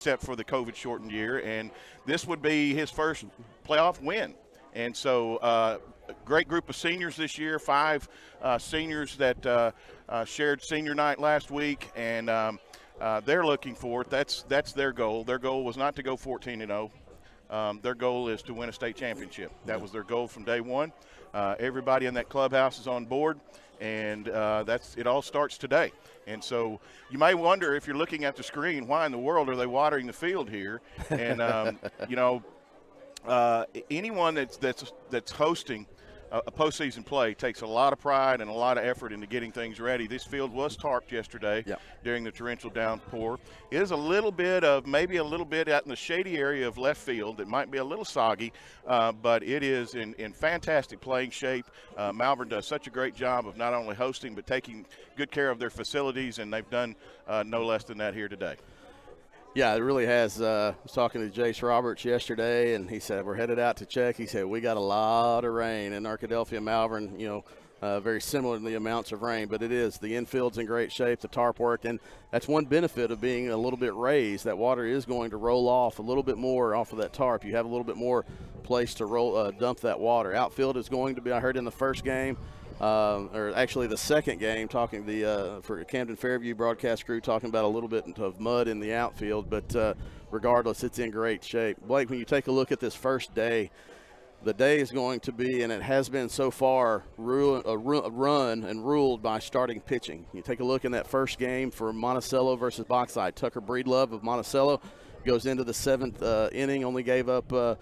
except for the COVID-shortened year, and this would be his first playoff win. And so a great group of seniors this year, 5 seniors that shared senior night last week, and they're looking for it. That's their goal. Their goal was not to go 14-0. Their goal is to win a state championship. That was their goal from day one. Everybody in that clubhouse is on board, and it all starts today. And so you may wonder, if you're looking at the screen, why in the world are they watering the field here? And anyone that's hosting a postseason play takes a lot of pride and a lot of effort into getting things ready. This field was tarped yesterday during the torrential downpour. It is maybe a little bit out in the shady area of left field. It might be a little soggy, but it is in fantastic playing shape. Malvern does such a great job of not only hosting but taking good care of their facilities, and they've done no less than that here today. Yeah, it really has. I was talking to Jace Roberts yesterday, and he said, we're headed out to check. He said, we got a lot of rain in Arkadelphia, Malvern, very similar in the amounts of rain, but it is. The infield's in great shape, the tarp worked, and that's one benefit of being a little bit raised. That water is going to roll off a little bit more off of that tarp. You have a little bit more place to dump that water. Outfield is going to be, I heard in the first game, or actually the second game, talking for Camden Fairview broadcast crew, talking about a little bit of mud in the outfield, but regardless, it's in great shape. Blake, when you take a look at this first day, the day is going to be, and it has been so far, run and ruled by starting pitching. You take a look in that first game for Monticello versus Bauxite. Tucker Breedlove of Monticello goes into the 7th inning, only gave up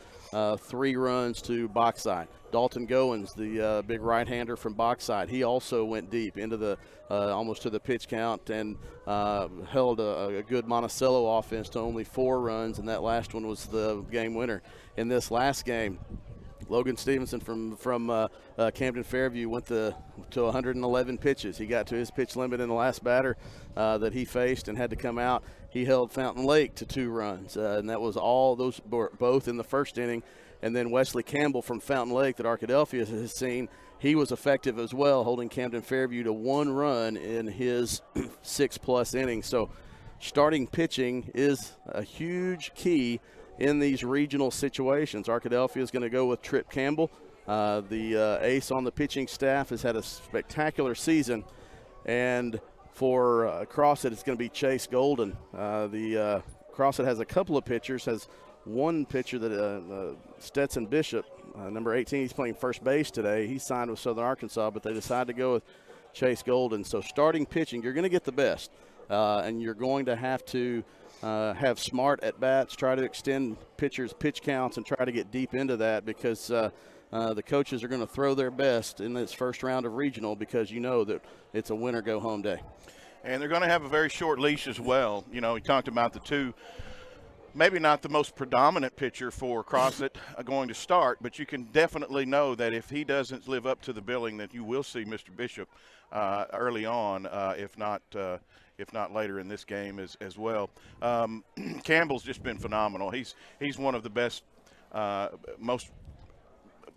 3 runs to Bauxite. Dalton Goins, the big right-hander from Bauxite, he also went deep into the almost to the pitch count and held a good Monticello offense to only 4 runs, and that last one was the game winner. In this last game, Logan Stevenson from Camden Fairview went to 111 pitches. He got to his pitch limit in the last batter that he faced and had to come out. He held Fountain Lake to 2 runs, and that was all those both in the first inning. And then Wesley Campbell from Fountain Lake that Arkadelphia has seen, he was effective as well, holding Camden Fairview to 1 run in his 6+ innings. So starting pitching is a huge key in these regional situations. Arkadelphia is going to go with Trip Campbell. The ace on the pitching staff has had a spectacular season. And for Crossett, it's going to be Chase Golden. Crossett has a couple of pitchers, has one pitcher that Stetson Bishop, number 18, he's playing first base today. He signed with Southern Arkansas, but they decided to go with Chase Golden. So starting pitching, you're going to get the best, and you're going to have to have smart at-bats, try to extend pitchers' pitch counts, and try to get deep into that because the coaches are going to throw their best in this first round of regional because you know that it's a win-or-go-home day. And they're going to have a very short leash as well. We talked about the 2, maybe not the most predominant pitcher for Crossett going to start, but you can definitely know that if he doesn't live up to the billing, that you will see Mr. Bishop early on, if not later in this game as well. Campbell's just been phenomenal. He's one of the best, most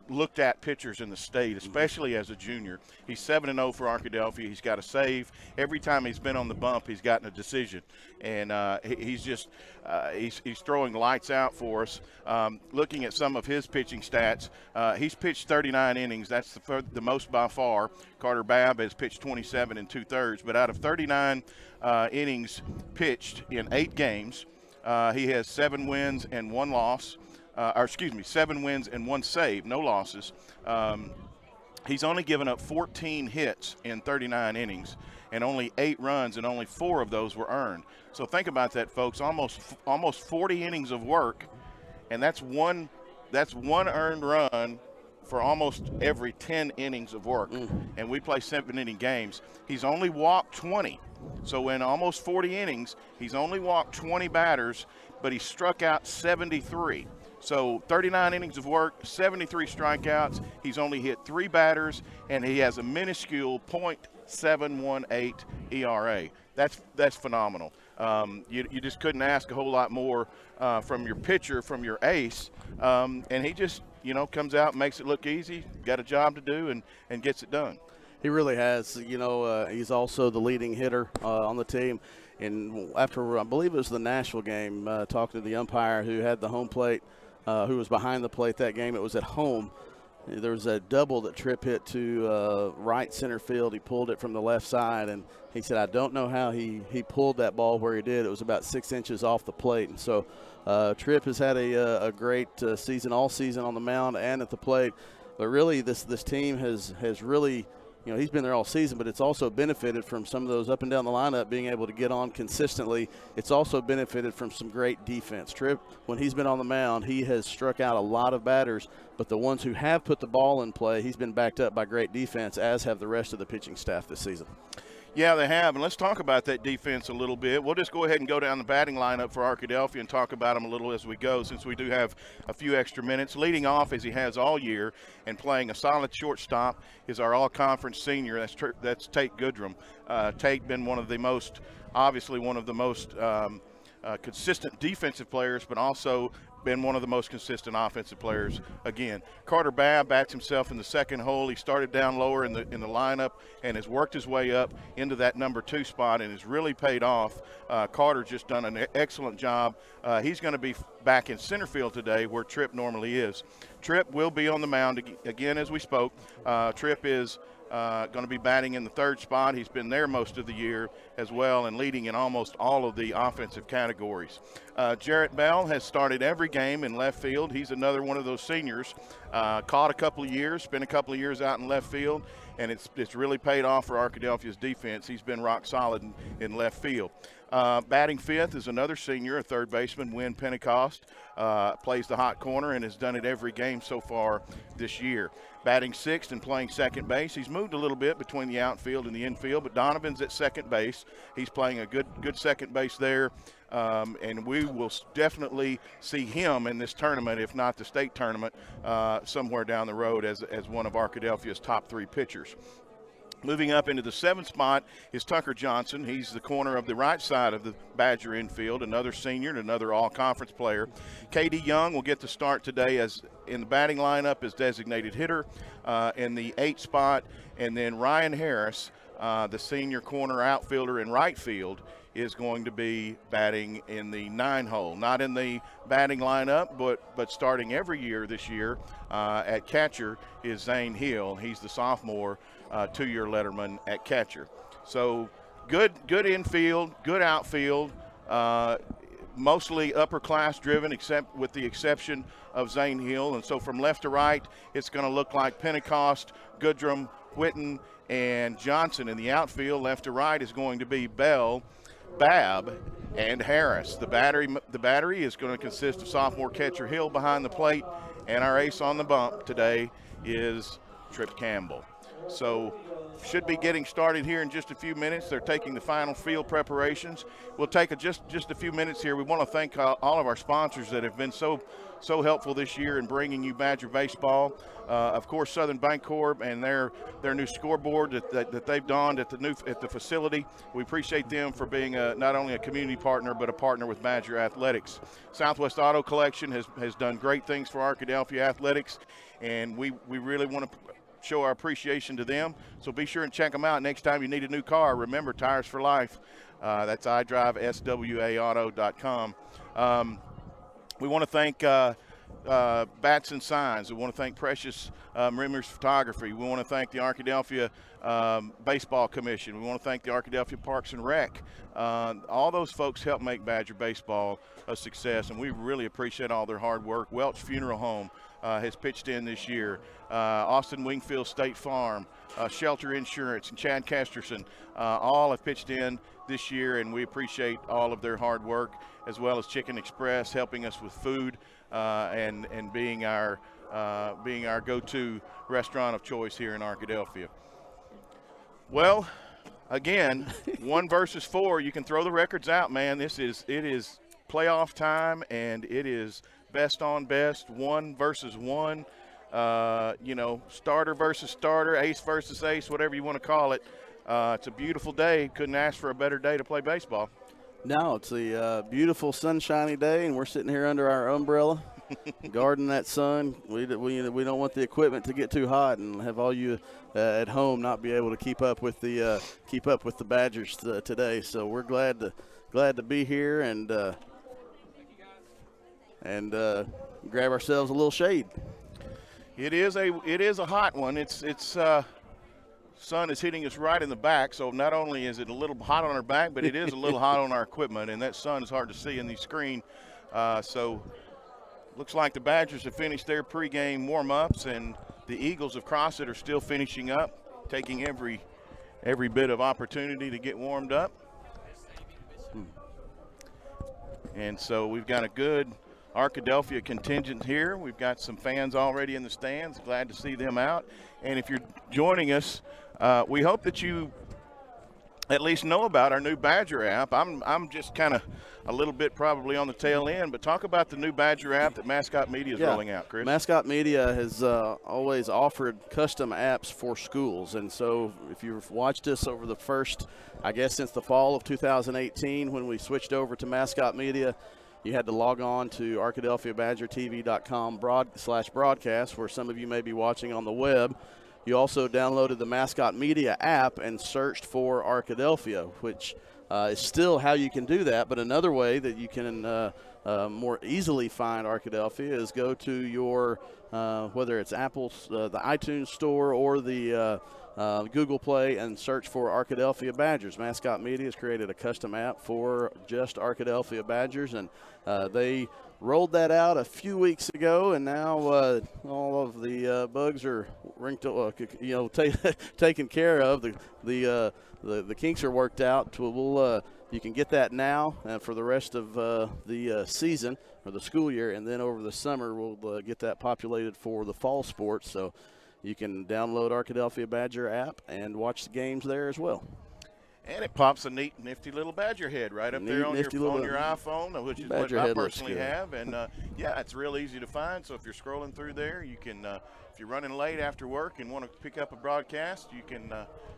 looked at pitchers in the state, especially as a junior. He's 7-0 for Arkadelphia. He's got a save. Every time he's been on the bump, he's gotten a decision. And he's throwing lights out for us. Looking at some of his pitching stats, he's pitched 39 innings. That's the most by far. Carter Babb has pitched 27 2/3. But out of 39 innings pitched in 8 games, he has 7 wins and 1 loss. 7 wins and 1 save, no losses. He's only given up 14 hits in 39 innings and only 8 runs, and only 4 of those were earned. So think about that, folks. Almost 40 innings of work, and that's one earned run for almost every 10 innings of work. And we play 7-inning games. He's only walked 20. So in almost 40 innings, he's only walked 20 batters, but he struck out 73. So 39 innings of work, 73 strikeouts. He's only hit 3 batters, and he has a minuscule .718 ERA. That's phenomenal. You just couldn't ask a whole lot more from your pitcher, from your ace, and he just comes out and makes it look easy. Got a job to do and gets it done. He really has. He's also the leading hitter on the team. And after, I believe it was the Nashville game, talking to the umpire who had the home plate, who was behind the plate that game, it was at home. There was a double that Tripp hit to right center field. He pulled it from the left side, and he said, I don't know how he pulled that ball where he did. It was about 6 inches off the plate. And so Tripp has had a great season, all season on the mound and at the plate. But really, this team has really, he's been there all season, but it's also benefited from some of those up and down the lineup being able to get on consistently. It's also benefited from some great defense. Tripp, when he's been on the mound, he has struck out a lot of batters, but the ones who have put the ball in play, he's been backed up by great defense, as have the rest of the pitching staff this season. Yeah, they have, and let's talk about that defense a little bit. We'll just go ahead and go down the batting lineup for Arkadelphia and talk about them a little as we go, since we do have a few extra minutes. Leading off, as he has all year, and playing a solid shortstop, is our all-conference senior. That's Tate Goodrum. Tate been one of the most consistent defensive players, but also been one of the most consistent offensive players again. Carter Babb bats himself in the second hole. He started down lower in the lineup and has worked his way up into that number 2 spot and has really paid off. Carter's just done an excellent job. He's going to be back in center field today where Tripp normally is. Tripp will be on the mound again as we spoke. Tripp is going to be batting in the 3rd spot. He's been there most of the year as well and leading in almost all of the offensive categories. Jarrett Bell has started every game in left field. He's another one of those seniors. Caught a couple of years, spent a couple of years out in left field, and it's really paid off for Arkadelphia's defense. He's been rock solid in left field. Batting 5th is another senior, a third baseman, Wynn Pentecost. Plays the hot corner and has done it every game so far this year. Batting 6th and playing second base. He's moved a little bit between the outfield and the infield, but Donovan's at second base. He's playing a good second base there, and we will definitely see him in this tournament, if not the state tournament, somewhere down the road as one of Arkadelphia's top 3 pitchers. Moving up into the 7th spot is Tucker Johnson. He's the corner of the right side of the Badger infield, another senior and another all-conference player. K.D. Young will get the start today as in the batting lineup as designated hitter in the 8th spot. And then Ryan Harris, the senior corner outfielder in right field, is going to be batting in the 9 hole. Not in the batting lineup, but starting every year this year at catcher is Zane Hill. He's the sophomore 2-year letterman at catcher. So good infield, good outfield, mostly upper class driven, except with the exception of Zane Hill. And so from left to right, it's going to look like Pentecost, Goodrum, Whitten, and Johnson in the outfield. Left to right is going to be Bell, Babb, and Harris. The battery is going to consist of sophomore catcher Hill behind the plate, and our ace on the bump today is Tripp Campbell. So should be getting started here in just a few minutes. They're taking the final field preparations. We'll take just a few minutes here. We want to thank all of our sponsors that have been so helpful this year in bringing you Badger baseball. Of course, Southern Bancorp and their new scoreboard that they've donned at the facility. We appreciate them for being not only a community partner but a partner with Badger Athletics. Southwest Auto Collection has done great things for Arkadelphia Athletics, and we really want to show our appreciation to them. So be sure and check them out next time you need a new car. Remember, Tires for Life. That's iDriveSWAAuto.com. We want to thank Bats and Signs. We want to thank Precious Rimmers Photography. We want to thank the Arkadelphia Baseball Commission. We want to thank the Arkadelphia Parks and Rec. All those folks help make Badger baseball a success, and we really appreciate all their hard work. Welch Funeral Home has pitched in this year. Austin Wingfield State Farm, Shelter Insurance, and Chad Casterson all have pitched in this year, and we appreciate all of their hard work, as well as Chicken Express helping us with food and being our go-to restaurant of choice here in Arkadelphia. Well, again, 1 versus 4, you can throw the records out, man. It is playoff time, and it is best on best, 1 versus 1. Starter versus starter, ace versus ace, whatever you want to call it. It's a beautiful day. Couldn't ask for a better day to play baseball. No, it's a beautiful sunshiny day, and we're sitting here under our umbrella guarding that sun. We don't want the equipment to get too hot and have all you at home not be able to keep up with the Badgers today. So we're glad to be here and grab ourselves a little shade. It is a hot one. It's sun is hitting us right in the back, so not only is it a little hot on our back, but it is a little hot on our equipment, and that sun is hard to see in the screen. So looks like the Badgers have finished their pregame warm-ups, and the Eagles of Crossett are still finishing up, taking every bit of opportunity to get warmed up. And so we've got a good Arkadelphia contingent here. We've got some fans already in the stands. Glad to see them out. And if you're joining us, we hope that you at least know about our new Badger app. I'm just kind of a little bit probably on the tail end, but talk about the new Badger app that Mascot Media is rolling out, Chris. Mascot Media has always offered custom apps for schools, and so if you've watched us over the first, I guess since the fall of 2018 when we switched over to Mascot Media, you had to log on to ArkadelphiaBadgerTV.com/broadcast, where some of you may be watching on the web. You also downloaded the Mascot Media app and searched for Arkadelphia, which is still how you can do that. But another way that you can more easily find Arkadelphia is go to your, whether it's Apple's, the iTunes store or the Google Play, and search for Arkadelphia Badgers. Mascot Media has created a custom app for just Arkadelphia Badgers, and they rolled that out a few weeks ago, and now all of the bugs are taken care of. The kinks are worked out. You can get that now for the rest of the season or the school year, and then over the summer we'll get that populated for the fall sports. So you can download Arkadelphia Badger app and watch the games there as well. And it pops a neat, nifty little Badger head right up there on your iPhone, which is what I personally have. And, yeah, it's real easy to find. So if you're scrolling through there, you can, if you're running late after work and want to pick up a broadcast, you can,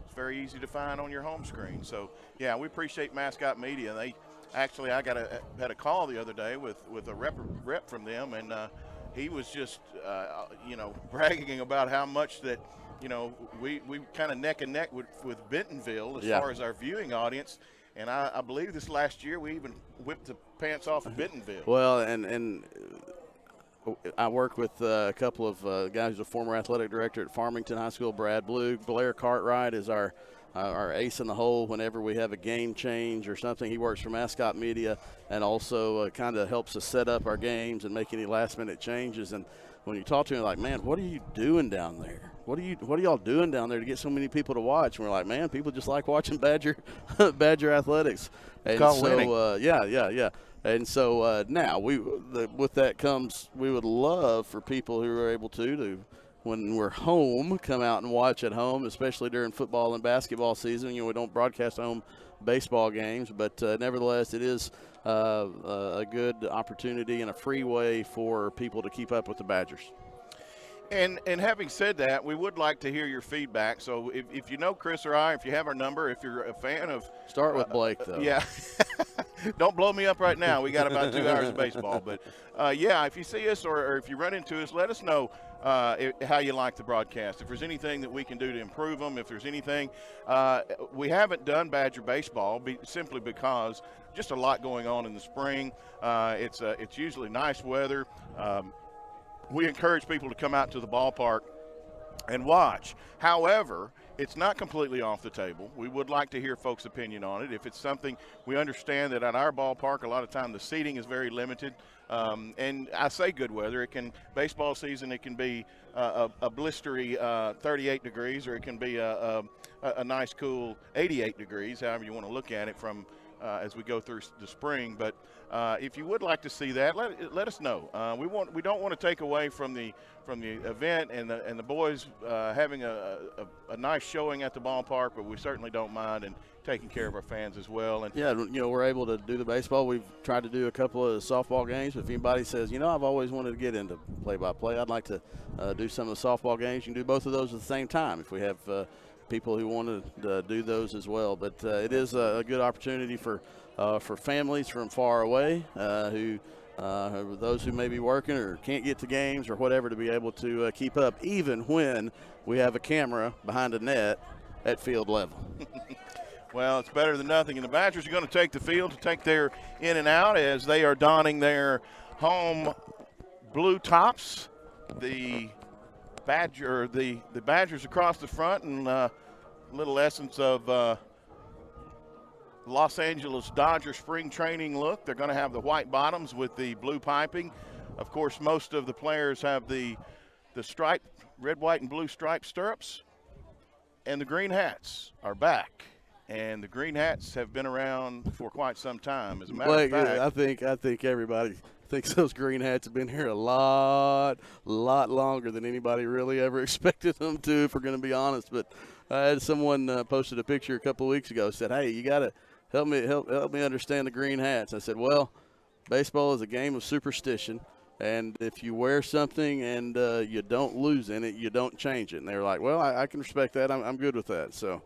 it's very easy to find on your home screen. So, yeah, we appreciate Mascot Media. They actually, I had a call the other day with a rep from them, and he was just, bragging about how much that, we kind of neck and neck with Bentonville as far as our viewing audience. And I believe this last year we even whipped the pants off of Bentonville. Well, and I work with a couple of guys who's a former athletic director at Farmington High School, Brad Blue. Blair Cartwright is our ace in the hole whenever we have a game change or something. He works for Mascot Media and also kind of helps us set up our games and make any last-minute changes. And when you talk to him, like, man, what are you doing down there? What are y'all doing down there to get so many people to watch? And we're like, man, people just like watching Badger athletics. And so, yeah. And so now with that comes, we would love for people who are able to, when we're home, come out and watch at home, especially during football and basketball season. We don't broadcast home baseball games, but nevertheless, it is a good opportunity and a free way for people to keep up with the Badgers. And having said that, we would like to hear your feedback. So if you know Chris or I, if you have our number, if you're a fan of – Start with Blake, though. Yeah. Don't blow me up right now. We got about 2 hours of baseball. But, yeah, if you see us or if you run into us, let us know how you like the broadcast. If there's anything that we can do to improve them, if there's anything. We haven't done Badger baseball simply because just a lot going on in the spring. It's usually nice weather. We encourage people to come out to the ballpark and watch. However, it's not completely off the table. We would like to hear folks' opinion on it. If it's something, we understand that at our ballpark, a lot of time the seating is very limited. And I say good weather. Baseball season, it can be a blistery 38 degrees, or it can be a nice, cool 88 degrees, however you want to look at it from as we go through the spring. But if you would like to see that, let us know. We don't want to take away from the event and the boys having a nice showing at the ballpark, but we certainly don't mind and taking care of our fans as well. And yeah, we're able to do the baseball. We've tried to do a couple of softball games. If anybody says, I've always wanted to get into play-by-play, I'd like to do some of the softball games. You can do both of those at the same time if we have people who want to do those as well. But it is a good opportunity for families from far away who those who may be working or can't get to games or whatever to be able to keep up, even when we have a camera behind a net at field level. Well, it's better than nothing. And the Badgers are going to take the field to take their in and out as they are donning their home blue tops. The Badgers across the front, and little essence of Los Angeles Dodger spring training look. They're going to have the white bottoms with the blue piping. Of course, most of the players have the striped red, white, and blue striped stirrups. And the green hats are back. And the green hats have been around for quite some time. As a matter of fact, I think everybody thinks those green hats have been here a lot longer than anybody really ever expected them to, if we're going to be honest. But I had someone posted a picture a couple of weeks ago, said, "Hey, you got to help me understand the green hats." I said, "Well, baseball is a game of superstition, and if you wear something and you don't lose in it, you don't change it." And they were like, "Well, I can respect that. I'm good with that." So,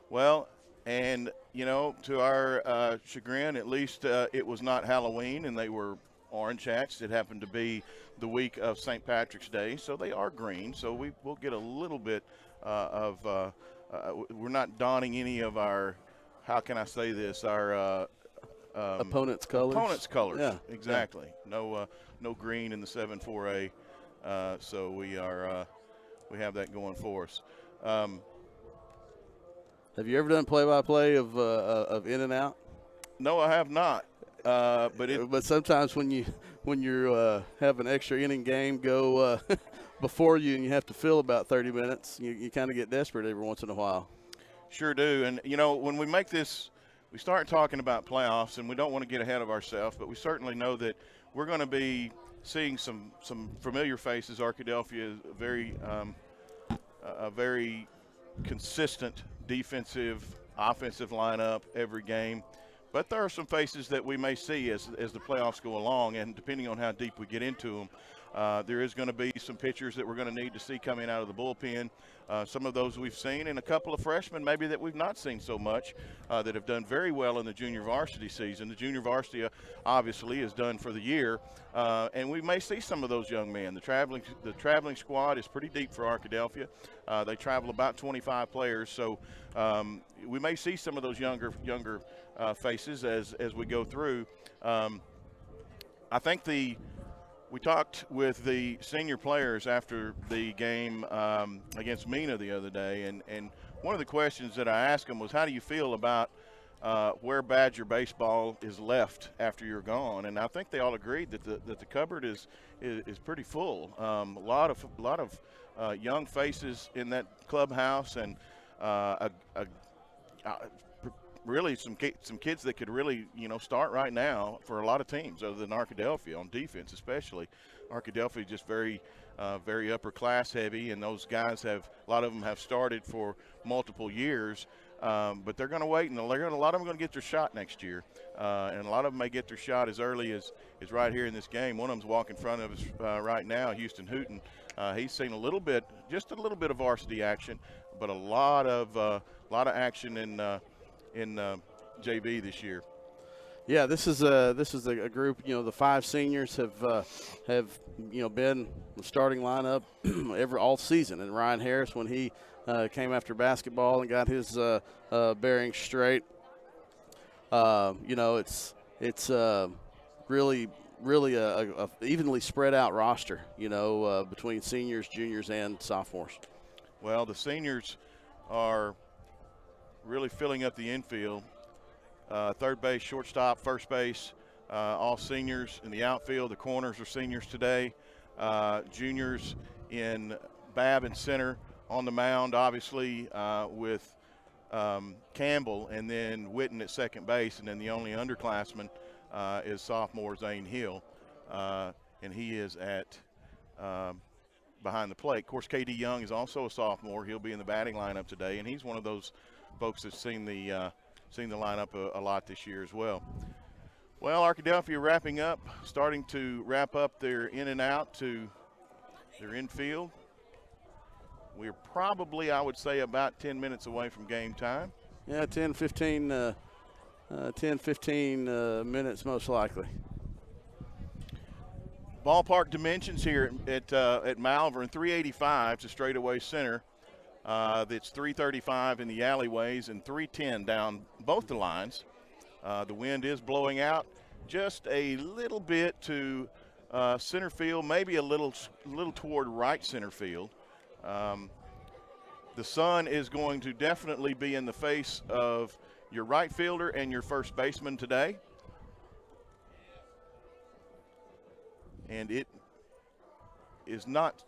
well. And, you know, to our chagrin, at least it was not Halloween, and they were orange hats. It happened to be the week of St. Patrick's Day, so they are green. So we'll get a little bit we're not donning any of our, how can I say this, our opponent's colors. Opponent's colors, yeah, exactly. Yeah. No green in the 7-4A, so we have that going for us. Have you ever done play-by-play of in and out? No, I have not. But sometimes when you have an extra inning game go before you and you have to fill about 30 minutes, you kind of get desperate every once in a while. Sure do. And you know, when we make this, we start talking about playoffs, and we don't want to get ahead of ourselves, but we certainly know that we're going to be seeing some familiar faces. Arkadelphia is a very consistent defensive, offensive lineup every game. But there are some faces that we may see as the playoffs go along, and depending on how deep we get into them, there is going to be some pitchers that we're going to need to see coming out of the bullpen. Some of those we've seen, and a couple of freshmen maybe that we've not seen so much that have done very well in the junior varsity season. The junior varsity obviously is done for the year, and we may see some of those young men. The traveling squad is pretty deep for Arkadelphia. They travel about 25 players, so we may see some of those younger faces as we go through. I think we talked with the senior players after the game against Mena the other day, and one of the questions that I asked them was, how do you feel about where Badger baseball is left after you're gone? And I think they all agreed that the cupboard is pretty full. A lot of young faces in that clubhouse, and really some kids that could really, start right now for a lot of teams other than Arkadelphia on defense, especially. Arkadelphia just very upper class heavy, and those guys a lot of them have started for multiple years, but they're going to wait, and a lot of them are going to get their shot next year, and a lot of them may get their shot as early as right here in this game. One of them's walking in front of us right now, Houston Hooten. He's seen just a little bit of varsity action, but a lot of action in JV this year. Yeah, this is a group. The 5 seniors have been the starting lineup all season. And Ryan Harris, when he came after basketball and got his bearings straight, it's really a evenly spread out roster. Between seniors, juniors, and sophomores. Well, the seniors are really filling up the infield. Third base, shortstop, first base, all seniors. In the outfield, the corners are seniors today. Juniors in Babb and center, on the mound, obviously, with Campbell, and then Witten at second base. And then the only underclassman is sophomore Zane Hill, and he is at behind the plate. Of course, K.D. Young is also a sophomore. He'll be in the batting lineup today, and he's one of those folks that's seen the lineup a lot this year as well. Well, Arkadelphia wrapping up, starting to wrap up their in and out to their infield. We're probably, I would say, about 10 minutes away from game time. Yeah, 10-15 minutes most likely. Ballpark dimensions here at Malvern, 385 to straightaway center. That's 335 in the alleyways and 310 down both the lines. The wind is blowing out just a little bit to center field, maybe a little toward right center field. The sun is going to definitely be in the face of your right fielder and your first baseman today. And it is not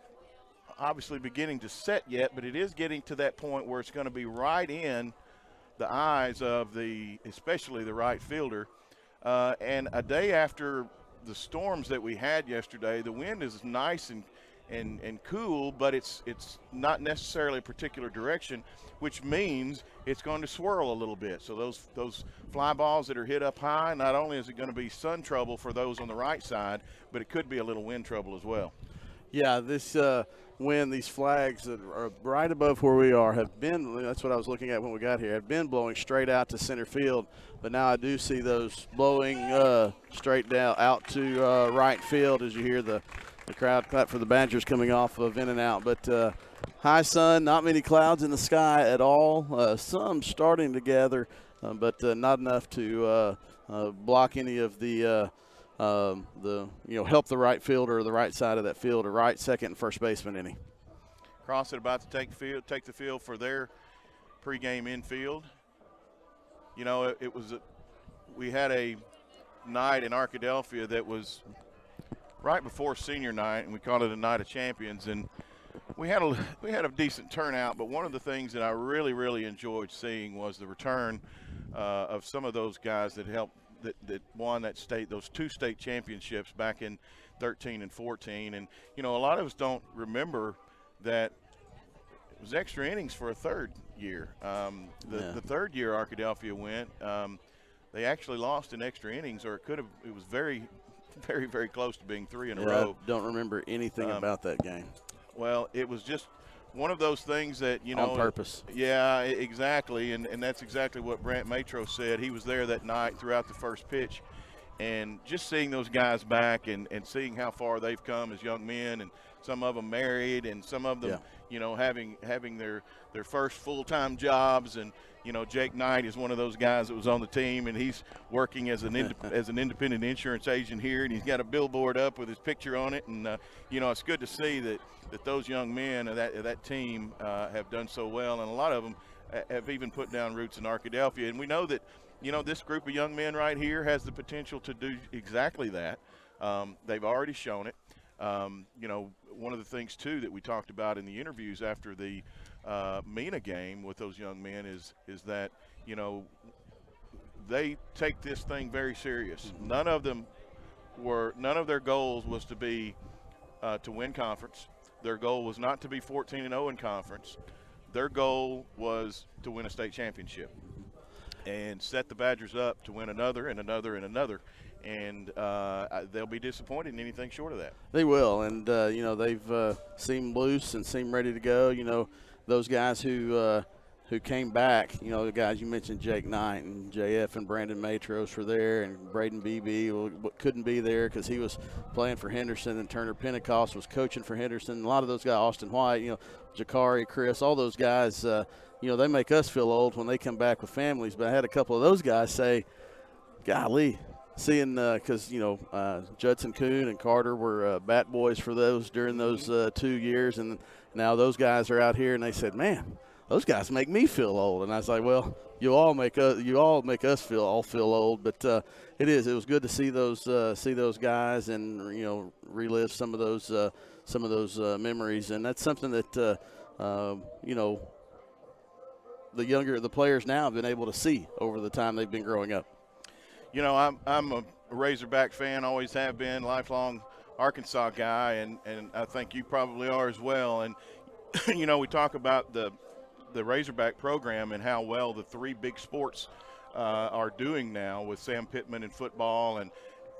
obviously beginning to set yet, but it is getting to that point where it's going to be right in the eyes of especially the right fielder. And a day after the storms that we had yesterday, the wind is nice and cool, but it's not necessarily a particular direction, which means it's going to swirl a little bit. So those fly balls that are hit up high, not only is it going to be sun trouble for those on the right side, but it could be a little wind trouble as well. Yeah, this wind, these flags that are right above where we are have been, that's what I was looking at when we got here, have been blowing straight out to center field. But now I do see those blowing straight down out to right field as you hear the crowd clap for the Badgers coming off of in and out. But high sun, not many clouds in the sky at all. Some starting to gather, but not enough to block any of the help the right fielder or the right side of that field, or right, second, and first baseman any. Crossett about to take the field for their pregame infield. You know, we had a night in Arkadelphia that was right before senior night, and we called it a night of champions. And we had a decent turnout, but one of the things that I really enjoyed seeing was the return of some of those guys that helped. That won those two state championships back in 13 and 14. And, you know, a lot of us don't remember that it was extra innings for a third year. The third year Arkadelphia went, they actually lost in extra innings, or it was very close to being 3 in a row. I don't remember anything about that game. Well, it was just one of those things that, you know. On purpose. Yeah, exactly. And that's exactly what Brant Matro said. He was there that night throughout the first pitch. And just seeing those guys back and seeing how far they've come as young men, and some of them married, and some of them, you know, having their first full-time jobs. And, you know, Jake Knight is one of those guys that was on the team, and he's working as an independent insurance agent here, and he's got a billboard up with his picture on it. And, you know, it's good to see that those young men of that team have done so well, and a lot of them have even put down roots in Arkadelphia. And we know that, you know, this group of young men right here has the potential to do exactly that. They've already shown it. You know, one of the things, too, that we talked about in the interviews after the MENA game with those young men is that, you know, they take this thing very serious. None of their goals was to be to win conference. Their goal was not to be 14-0 in conference. Their goal was to win a state championship and set the Badgers up to win another and another and another. And they'll be disappointed in anything short of that. They will, and, you know, they've seemed loose and seemed ready to go. You know, those guys who came back, you know, the guys you mentioned, Jake Knight and JF and Brandon Matros were there, and Braden Beebe couldn't be there because he was playing for Henderson, and Turner Pentecost was coaching for Henderson. A lot of those guys, Austin White, you know, Jakari, Chris, all those guys, you know, they make us feel old when they come back with families. But I had a couple of those guys say, golly, seeing because, you know, Judson Kuhn and Carter were bat boys for those during those 2 years, and now those guys are out here, and they said, man, those guys make me feel old. And I was like, well, you all make us feel old. But it was good to see those guys and, you know, relive some of those memories. And that's something that you know, the players now have been able to see over the time they've been growing up. You know, I'm a Razorback fan, always have been, lifelong Arkansas guy, and I think you probably are as well. And you know, we talk about the Razorback program and how well the three big sports are doing now with Sam Pittman in football, and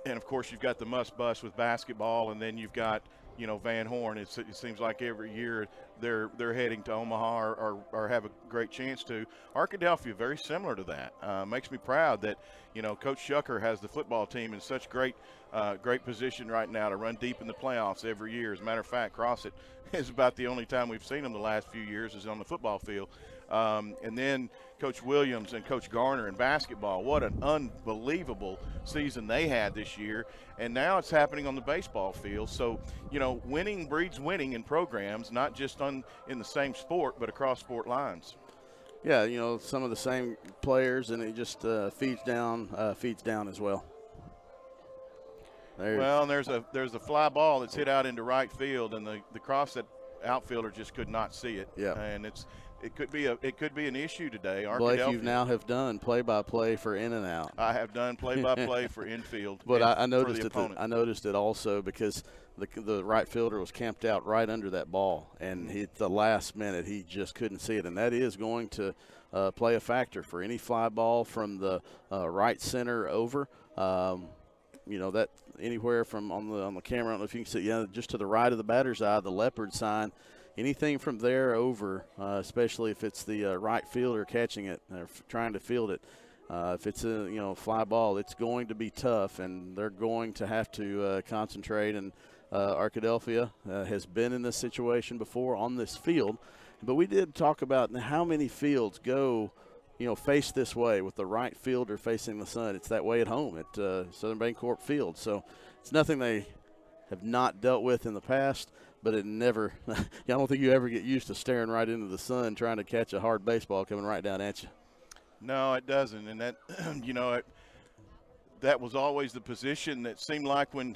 of course you've got the must bus with basketball, and then you've got, you know, Van Horn. It seems like every year they're heading to Omaha or have a great chance to. Arkadelphia, very similar to that. Makes me proud that, Coach Shucker has the football team in such great position right now to run deep in the playoffs every year. As a matter of fact, Crossett is about the only time we've seen them the last few years is on the football field. And then Coach Williams and Coach Garner in basketball. What an unbelievable season they had this year. And now it's happening on the baseball field. So, winning breeds winning in programs, not just in the same sport, but across sport lines. Yeah, some of the same players, and it just feeds down as well. Well, and there's a fly ball that's hit out into right field, and the Crossett outfielder just could not see it. Yeah, and it could be an issue today. Blake, you now have done play-by-play for in and out. I have done play-by-play for infield. But I noticed it also because the right fielder was camped out right under that ball, and at the last minute he just couldn't see it, and that is going to play a factor for any fly ball from the right center over. That anywhere from on the camera, I don't know if you can see, just to the right of the batter's eye, the leopard sign. Anything from there over, especially if it's the right fielder catching it or trying to field it, if it's a fly ball, it's going to be tough, and they're going to have to concentrate. And Arkadelphia has been in this situation before on this field, but we did talk about how many fields go, face this way with the right fielder facing the sun. It's that way at home at Southern Bancorp Field, so it's nothing they have not dealt with in the past. But it never – I don't think you ever get used to staring right into the sun trying to catch a hard baseball coming right down at you. No, it doesn't. And that, that was always the position that seemed like when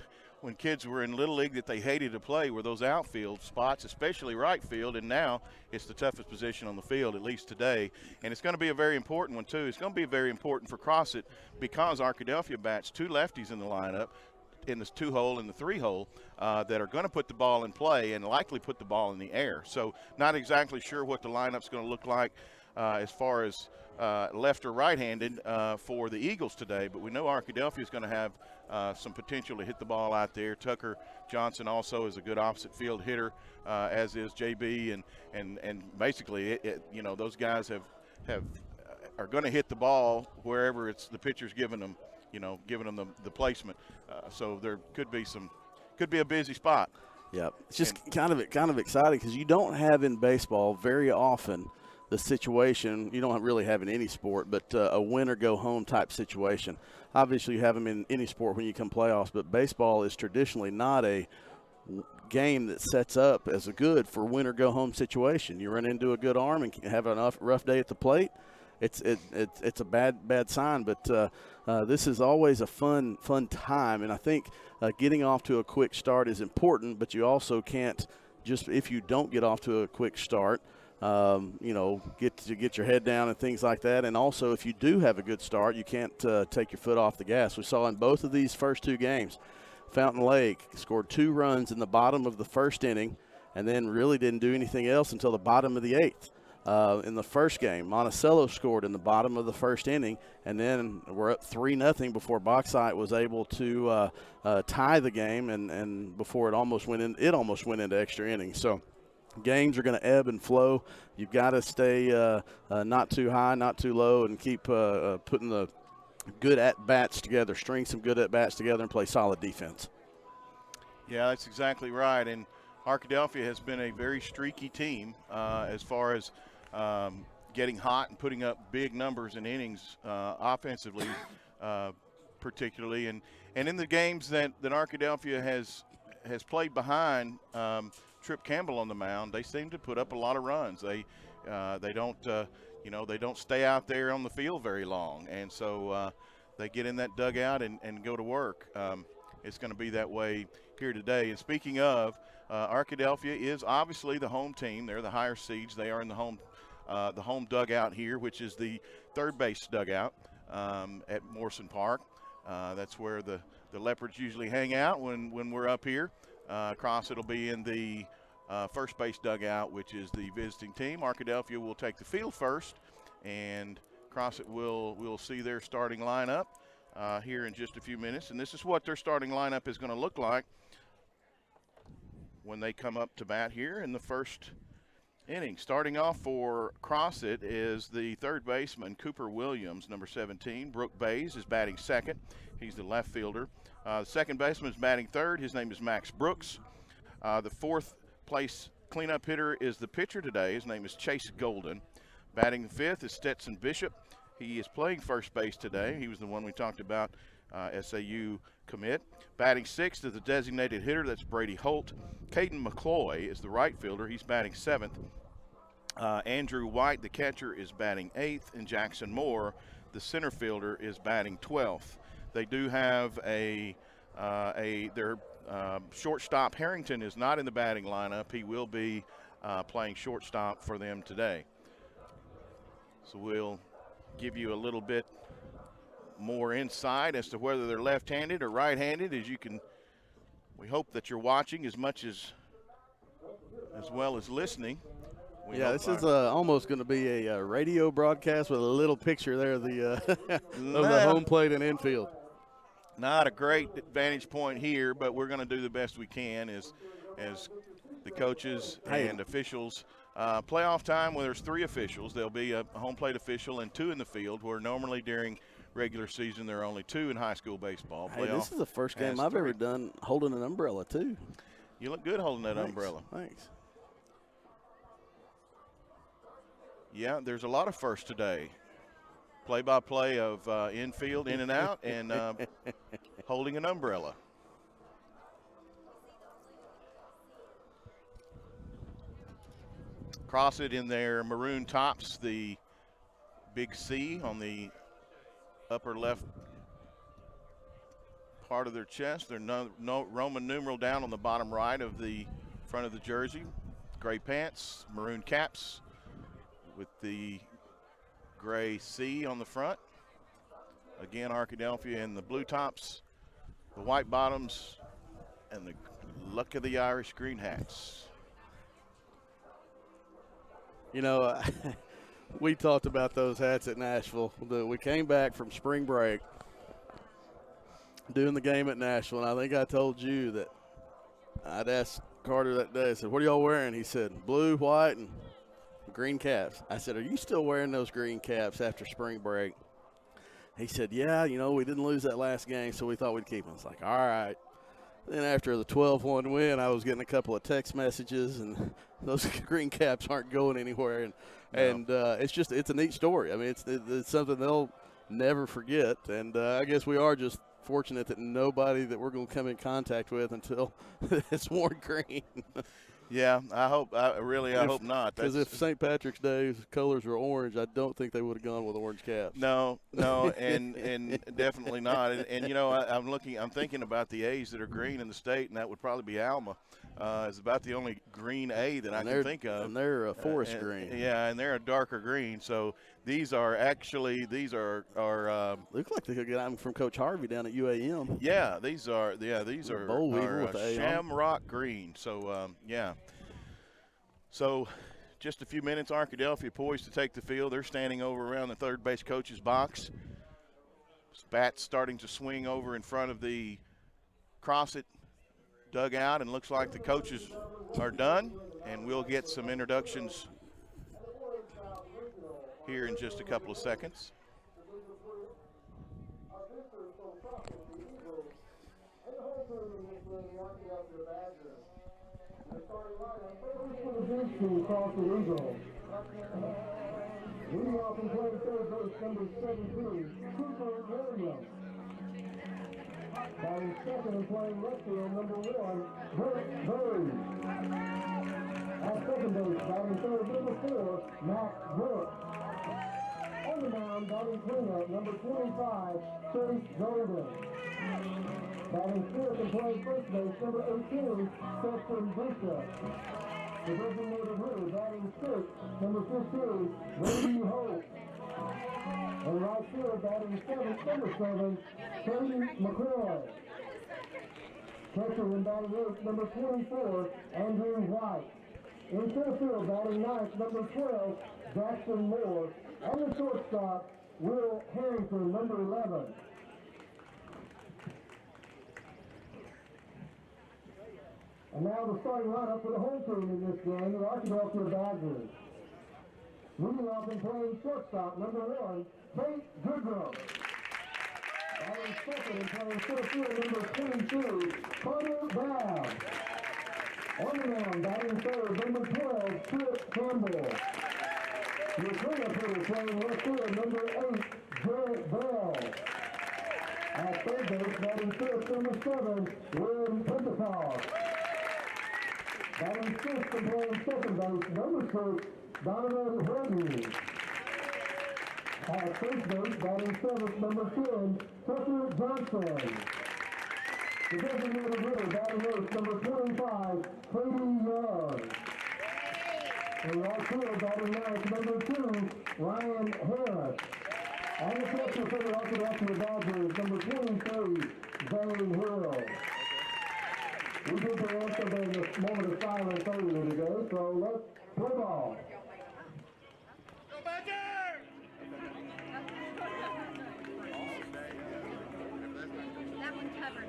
kids were in Little League that they hated to play were those outfield spots, especially right field. And now it's the toughest position on the field, at least today. And it's going to be a very important one, too. It's going to be very important for Crossett because Arkadelphia bats two lefties in the lineup, in the 2-hole and the 3-hole, that are going to put the ball in play and likely put the ball in the air. So not exactly sure what the lineup's going to look like as far as left or right-handed for the Eagles today, but we know Arkadelphia is going to have some potential to hit the ball out there. Tucker Johnson also is a good opposite field hitter, as is JB, and basically those guys are going to hit the ball wherever it's the pitcher's giving them the placement. So there could be a busy spot. Yeah, it's just kind of exciting because you don't have in baseball very often the situation. You don't really have in any sport, but a win or go home type situation. Obviously, you have them in any sport when you come playoffs, but baseball is traditionally not a game that sets up as a good for win or go home situation. You run into a good arm and have a rough day at the plate, it's a bad sign. But this is always a fun time, and I think getting off to a quick start is important. But you also can't just, if you don't get off to a quick start, get your head down and things like that. And also, if you do have a good start, you can't take your foot off the gas. We saw in both of these first two games, Fountain Lake scored 2 runs in the bottom of the first inning and then really didn't do anything else until the bottom of the 8th. In the first game, Monticello scored in the bottom of the first inning, and then we're up 3-0 before Bauxite was able to tie the game, and before it almost went into extra innings. So games are going to ebb and flow. You've got to stay not too high, not too low, and keep putting the good at-bats together, string some good at-bats together, and play solid defense. Yeah, that's exactly right. And Arkadelphia has been a very streaky team as far as getting hot and putting up big numbers in innings offensively, particularly. And in the games that Arkadelphia has played behind Trip Campbell on the mound, they seem to put up a lot of runs. They don't stay out there on the field very long, and so they get in that dugout and go to work. It's going to be that way here today. And speaking of, Arkadelphia is obviously the home team. They're the higher seeds. They are in the home dugout here, which is the third base dugout at Morrison Park. That's where the Leopards usually hang out when we're up here. Crossett will be in the first base dugout, which is the visiting team. Arkadelphia will take the field first, and Crossett will see their starting lineup here in just a few minutes. And this is what their starting lineup is going to look like when they come up to bat here in the first inning. Starting off for Crossett is the third baseman, Cooper Williams, number 17. Brooke Bays is batting second. He's the left fielder. The second baseman is batting third. His name is Max Brooks. The fourth place cleanup hitter is the pitcher today. His name is Chase Golden. Batting fifth is Stetson Bishop. He is playing first base today. He was the one we talked about, SAU commit. Batting sixth is the designated hitter. That's Brady Holt. Caden McCloy is the right fielder. He's batting seventh. Andrew White, the catcher, is batting eighth. And Jackson Moore, the center fielder, is batting 12th. They do have their shortstop Harrington is not in the batting lineup. He will be playing shortstop for them today. So we'll give you a little bit more insight as to whether they're left-handed or right-handed. We hope that you're watching as well as listening. This is almost going to be a radio broadcast with a little picture there of the home plate and infield. Not a great vantage point here, but we're going to do the best we can as the coaches and officials. Playoff time, where there's 3 officials, there'll be a home plate official and 2 in the field, where normally during regular season there are only 2 in high school baseball. Hey, this is the first game I've ever done holding an umbrella, too. You look good holding that umbrella. Thanks. Yeah, there's a lot of firsts today. Play-by-play of infield, in and out, and holding an umbrella. Crossett in their maroon tops, the big C on the upper left part of their chest. There's no Roman numeral down on the bottom right of the front of the jersey. Gray pants, maroon caps with the gray C on the front. Again, Arkadelphia in the blue tops, the white bottoms, and the luck of the Irish green hats. You know, we talked about those hats at Nashville. We came back from spring break doing the game at Nashville, and I think I told you that I'd asked Carter that day, I said, what are y'all wearing? He said, blue, white, and green caps. I said, are you still wearing those green caps after spring break? He said, yeah, we didn't lose that last game, so we thought we'd keep them. I was like, all right. Then after the 12-1 win, I was getting a couple of text messages, and those green caps aren't going anywhere. And it's a neat story. I mean, it's something they'll never forget. And I guess we are just fortunate that nobody that we're going to come in contact with until it's worn green. Yeah, I hope not. Because if St. Patrick's Day's colors were orange, I don't think they would have gone with orange caps. No, and definitely not. And I'm thinking about the A's that are green in the state, and that would probably be Alma. It's about the only green A that I can think of. And they're a forest green. Yeah, and they're a darker green. So these are look like they could get them from Coach Harvey down at UAM. Yeah, these are boll weevil with the shamrock green. So So just a few minutes, Arkadelphia poised to take the field. They're standing over around the third base coach's box. Bats starting to swing over in front of the Crossett dugout, and looks like the coaches are done, and we'll get some introductions here in just a couple of seconds. Leading off and playing third base, number 17, Cooper Williams. Batting second and playing left field, number 1, Hurt Hurry. At second base, batting third, number 4, Matt Brooks. On the mound, batting cleanup, number 25, Chase Golden. Batting fifth and playing first base, number 18, Stetson Bishop. The designated hitter, batting sixth, number 15, Brady Holt. And right field, batting seventh, number 7, Caden McCroy. Catcher and batting eighth, number 24, Andrew White. In center field, batting ninth, number 12, Jackson Moore. And the shortstop, Will Harrington, number 11. And now the starting lineup for the home team in this game, the Arkadelphia Badgers. Leading off and playing shortstop, number 1, Kate Goodrum. Batting second and playing center field, number 22, Carter Brown. On the mound, batting third, number 12, Trip Campbell. Your cleanup hitter playing left field, number 8, Jarrett Bell. At third base, batting fifth, number 7, Lynn Pentecost. Batting sixth and playing second base, number 6, Donovan Hutton. At first base, batting seventh, number 10, Tucker Johnson. The designated hitter, batting eighth, number 25, Katie Young. And right field, batting ninth, number 2, Ryan Harris. And the catcher for the Arkadelphia Badgers, number 23, Zane Hill. We did the anthem in this moment of silence earlier today, so let's play ball. Go Badgers! That one covered.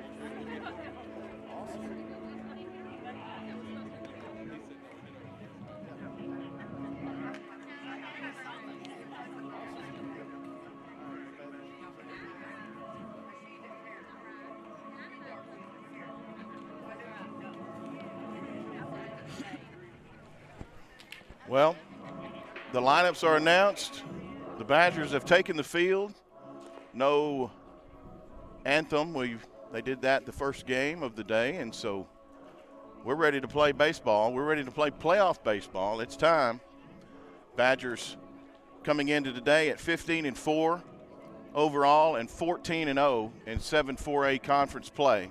Well, the lineups are announced. The Badgers have taken the field. No anthem. They did that the first game of the day, and so we're ready to play baseball. We're ready to play playoff baseball. It's time. Badgers coming into today at 15-4 overall and 14-0 in 7-4A conference play.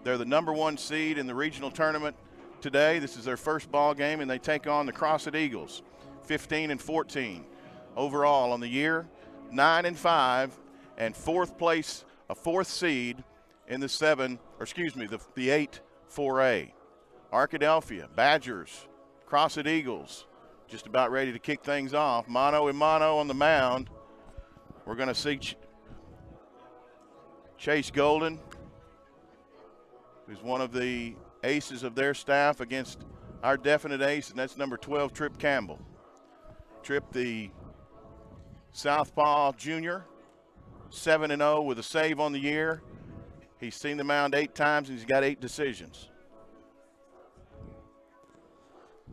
They're the number 1 seed in the regional tournament today. This is their first ball game, and they take on the Crossett Eagles, 15-14 overall on the year, 9-5, and fourth place, a 4th seed in the 8-4A. Arkadelphia, Badgers, Crossett Eagles, just about ready to kick things off. Mano and mano on the mound. We're going to see Chase Golden, who's one of the aces of their staff, against our definite ace, and that's number 12, Trip Campbell. Trip, the southpaw junior, 7-0 with a save on the year. He's seen the mound 8 times, and he's got 8 decisions.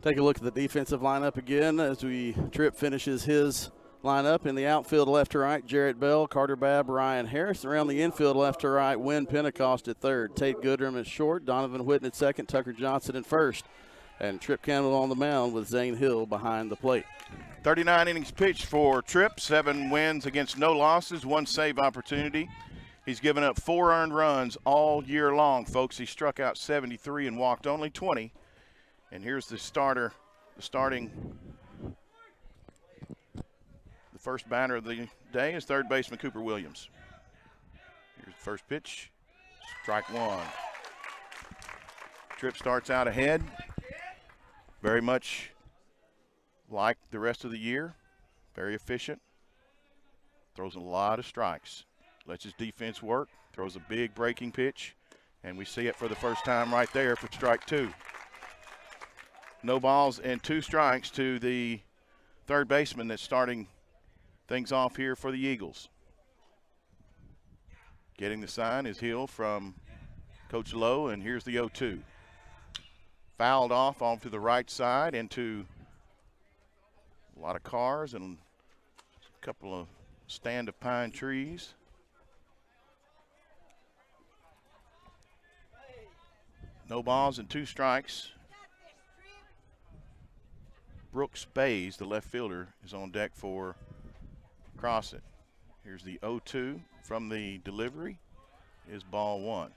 Take a look at the defensive lineup again as Trip finishes his lineup. In the outfield, left to right, Jarrett Bell, Carter Babb, Ryan Harris. Around the infield, left to right, Wynn Pentecost at third, Tate Goodrum at short, Donovan Whitten at second, Tucker Johnson at first, and Trip Campbell on the mound with Zane Hill behind the plate. 39 innings pitched for Trip, 7 wins against no losses, 1 save opportunity. He's given up 4 earned runs all year long, folks. He struck out 73 and walked only 20. And here's the first batter of the day is third baseman Cooper Williams. Here's the first pitch, strike 1. Trip starts out ahead, very much like the rest of the year, very efficient, throws a lot of strikes, lets his defense work, throws a big breaking pitch, and we see it for the first time right there for strike 2. No balls and 2 strikes to the third baseman that's starting things off here for the Eagles. Getting the sign is Hill from Coach Lowe, and here's the 0-2. Fouled off to the right side into a lot of cars and a couple of stand of pine trees. No balls and 2 strikes. Brooks Bays, the left fielder, is on deck for Crossett. Here's the 0-2 from the delivery, is ball 1.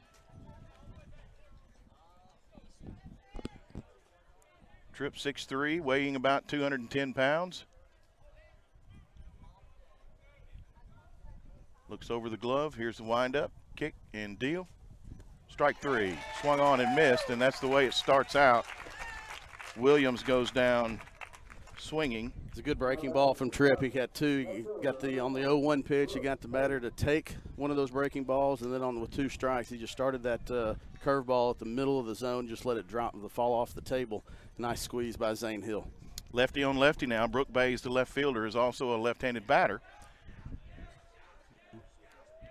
Trip 6'3", weighing about 210 pounds. Looks over the glove. Here's the windup, kick, and deal. Strike 3. Swung on and missed, and that's the way it starts out. Williams goes down swinging. It's a good breaking ball from Trip. He got 2. He got on the 0-1 pitch. He got the batter to take one of those breaking balls, and then with 2 strikes, he just started that curveball at the middle of the zone, just let it fall off the table. Nice squeeze by Zane Hill. Lefty on lefty now. Brooke Bays, the left fielder, is also a left-handed batter. A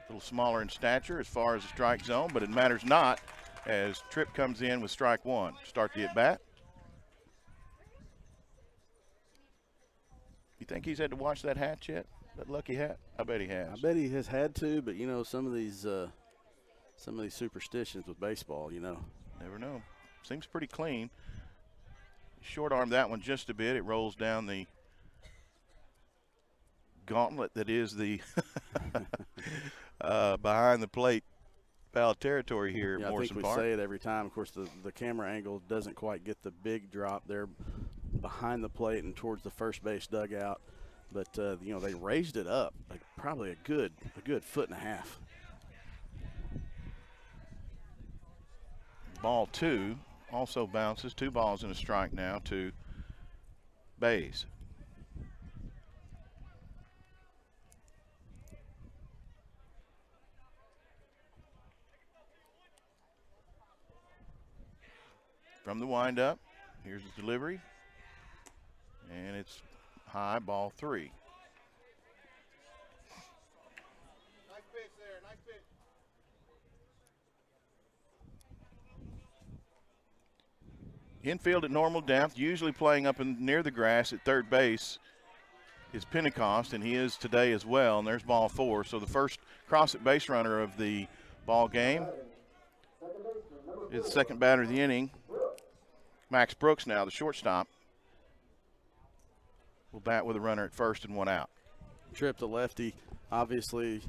little smaller in stature as far as the strike zone, but it matters not as Tripp comes in with strike one. Start the at-bat. You think he's had to wash that hat yet? That lucky hat? I bet he has. I bet he has had to, but, you know, some of these superstitions with baseball, you know. Never know. Seems pretty clean. Short arm that one just a bit. It rolls down the gauntlet that is the behind the plate foul territory here at Morrison I think we Park. say it every time. Of course, the camera angle doesn't quite get the big drop there behind the plate and towards the first base dugout. But, you know, they raised it up like probably a good foot and a half. Ball two also bounces. 2 balls and a strike now to Bays. From the windup, here's the delivery. And it's high, ball 3. Nice pitch there, nice pitch. Infield at normal depth, usually playing up near the grass at third base is Pentecost, and he is today as well. And there's ball 4. So the first Crossett base runner of the ball game is the second batter of the inning. Max Brooks now, the shortstop, will bat with a runner at first and 1 out. Tripp, the lefty, obviously,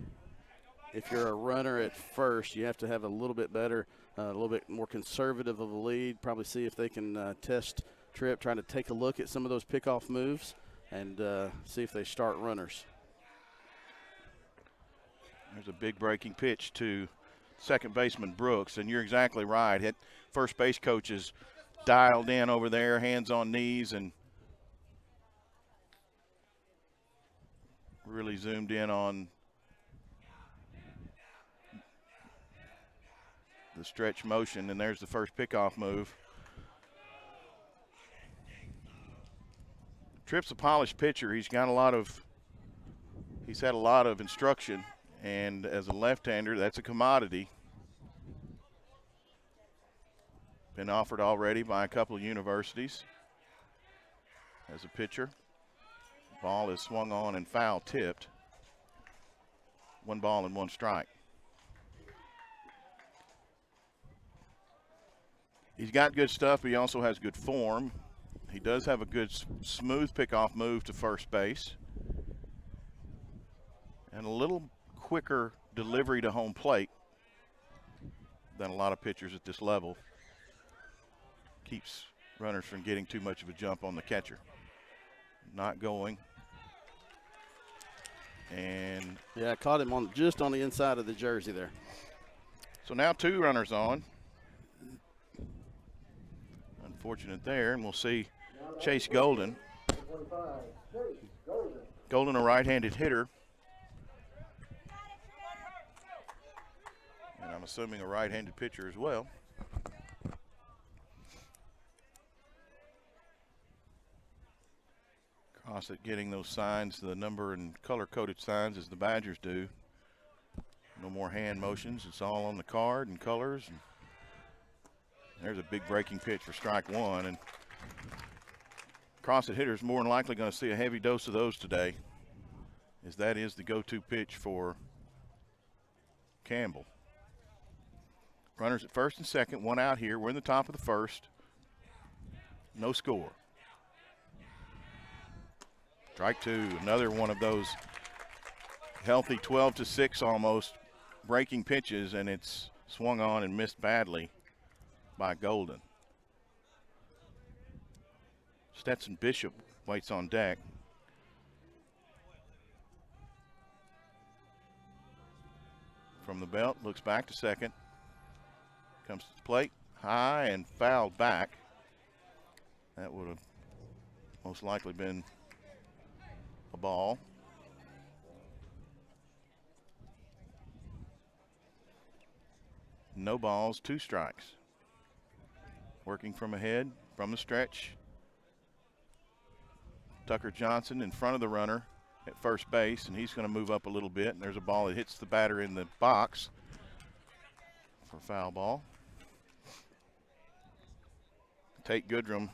if you're a runner at first, you have to have a little bit better, a little bit more conservative of a lead. Probably see if they can test Tripp, trying to take a look at some of those pickoff moves and see if they start runners. There's a big breaking pitch to second baseman Brooks, and you're exactly right. First base coach is dialed in over there, hands on knees, and really zoomed in on the stretch motion, and there's the first pickoff move. Tripp's a polished pitcher. He's had a lot of instruction, and as a left-hander, that's a commodity. Been offered already by a couple of universities as a pitcher. Ball is swung on and foul tipped. 1 ball and 1 strike. He's got good stuff, but he also has good form. He does have a good smooth pickoff move to first base and a little quicker delivery to home plate than a lot of pitchers at this level. Keeps runners from getting too much of a jump on the catcher. Not going. And yeah, caught him just on the inside of the jersey there. So now 2 runners on. Unfortunate there, and we'll see Chase Golden. Golden, a right-handed hitter. And I'm assuming a right-handed pitcher as well. Crossett getting those signs, the number and color-coded signs as the Badgers do. No more hand motions. It's all on the card and colors. And there's a big breaking pitch for strike 1. And Crossett hitters more than likely going to see a heavy dose of those today, as that is the go-to pitch for Campbell. Runners at first and second, 1 out here. We're in the top of the first. No score. Strike 2, another one of those healthy 12-6 almost breaking pitches, and it's swung on and missed badly by Golden. Stetson Bishop waits on deck. From the belt, looks back to second. Comes to the plate, high and fouled back. That would have most likely been a ball. No balls, 2 strikes. Working from ahead, from the stretch. Tucker Johnson in front of the runner at first base, and he's going to move up a little bit, and there's a ball that hits the batter in the box for foul ball. Tate Goodrum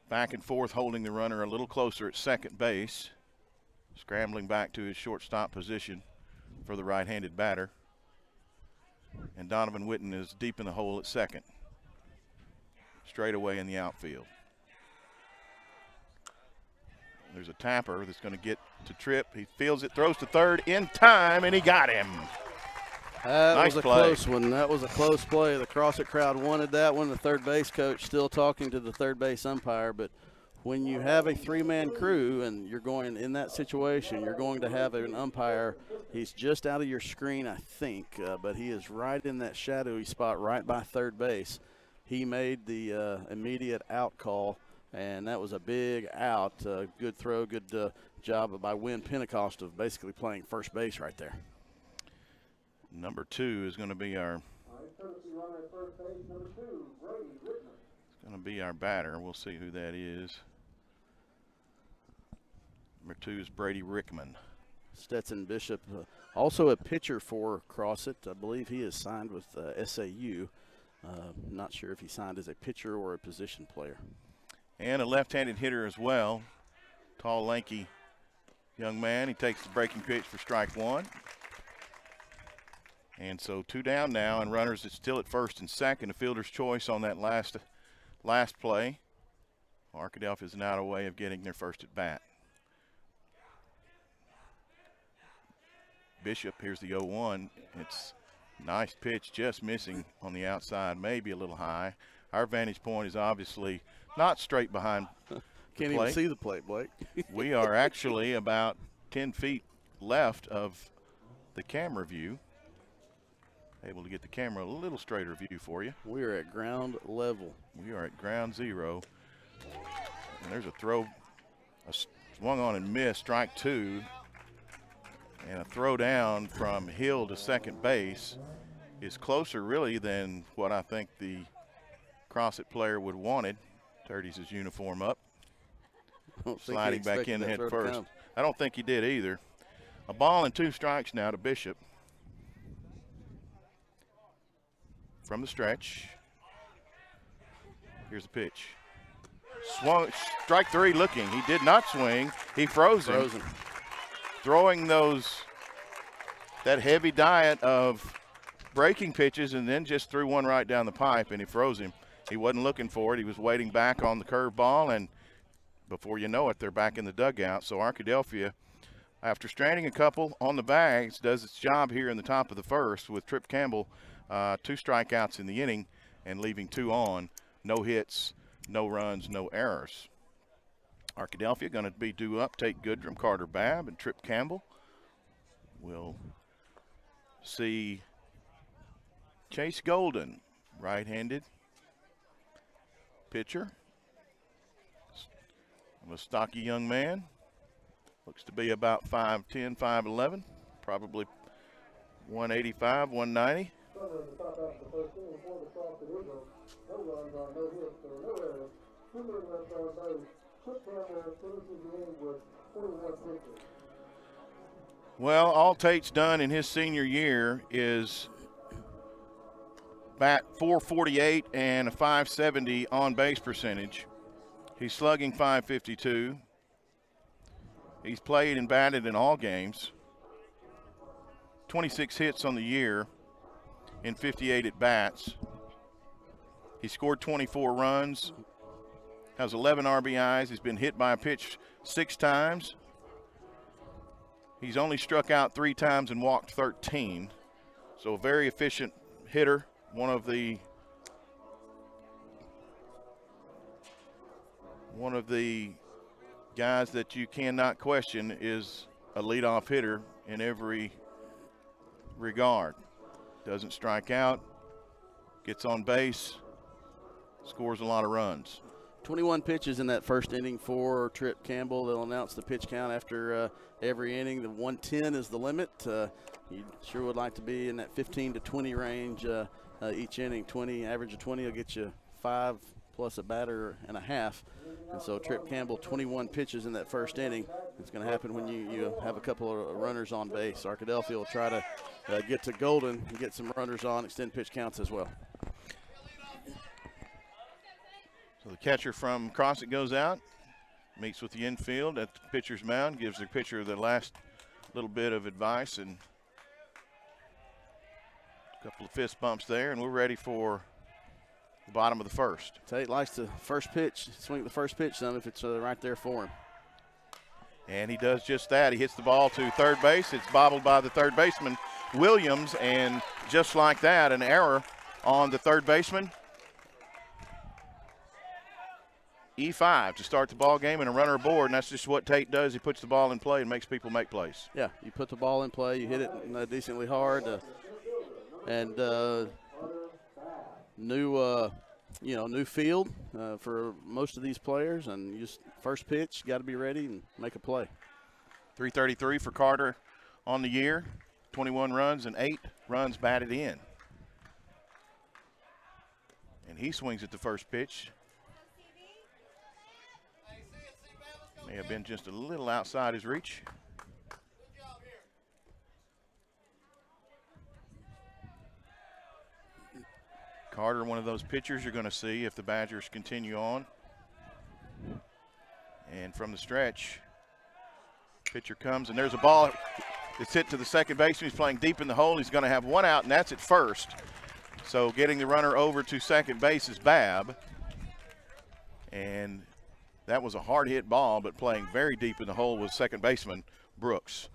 back and forth, holding the runner a little closer at second base, scrambling back to his shortstop position for the right-handed batter. And Donovan Witten is deep in the hole at second, straight away in the outfield. There's a tapper that's going to get to Tripp. He fields it, throws to third in time, and he got him. That Nice was a play. close one. That was a close play. The Crossett crowd wanted that one. The third base coach still talking to the third base umpire. But when you have a 3-man crew and you're going in that situation, you're going to have an umpire. He's just out of your screen, I think, but he is right in that shadowy spot right by third base. He made the immediate out call, and that was a big out. Good throw, good job by Wynn Pentecost of basically playing first base right there. Number 2 is going to be our batter. We'll see who that is. Number 2 is Brady Rickman. Stetson Bishop, also a pitcher for Crossett. I believe he is signed with SAU. Not sure if he signed as a pitcher or a position player. And a left-handed hitter as well. Tall, lanky young man. He takes the breaking pitch for strike 1. And so 2 down now, and runners is still at first and second. A fielder's choice on that last play. Arkadelphia is now a way of getting their first at bat. Bishop, here's the 0-1. It's a nice pitch, just missing on the outside, maybe a little high. Our vantage point is obviously not straight behind the Can't plate. even see the plate, Blake. We are actually about 10 feet left of the camera view. Able to get the camera a little straighter view for you. We are at ground level. We are at ground zero. And there's a throw, a swung on and missed, strike 2. And a throw down from Hill to second base is closer really than what I think the Crossett player would wanted. Dirties his uniform up. Sliding back in head first. I don't think he did either. A ball and 2 strikes now to Bishop. From the stretch. Here's the pitch. Swung, strike 3 looking. He did not swing. He froze him. Throwing that heavy diet of breaking pitches, and then just threw one right down the pipe, and he froze him. He wasn't looking for it. He was waiting back on the curve ball, and before you know it, they're back in the dugout. So Arkadelphia, after stranding a couple on the bags, does its job here in the top of the first with Tripp Campbell, 2 strikeouts in the inning and leaving 2 on. No hits, no runs, no errors. Arkadelphia going to be due up. Tate Goodrum, Carter Babb, and Tripp Campbell. We'll see Chase Golden, right-handed pitcher. A stocky young man. Looks to be about 5'10", 5'11", probably 185, 190. Well, all Tate's done in his senior year is bat .448 and a .570 on base percentage. He's slugging .552. He's played and batted in all games. 26 hits on the year in 58 at bats. He scored 24 runs, has 11 RBIs. He's been hit by a pitch 6 times. He's only struck out 3 times and walked 13. So a very efficient hitter. One of the guys that you cannot question is a leadoff hitter in every regard. Doesn't strike out, gets on base, scores a lot of runs. 21 pitches in that first inning for Trip Campbell. They'll announce the pitch count after every inning. The 110 is the limit. You sure would like to be in that 15 to 20 range each inning. 20, average of 20 will get you 5 plus a batter and a half. And so Trip Campbell, 21 pitches in that first inning. It's going to happen when you have a couple of runners on base. Arkadelphia will try to get to Golden and get some runners on, extend pitch counts as well. So the catcher from Crossett goes out, meets with the infield at the pitcher's mound, gives the pitcher the last little bit of advice, and a couple of fist bumps there, and we're ready for the bottom of the first. Tate likes the first pitch, swing the first pitch some if it's right there for him. And he does just that. He hits the ball to third base. It's bobbled by the third baseman, Williams, and just like that, an error on the third baseman. E5 to start the ball game and a runner aboard, and that's just what Tate does. He puts the ball in play and makes people make plays. Yeah, you put the ball in play, you hit it decently hard, and new field for most of these players, and you just first pitch, got to be ready and make a play. 333 for Carter on the year, 21 runs and 8 runs batted in. And he swings at the first pitch. May have been just a little outside his reach. Carter, one of those pitchers you're going to see if the Badgers continue on. And from the stretch, pitcher comes, and there's a ball. It's hit to the second baseman. He's playing deep in the hole. He's going to have one out, and that's at first. So getting the runner over to second base is Babb. And that was a hard hit ball, but playing very deep in the hole was second baseman Brooks.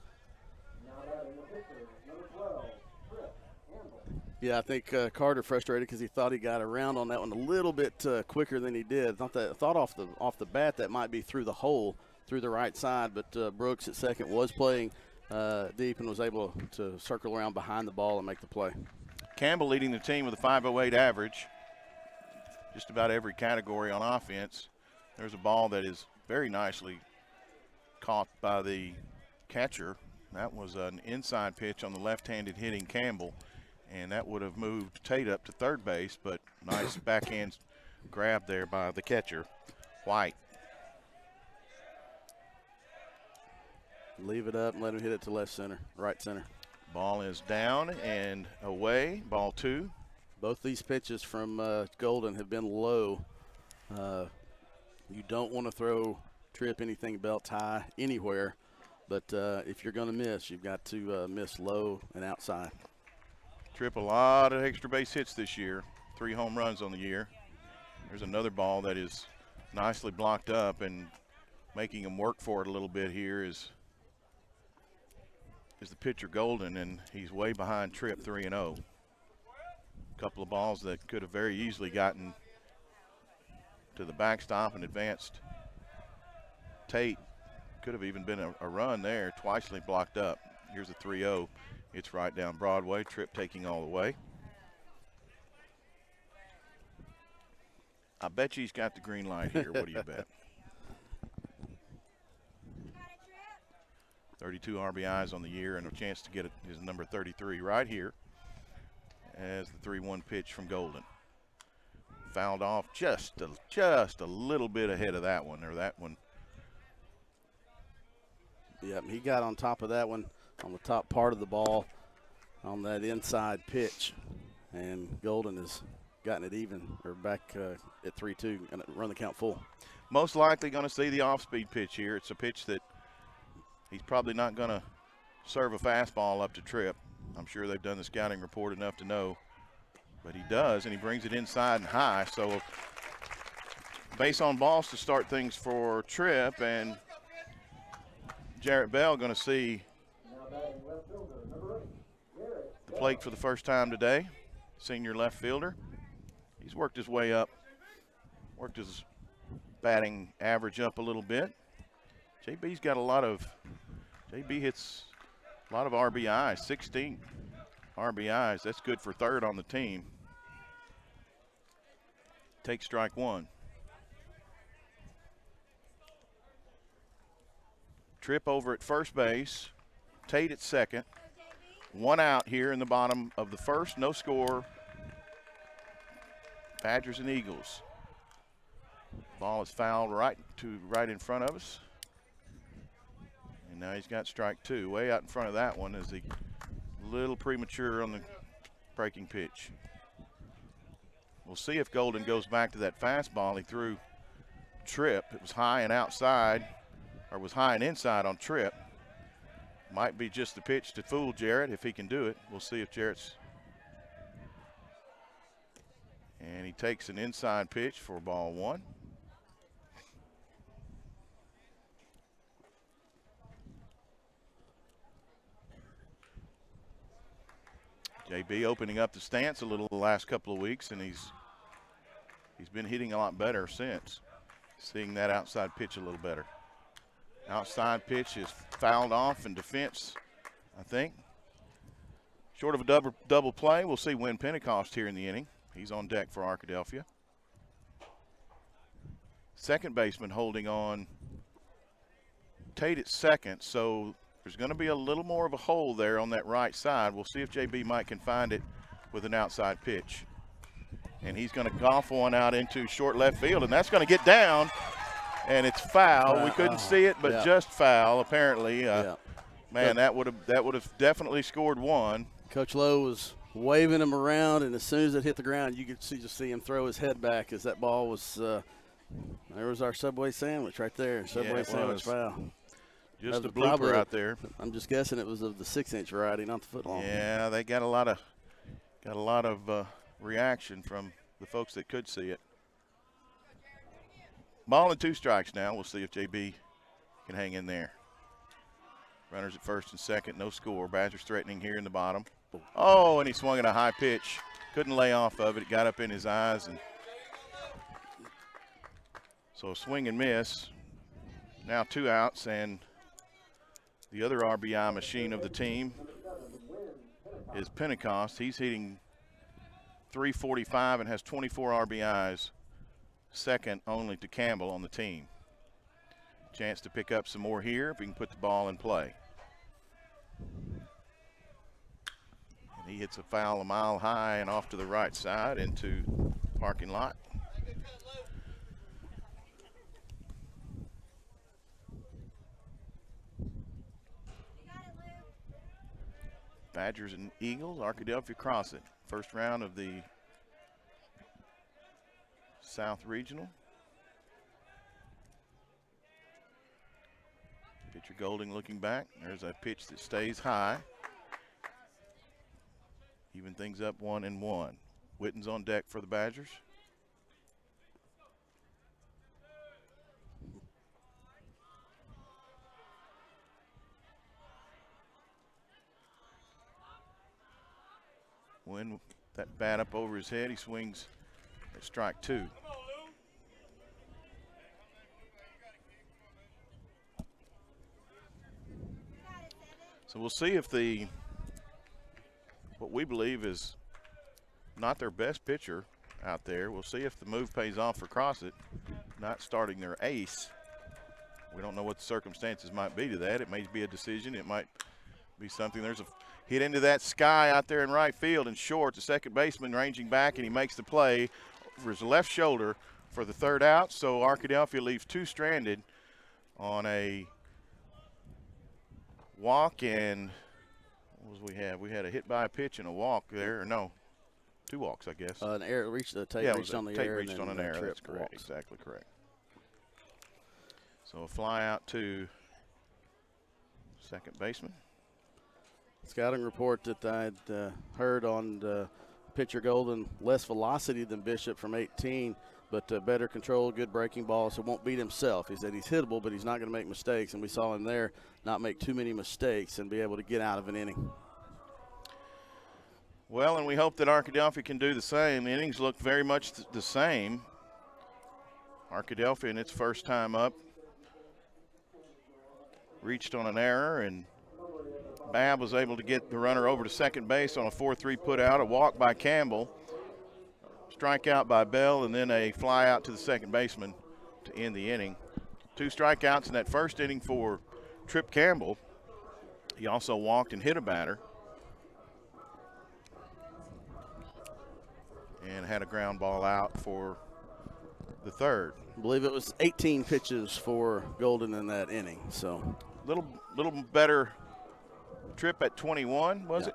Yeah, I think Carter frustrated because he thought he got around on that one a little bit quicker than he did. Thought off the bat that might be through the hole, through the right side, but Brooks at second was playing deep and was able to circle around behind the ball and make the play. Campbell leading the team with a 508 average, just about every category on offense. There's a ball that is very nicely caught by the catcher. That was an inside pitch on the left-handed hitting Campbell, and that would have moved Tate up to third base, but nice backhand grab there by the catcher, White. Leave it up and let him hit it to left center, right center. Ball is down and away, ball 2. Both these pitches from Golden have been low. You don't want to throw Trip anything belt high anywhere, but if you're going to miss, you've got to miss low and outside. Trip a lot of extra base hits this year, 3 home runs on the year. There's another ball that is nicely blocked up, and making him work for it a little bit here is the pitcher Golden, and he's way behind Trip 3-0. A couple of balls that could have very easily gotten to the backstop and advanced. Tate could have even been a run there, twicely blocked up. Here's a 3-0. It's right down Broadway. Trip taking all the way. I bet you he's got the green light here. What do you bet? 32 RBIs on the year and a chance to get his number 33 right here as the 3-1 pitch from Golden. Fouled off just a little bit ahead of that one, or that one. Yep, he got on top of that one on the top part of the ball on that inside pitch, and Golden has gotten it even, or back at 3-2 and run the count full. Most likely going to see the off-speed pitch here. It's a pitch that he's probably not going to serve a fastball up to Trip. I'm sure they've done the scouting report enough to know, but he does, and he brings it inside and high. So base on balls to start things for Trip, and Jarrett Bell going to see the plate for the first time today, senior left fielder. He's worked his way up, worked his batting average up a little bit. JB hits a lot of RBIs, 16 RBIs. That's good for third on the team. Take strike 1. Tripp over at first base. Tate at second. 1 out here in the bottom of the first. No score. Badgers and Eagles. Ball is fouled right in front of us. And now he's got strike 2. Way out in front of that one is the little premature on the breaking pitch. We'll see if Golden goes back to that fastball he threw Tripp. It was high and outside, or was high and inside on Tripp. Might be just the pitch to fool Jarrett if he can do it. We'll see if Jarrett's. And he takes an inside pitch for ball 1. JB opening up the stance a little the last couple of weeks, and he's been hitting a lot better since. Seeing that outside pitch a little better. Outside pitch is fouled off in defense, I think. Short of a double play, we'll see Win Pentecost here in the inning. He's on deck for Arkadelphia. Second baseman holding on Tate at second, so there's going to be a little more of a hole there on that right side. We'll see if JB Mike can find it with an outside pitch. And he's going to golf one out into short left field, and that's going to get down, and it's foul. We couldn't see it, but just foul apparently. Man, that would have definitely scored 1. Coach Lowe was waving him around, and as soon as it hit the ground, you could just see him throw his head back as that ball was. There was our Subway sandwich right there. Subway sandwich foul. Just a blooper out there. I'm just guessing it was of the 6-inch variety, not the foot long. Yeah, they got a lot of reaction from the folks that could see it. Ball and 2 strikes now. We'll see if JB can hang in there. Runners at first and second, no score. Badgers threatening here in the bottom. Oh, and he swung at a high pitch. Couldn't lay off of it. It got up in his eyes. And so swing and miss. Now 2 outs, and the other RBI machine of the team is Pentecost. He's hitting .345 and has 24 RBIs, second only to Campbell on the team. Chance to pick up some more here if he can put the ball in play. And he hits a foul a mile high and off to the right side into the parking lot. Badgers and Eagles, Arkadelphia Crossett. First round of the South Regional. Pitcher Golding looking back. There's a pitch that stays high. Even things up 1-1. Witten's on deck for the Badgers. Win that bat up over his head. He swings at strike 2. So we'll see if what we believe is not their best pitcher out there. We'll see if the move pays off for Crossett, not starting their ace. We don't know what the circumstances might be to that. It may be a decision. It might be something. There's a hit into that sky out there in right field and short. The second baseman ranging back, and he makes the play over his left shoulder for the 3rd out. So Arkadelphia leaves 2 stranded on a walk, and what was we had? We had a hit by a pitch and a walk there. Or no, 2 walks, I guess. An error reached the tape, reached on the tape air. Reached on an error. That's correct. Walks. Exactly correct. So a fly out to second baseman. Scouting report that I'd heard on pitcher Golden, less velocity than Bishop from 18, but better control, good breaking ball, so won't beat himself. He said he's hittable, but he's not going to make mistakes, and we saw him there not make too many mistakes and be able to get out of an inning. Well, and we hope that Arkadelphia can do the same. The innings look very much the same. Arkadelphia in its first time up reached on an error, and Babb was able to get the runner over to second base on a 4-3 put out, a walk by Campbell, strikeout by Bell, and then a fly out to the second baseman to end the inning. 2 strikeouts in that first inning for Trip Campbell, he also walked and hit a batter and had a ground ball out for the third. I believe it was 18 pitches for Golden in that inning. So Little better Trip at 21, was it?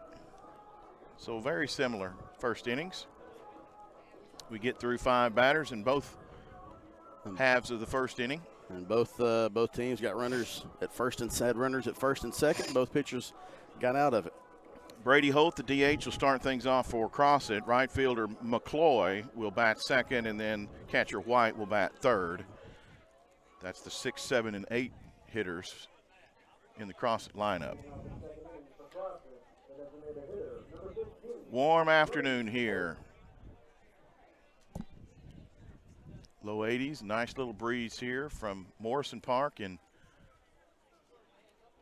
So very similar first innings. We get through 5 batters in both halves of the first inning. And both teams got runners at first and second. Both pitchers got out of it. Brady Holt, the DH, will start things off for Crossett. Right fielder McCloy will bat second, and then catcher White will bat third. That's the 6, 7, and 8 hitters in the Crossett lineup. Warm afternoon here. Low 80s, nice little breeze here from Morrison Park in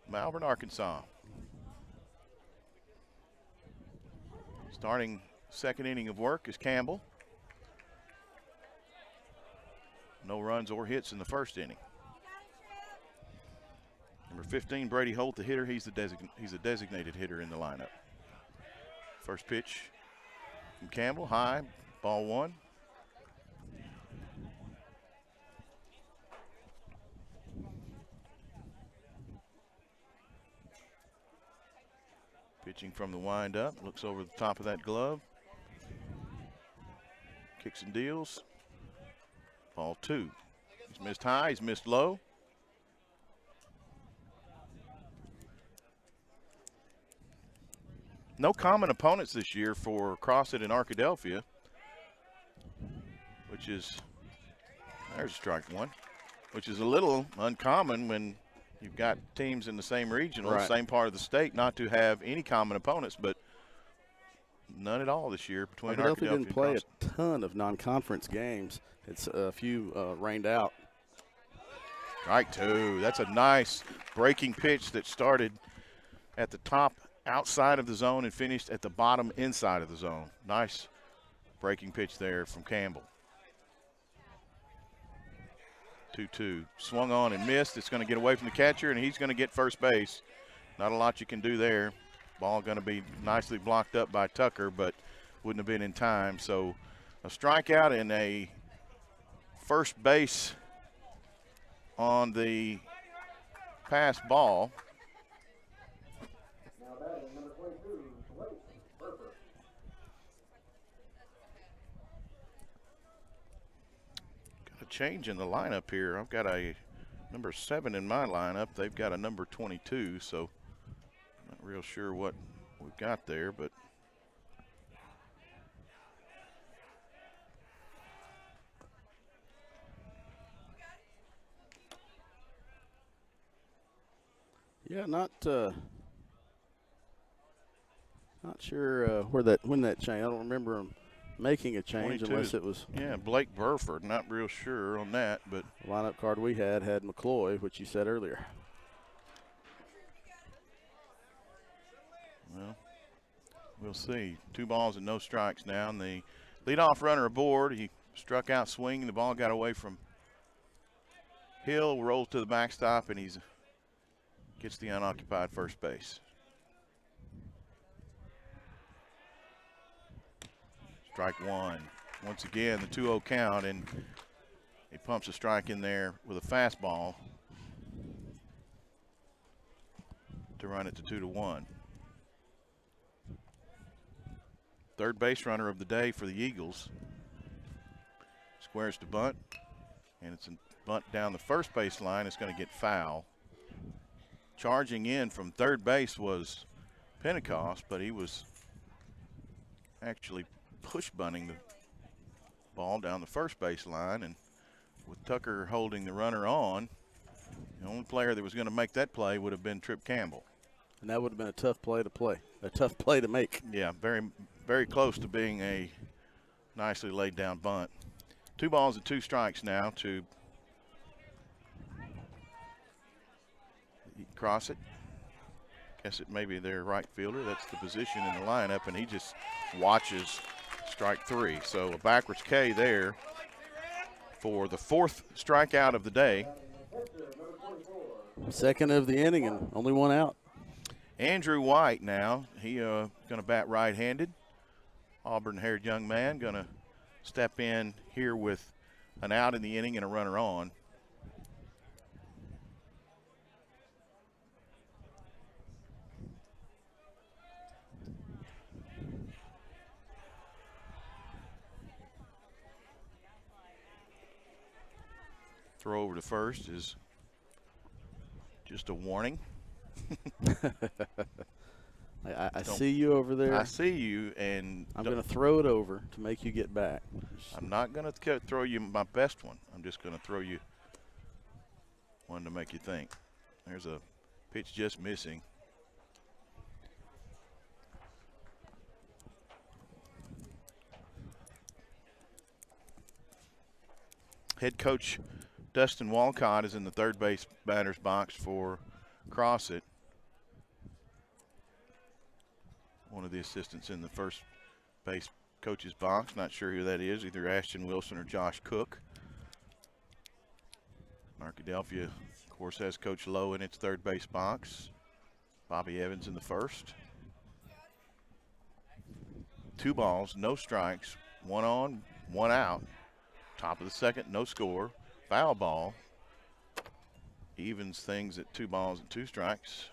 Malvern, Arkansas. Starting second inning of work is Campbell. No runs or hits in the first inning. Number 15, Brady Holt, the hitter. He's a designated hitter in the lineup. First pitch from Campbell, high, ball 1. Pitching from the windup, looks over the top of that glove. Kicks and deals. Ball 2. He's missed high, he's missed low. No common opponents this year for Crossett and Arkadelphia, which is, there's strike 1, which is a little uncommon when you've got teams in the same regional, Right. same part of the state, not to have any common opponents, but none at all this year between Arkadelphia Arkadelphia didn't and play Crossett. a ton of non-conference games. It's a few rained out. Strike 2. That's a nice breaking pitch that started at the top outside of the zone and finished at the bottom inside of the zone. Nice breaking pitch there from Campbell. 2-2. Swung on and missed. It's going to get away from the catcher, and he's going to get first base. Not a lot you can do there. Ball going to be nicely blocked up by Tucker, but wouldn't have been in time. So a strikeout and a first base on the pass ball. Got a change in the lineup here. I've got a number 7 in my lineup. They've got a number 22, so not real sure what we've got there, but Yeah, not sure when that change. I don't remember him making a change 22 unless it was yeah, Blake Burford. Not real sure on that, but the lineup card we had McCloy, which you said earlier. well, we'll see. 2 balls and no strikes now, and the leadoff runner aboard. He struck out swinging. The ball got away from Hill, rolled to the backstop, and he's gets the unoccupied first base. Strike 1. Once again, the 2-0 count, and he pumps a strike in there with a fastball to run it to 2-1. Third base runner of the day for the Eagles. Squares to bunt, and it's a bunt down the first base line. It's going to get foul. Charging in from third base was Pentecost, but he was actually push bunting the ball down the first base line, and with Tucker holding the runner on, the only player that was going to make that play would have been Trip Campbell. And that would have been a tough play to make. Yeah, very, very close to being a nicely laid down bunt. 2 balls and 2 strikes now to Crossett. Guess it may be their right fielder. That's the position in the lineup, and he just watches strike 3. So a backwards K there for the 4th strikeout of the day. Second of the inning and only one out. Andrew White now, he going to bat right-handed. Auburn-haired young man going to step in here with an out in the inning and a runner on. Throw over to first is just a warning. I see you over there. I see you, and I'm going to throw it over to make you get back. I'm not going to throw you my best one. I'm just going to throw you one to make you think. There's a pitch just missing. Head coach Dustin Walcott is in the third base batter's box for Crossett. One of the assistants in the first base coach's box. Not sure who that is, either Ashton Wilson or Josh Cook. Arkadelphia, of course, has Coach Lowe in its third base box. Bobby Evans in the first. 2 balls, no strikes, 1 on, 1 out. Top of the second, no score. Foul ball. Evens things at 2 balls and 2 strikes.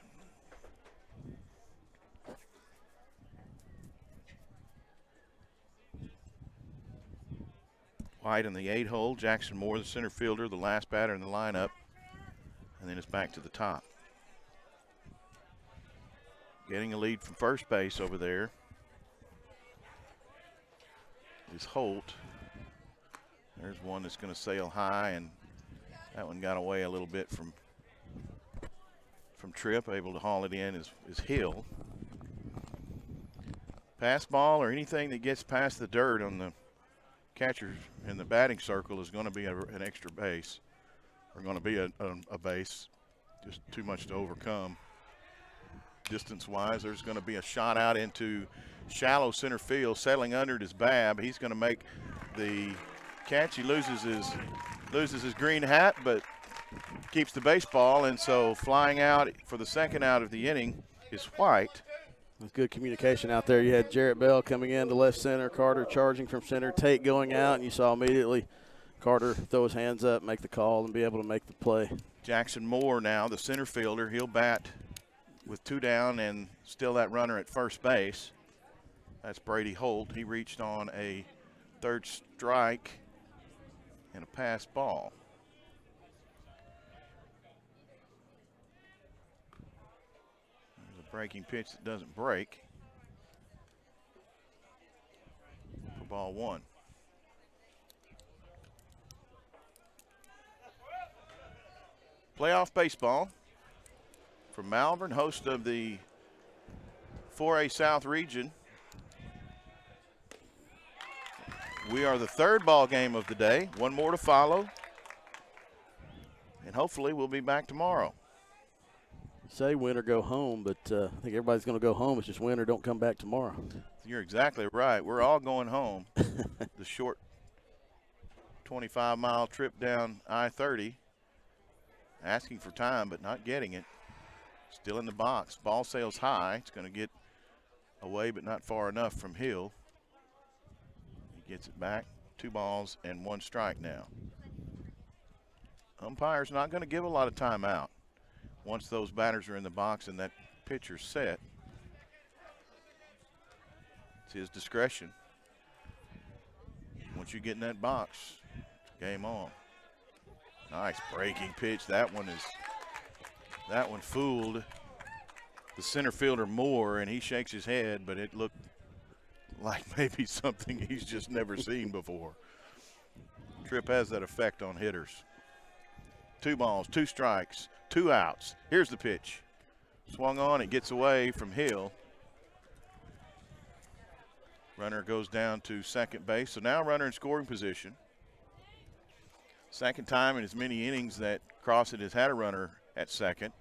White in the 8 hole. Jackson Moore, the center fielder, the last batter in the lineup. And then it's back to the top. Getting a lead from first base over there is Holt. There's one that's going to sail high, and that one got away a little bit from Tripp. Able to haul it in is Hill. Pass ball or anything that gets past the dirt on the catcher in the batting circle is going to be an extra base, or going to be a base. Just too much to overcome. Distance-wise, there's going to be a shot out into shallow center field. Settling under it is Babb. He's going to make the catch. He loses his green hat, but keeps the baseball, and so flying out for the second out of the inning is White. It was good communication out there. You had Jarrett Bell coming in to left center, Carter charging from center, Tate going out, and you saw immediately Carter throw his hands up, make the call, and be able to make the play. Jackson Moore now, the center fielder. He'll bat with 2 down and still that runner at first base. That's Brady Holt. He reached on a third strike and a pass ball. There's a breaking pitch that doesn't break for ball 1. Playoff baseball from Malvern, host of the 4A South region. We are the 3rd ball game of the day. 1 more to follow. And hopefully we'll be back tomorrow. Say win or go home, but I think everybody's going to go home. It's just win or don't come back tomorrow. You're exactly right. We're all going home. The short 25-mile trip down I-30. Asking for time, but not getting it. Still in the box. Ball sails high. It's going to get away, but not far enough from Hill. He gets it back. 2 balls and 1 strike now. Umpire's not going to give a lot of time out once those batters are in the box and that pitcher's set. It's his discretion. Once you get in that box, game on. Nice breaking pitch. That one fooled the center fielder Moore, and he shakes his head, but it looked like maybe something he's just never seen before. Tripp has that effect on hitters. 2 balls, 2 strikes, 2 outs. Here's the pitch. Swung on, it gets away from Hill. Runner goes down to second base, so now runner in scoring position. Second time in as many innings that Crossett has had a runner at second.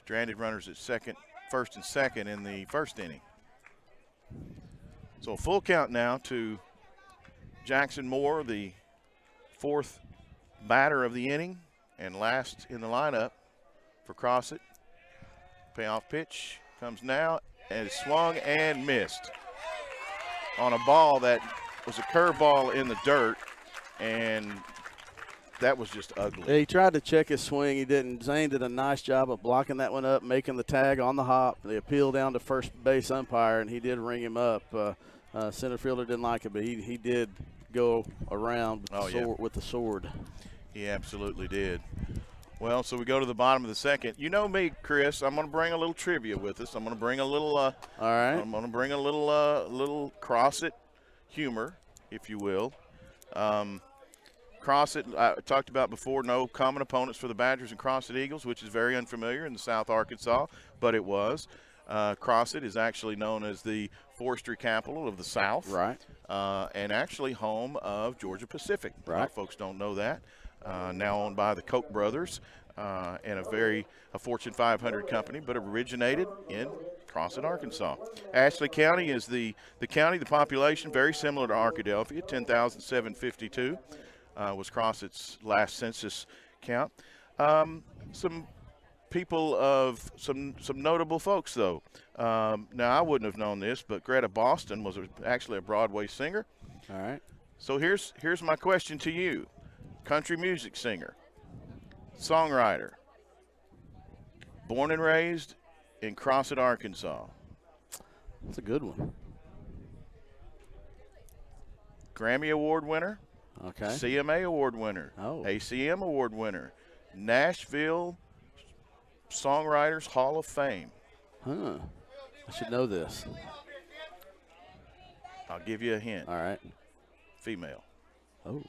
Stranded runners at first and second in the first inning. So full count now to Jackson Moore, the 4th batter of the inning, And last in the lineup for Crossett. Payoff pitch comes now, and it's swung and missed on a ball that was a curveball in the dirt, and that was just ugly. Yeah, he tried to check his swing. He didn't. Zane did a nice job of blocking that one up, making the tag on the hop. The appeal down to first base umpire, and he did ring him up. Center fielder didn't like it, but he did go around with the sword. He absolutely did. Well, so we go to the bottom of the second. You know me, Chris. I'm going to bring a little trivia with us. I'm going to bring a little. All right. I'm going to bring a little Crossett humor, if you will. Crossett, I talked about before, no common opponents for the Badgers and Crossett Eagles, which is very unfamiliar in the South Arkansas, but it was. Crossett is actually known as the forestry capital of the South. Right. And actually home of Georgia Pacific. Right. A lot of folks don't know that. Now owned by the Koch brothers and a Fortune 500 company, but originated in Crossett, Arkansas. Ashley County is the county, the population, very similar to Arkadelphia, 10,752 was Crossett's last census count. Some people of some notable folks, though. Now, I wouldn't have known this, but Greta Boston was actually a Broadway singer. All right. So here's my question to you. Country music singer, songwriter, born and raised in Crossett, Arkansas. That's a good one. Grammy Award winner, Okay. CMA Award winner, Oh. ACM Award winner, Nashville Songwriters Hall of Fame. Huh. I should know this. I'll give you a hint. All right. Female. Oh.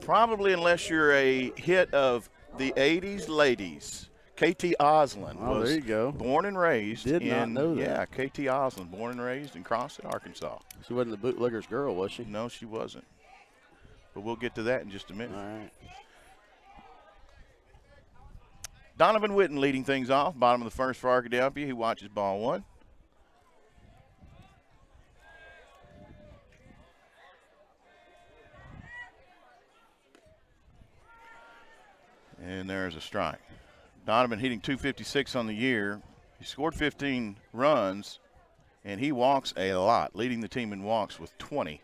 Probably unless you're a hit of the 80s ladies. KT Oslin Oh, was there you go. born and raised Did in not know that. Yeah, KT Oslin, born and raised in Crossett, Arkansas. She wasn't the bootlegger's girl, was she? No, she wasn't. But we'll get to that in just a minute. All right. Donovan Witten leading things off, bottom of the first for Arkadelphia. He watches ball one. And there's a strike. Donovan hitting .256 on the year. He scored 15 runs, and he walks a lot, leading the team in walks with 20,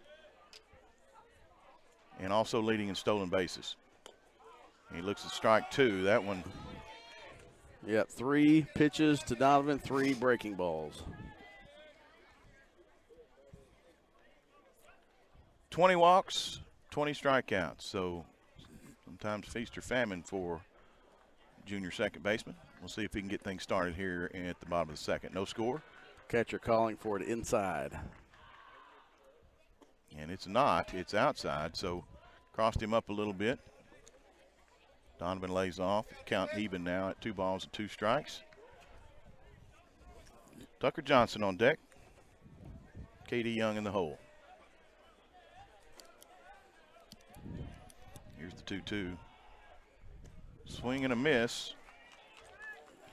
and also leading in stolen bases. He looks at strike two. That one. Yep, 3 pitches to Donovan, 3 breaking balls. 20 walks, 20 strikeouts. So sometimes feast or famine for junior second baseman. We'll see if he can get things started here at the bottom of the second. No score. Catcher calling for it inside. And it's not. It's outside. So crossed him up a little bit. Donovan lays off. Count even now at 2 balls and 2 strikes. Tucker Johnson on deck. Katie Young in the hole. Here's the 2-2. Swing and a miss.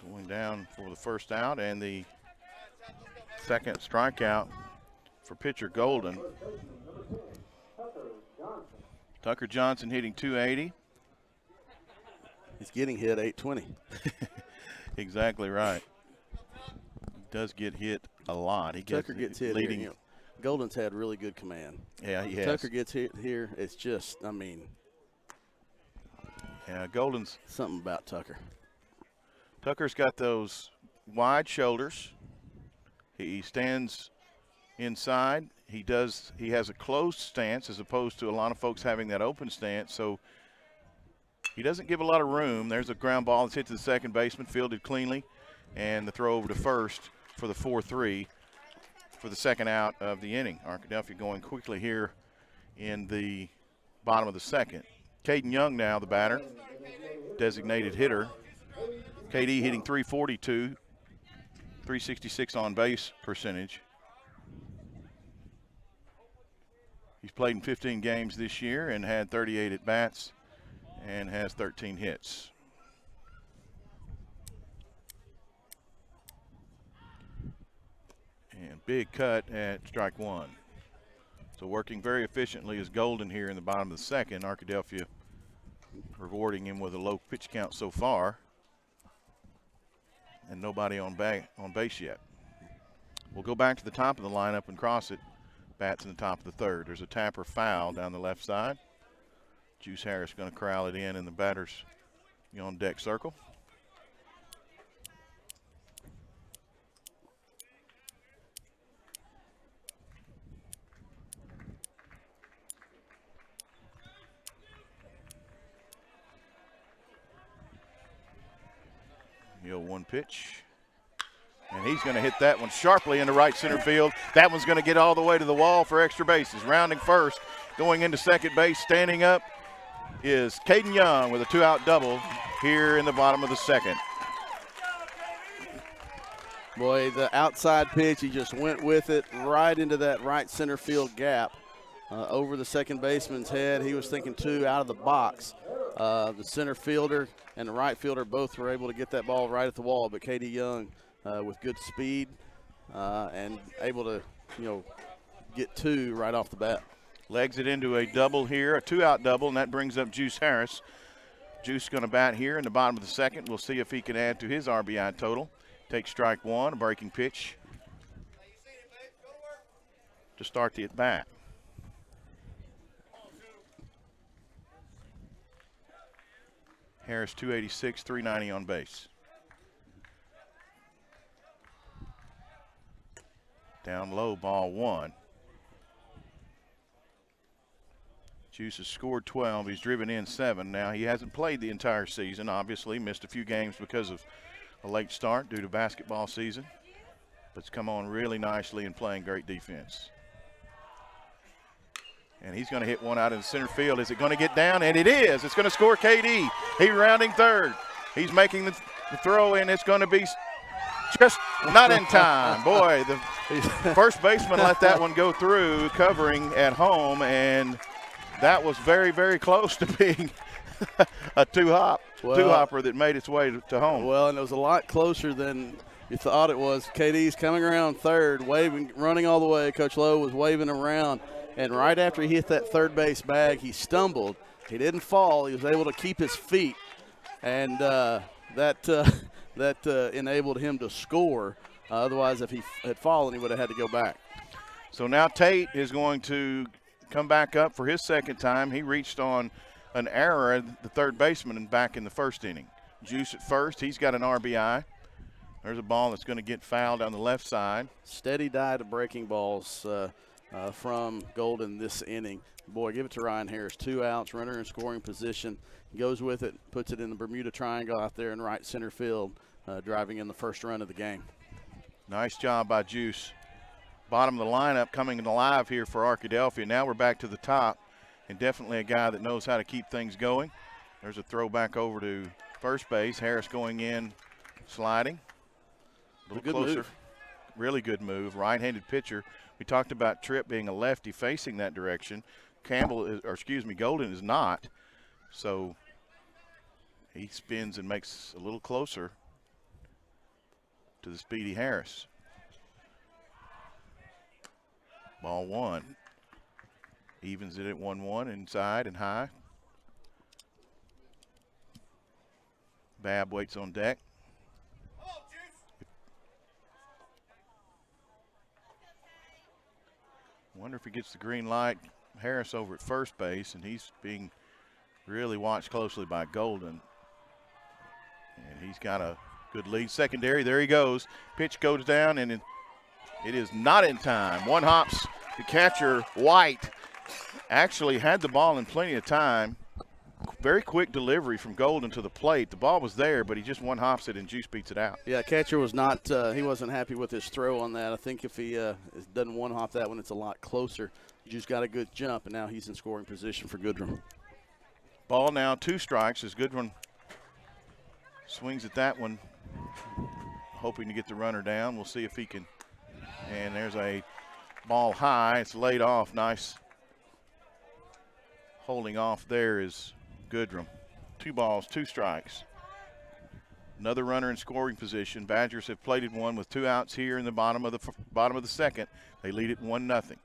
Going down for the first out and the second strikeout for pitcher Golden. Tucker Johnson hitting .280. He's getting hit 820. Exactly right. He does get hit a lot. Tucker gets hit leading. here. Golden's had really good command. Yeah, he has. Tucker gets hit here. It's just, I mean, yeah, Golden's. something about Tucker. Tucker's got those wide shoulders. He stands inside. He has a closed stance as opposed to a lot of folks having that open stance. So he doesn't give a lot of room. There's a ground ball that's hit to the second baseman, fielded cleanly, and the throw over to first for the 4-3 for the second out of the inning. Arkadelphia going quickly here in the bottom of the second. Caden Young now the batter, designated hitter. KD hitting .342, 366 on base percentage. He's played in 15 games this year and had 38 at bats and has 13 hits. And big cut at strike one. So working very efficiently is Golden here in the bottom of the second. Arkadelphia rewarding him with a low pitch count so far. And nobody on base yet. We'll go back to the top of the lineup and Crossett bats in the top of the third. There's a tapper foul down the left side. Juice Harris going to corral it in the batter's on deck circle. One pitch. And he's going to hit that one sharply into right center field. That one's going to get all the way to the wall for extra bases. Rounding first, going into second base, standing up is Caden Young with a 2-out double here in the bottom of the second. Boy, the outside pitch, he just went with it right into that right center field gap over the second baseman's head. He was thinking 2 out of the box. The center fielder and the right fielder both were able to get that ball right at the wall, but Katie Young with good speed and able to, get 2 right off the bat. Legs it into a double here, a 2-out double, and that brings up Juice Harris. Juice going to bat here in the bottom of the second. We'll see if he can add to his RBI total. Take strike one, a breaking pitch to start the at-bat. Harris 286, 390 on base. Down low, ball 1. Juice has scored 12. He's driven in 7. Now, he hasn't played the entire season, obviously. Missed a few games because of a late start due to basketball season. But's come on really nicely and playing great defense. And he's going to hit one out in center field. Is it going to get down? And it is. It's going to score KD. He rounding third. He's making the throw, and it's going to be just not in time. Boy, the first baseman let that one go through, covering at home, and that was very, very close to being a two-hopper that made its way to home. Well, and it was a lot closer than you thought it was. KD's coming around third, waving, running all the way. Coach Lowe was waving around. And right after he hit that third base bag, he stumbled. He didn't fall. He was able to keep his feet, and that enabled him to score. Otherwise, if he had fallen, he would have had to go back. So now Tate is going to come back up for his second time. He reached on an error at the third baseman and back in the first inning. Juice at first. He's got an RBI. There's a ball that's going to get fouled on the left side. Steady diet of breaking balls from Golden this inning. Boy, give it to Ryan Harris. 2 outs, runner in scoring position. He goes with it, puts it in the Bermuda Triangle out there in right center field, driving in the first run of the game. Nice job by Juice. Bottom of the lineup coming alive here for Arkadelphia. Now we're back to the top, and definitely a guy that knows how to keep things going. There's a throw back over to first base. Harris going in, sliding. A little closer. Move. Really good move. Right-handed pitcher. We talked about Tripp being a lefty facing that direction. Golden is not. So he spins and makes a little closer to the speedy Harris. Ball 1. Evens it at 1-1 inside and high. Babb waits on deck. Wonder if he gets the green light. Harris over at first base, and he's being really watched closely by Golden. And he's got a good lead. Secondary, there he goes. Pitch goes down, and it is not in time. One hops. The catcher, White, actually had the ball in plenty of time. Very quick delivery from Golden to the plate. The ball was there, but he just one hops it and Juice beats it out. Yeah, catcher was not he wasn't happy with his throw on that. I think if he doesn't one hop that one, it's a lot closer. Juice got a good jump, and now he's in scoring position for Goodrum. Ball now 2 strikes as Goodrum swings at that one, hoping to get the runner down. We'll see if he can. And there's a ball high. It's laid off. Nice holding off there is Goodrum. 2 balls, 2 strikes. Another runner in scoring position. Badgers have plated one with 2 outs here in the bottom of the second. They lead it 1-0.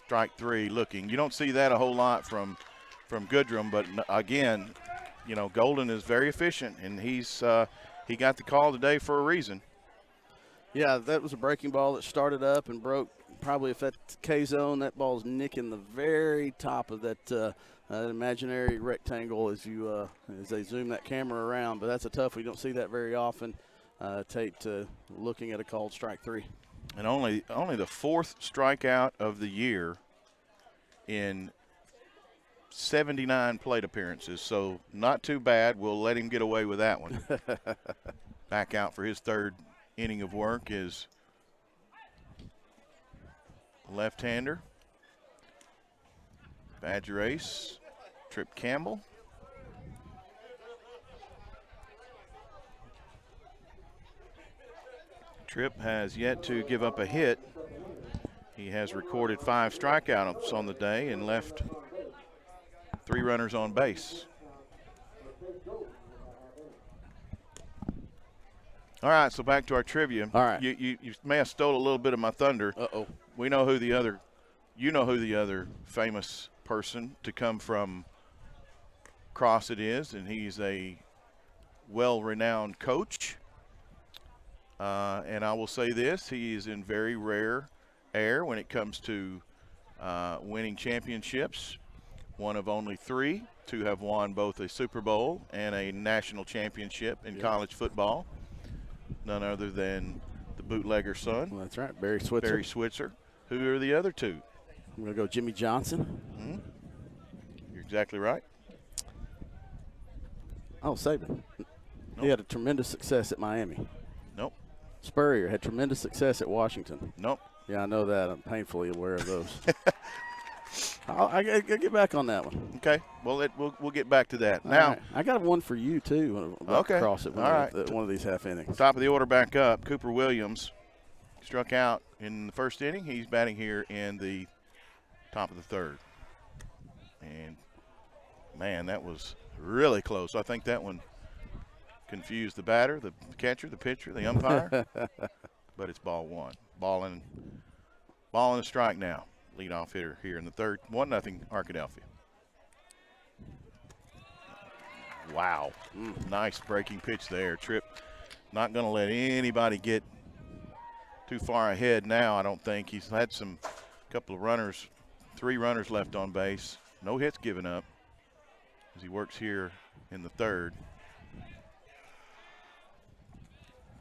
Strike 3 looking. You don't see that a whole lot from from Goodrum. But again, you know, Golden is very efficient, and he's he got the call today for a reason. Yeah, that was a breaking ball that started up and broke. Probably if that's K-zone, that ball's nicking the very top of that imaginary rectangle as they zoom that camera around. But that's a tough one. You don't see that very often. Tate looking at a called strike 3. And only the 4th strikeout of the year in 79 plate appearances, so not too bad. We'll let him get away with that one. Back out for his 3rd inning of work is left-hander, Badger ace, Trip Campbell. Tripp has yet to give up a hit. He has recorded 5 strikeouts on the day and left 3 runners on base. All right, so back to our trivia. All right. You may have stole a little bit of my thunder. Uh-oh. We know who the other famous person to come from Crossett is, and he's a well-renowned coach. And I will say this, he is in very rare air when it comes to winning championships. One of only 3 to have won both a Super Bowl and a national championship in college football. None other than the bootlegger's son. Well, that's right, Barry Switzer. Barry Switzer. Who are the other 2? I'm going to go Jimmy Johnson. Mm-hmm. You're exactly right. Oh, Saban. Nope. He had a tremendous success at Miami. Nope. Spurrier had tremendous success at Washington. Nope. Yeah, I know that. I'm painfully aware of those. I'll get back on that one. Okay. Well, we'll get back to that. All Now, right. I got one for you, too. Okay. Crossett All right. one of these half innings. Top of the order back up, Cooper Williams struck out in the 1st inning. He's batting here in the top of the 3rd. And, man, that was really close. I think that one confused the batter, the catcher, the pitcher, the umpire. But it's ball 1. Ball and a strike now. Leadoff hitter here in the 3rd. 1-0 Arkadelphia. Wow. Nice breaking pitch there. Tripp not going to let anybody get too far ahead now, I don't think. He's had couple of runners, 3 runners left on base. No hits given up as he works here in the 3rd.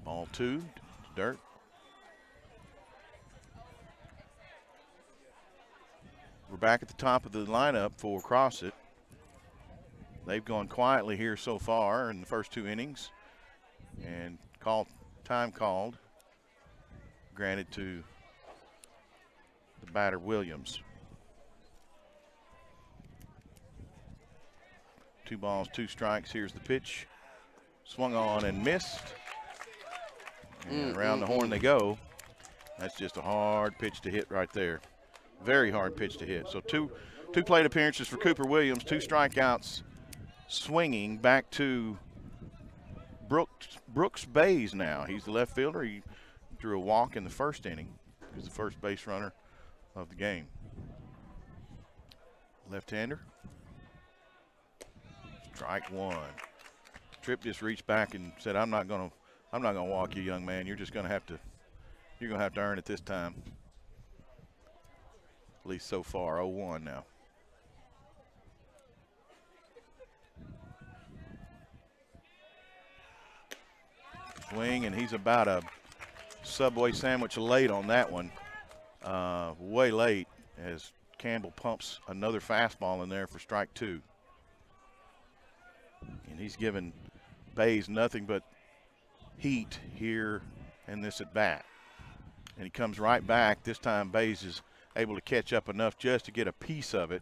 Ball 2, dirt. We're back at the top of the lineup for Crossett. They've gone quietly here so far in the first 2 innings. And time called, granted to the batter Williams. 2 balls, 2 strikes. Here's the pitch. Swung on and missed. And around the horn they go. That's just a hard pitch to hit right there. Very hard pitch to hit. So two plate appearances for Cooper Williams, 2 strikeouts, swinging back to Brooks Bays now. He's the left fielder. He drew a walk in the 1st inning. He's the first base runner of the game. Left-hander. Strike 1. Tripp just reached back and said, I'm not gonna walk you, young man. You're gonna have to earn it this time. At least so far, 0-1 now. Swing, and he's about a Subway sandwich late on that one. Way late as Campbell pumps another fastball in there for strike 2. And he's given Bays nothing but heat here in this at bat. And he comes right back. This time Bays is able to catch up enough just to get a piece of it.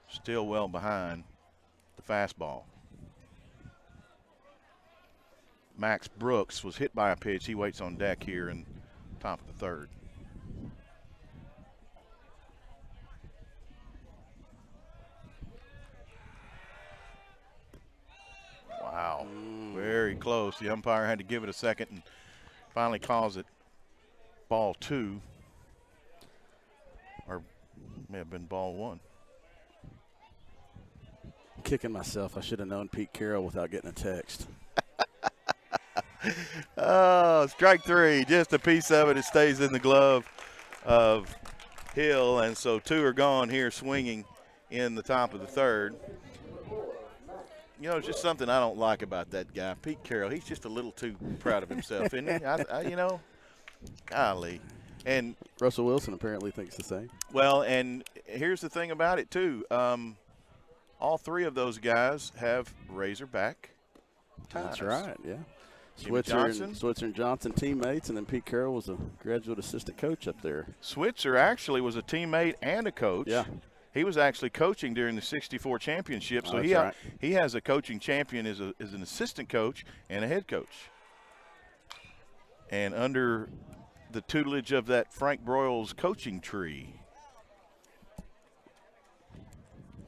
Still well behind the fastball. Max Brooks was hit by a pitch. He waits on deck here in top of the 3rd. Wow, very close. The umpire had to give it a second and finally calls it ball 2. Or may have been ball 1. kicking myself. I should have known Pete Carroll without getting a text. Oh, strike 3. Just a piece of it. It stays in the glove of Hill, and so 2 are gone here swinging in the top of the 3rd. You know, it's just something I don't like about that guy, Pete Carroll. He's just a little too proud of himself, isn't he? You know, golly. And Russell Wilson apparently thinks the same. well, and here's the thing about it, too. All 3 of those guys have Razorback ties. That's right, yeah. Jimmy Switzer and Johnson teammates, and then Pete Carroll was a graduate assistant coach up there. Switzer actually was a teammate and a coach. Yeah. He was actually coaching during the '64 championship, so he has a coaching champion as an assistant coach and a head coach. And under the tutelage of that Frank Broyles coaching tree.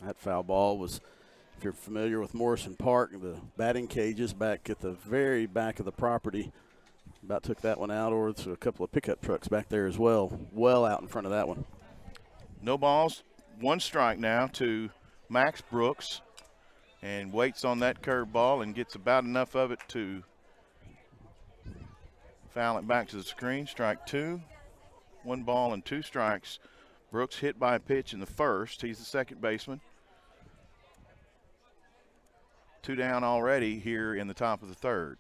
That foul ball was, if you're familiar with Morrison Park, the batting cages back at the very back of the property. About took that one out, or to a couple of pickup trucks back there as well. Well out in front of that one. No balls. 1 strike now to Max Brooks, and waits on that curve ball and gets about enough of it to foul it back to the screen. Strike 2. 1 ball and 2 strikes. Brooks hit by a pitch in the 1st. He's the second baseman. 2 down already here in the top of the 3rd.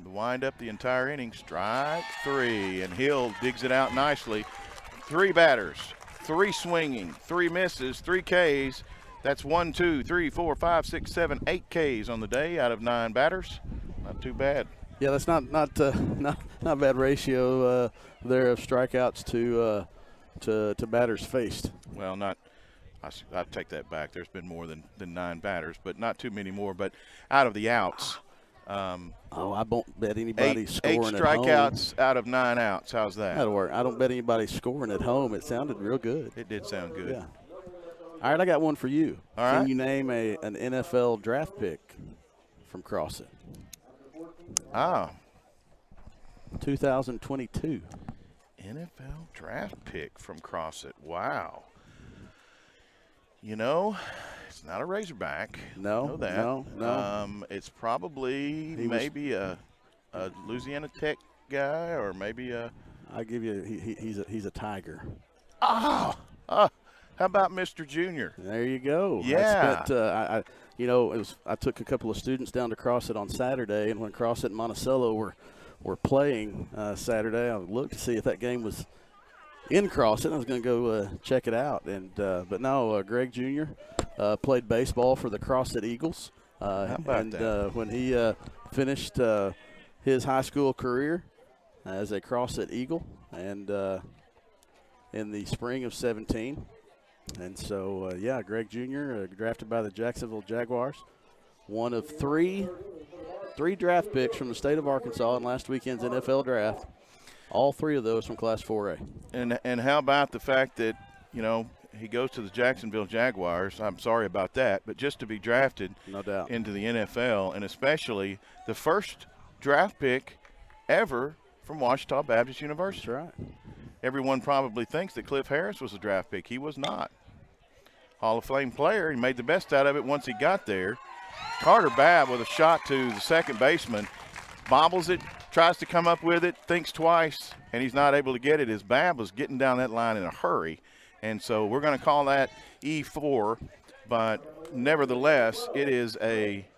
The wind up the entire inning. Strike 3, and Hill digs it out nicely. 3 batters, 3 swinging, 3 misses, 3 Ks. That's 1, 2, 3, 4, 5, 6, 7, 8 Ks on the day out of 9 batters. Not too bad. Yeah, that's not bad ratio there of strikeouts to batters faced. Well, not. I take that back. There's been more than 9 batters, but not too many more. But out of the outs. I won't bet anybody scoring 8 at strikeouts home. out of 9 outs. How's that? That'll work. I don't bet anybody scoring at home. It sounded real good. It did sound good. Yeah. All right, I got one for you. All right. Can you name an NFL draft pick from Crossett? 2022. NFL draft pick from Crossett. Wow. You know, it's not a Razorback. No, I know that. no. It's probably maybe a Louisiana Tech guy, or maybe a. I'll give you. He's a Tiger. How about Mr. Junior? There you go. Yeah. I took a couple of students down to Crossett on Saturday, and when Crossett and Monticello were playing Saturday, I looked to see if that game was in Crossett. I was going to go check it out, but no, Greg Jr. Played baseball for the Crossett Eagles. How about that? When he finished his high school career as a Crossett Eagle, and in the spring of 17. And so, Greg Jr., drafted by the Jacksonville Jaguars, one of three draft picks from the state of Arkansas in last weekend's NFL draft. All 3 of those from Class 4A. And how about the fact that, he goes to the Jacksonville Jaguars. I'm sorry about that, but just to be drafted no doubt into the NFL, and especially the first draft pick ever from Ouachita Baptist University. That's right. Everyone probably thinks that Cliff Harris was a draft pick. He was not. Hall of Fame player. He made the best out of it once he got there. Carter Babb with a shot to the second baseman. Bobbles it, tries to come up with it, thinks twice, and he's not able to get it as Babb was getting down that line in a hurry. And so we're going to call that E4, but nevertheless, it is a –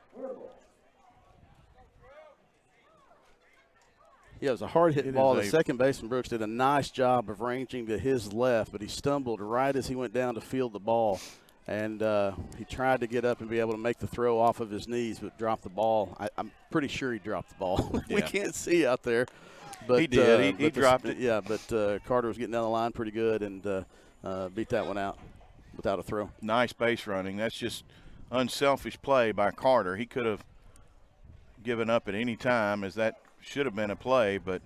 Yeah, it was a hard-hit ball. The second baseman, Brooks, did a nice job of ranging to his left, but he stumbled right as he went down to field the ball. And he tried to get up and be able to make the throw off of his knees, but dropped the ball. I'm pretty sure he dropped the ball. We can't see out there. But he did. He dropped it. Yeah, but Carter was getting down the line pretty good and beat that one out without a throw. Nice base running. That's just unselfish play by Carter. He could have given up at any time, as that should have been a play, but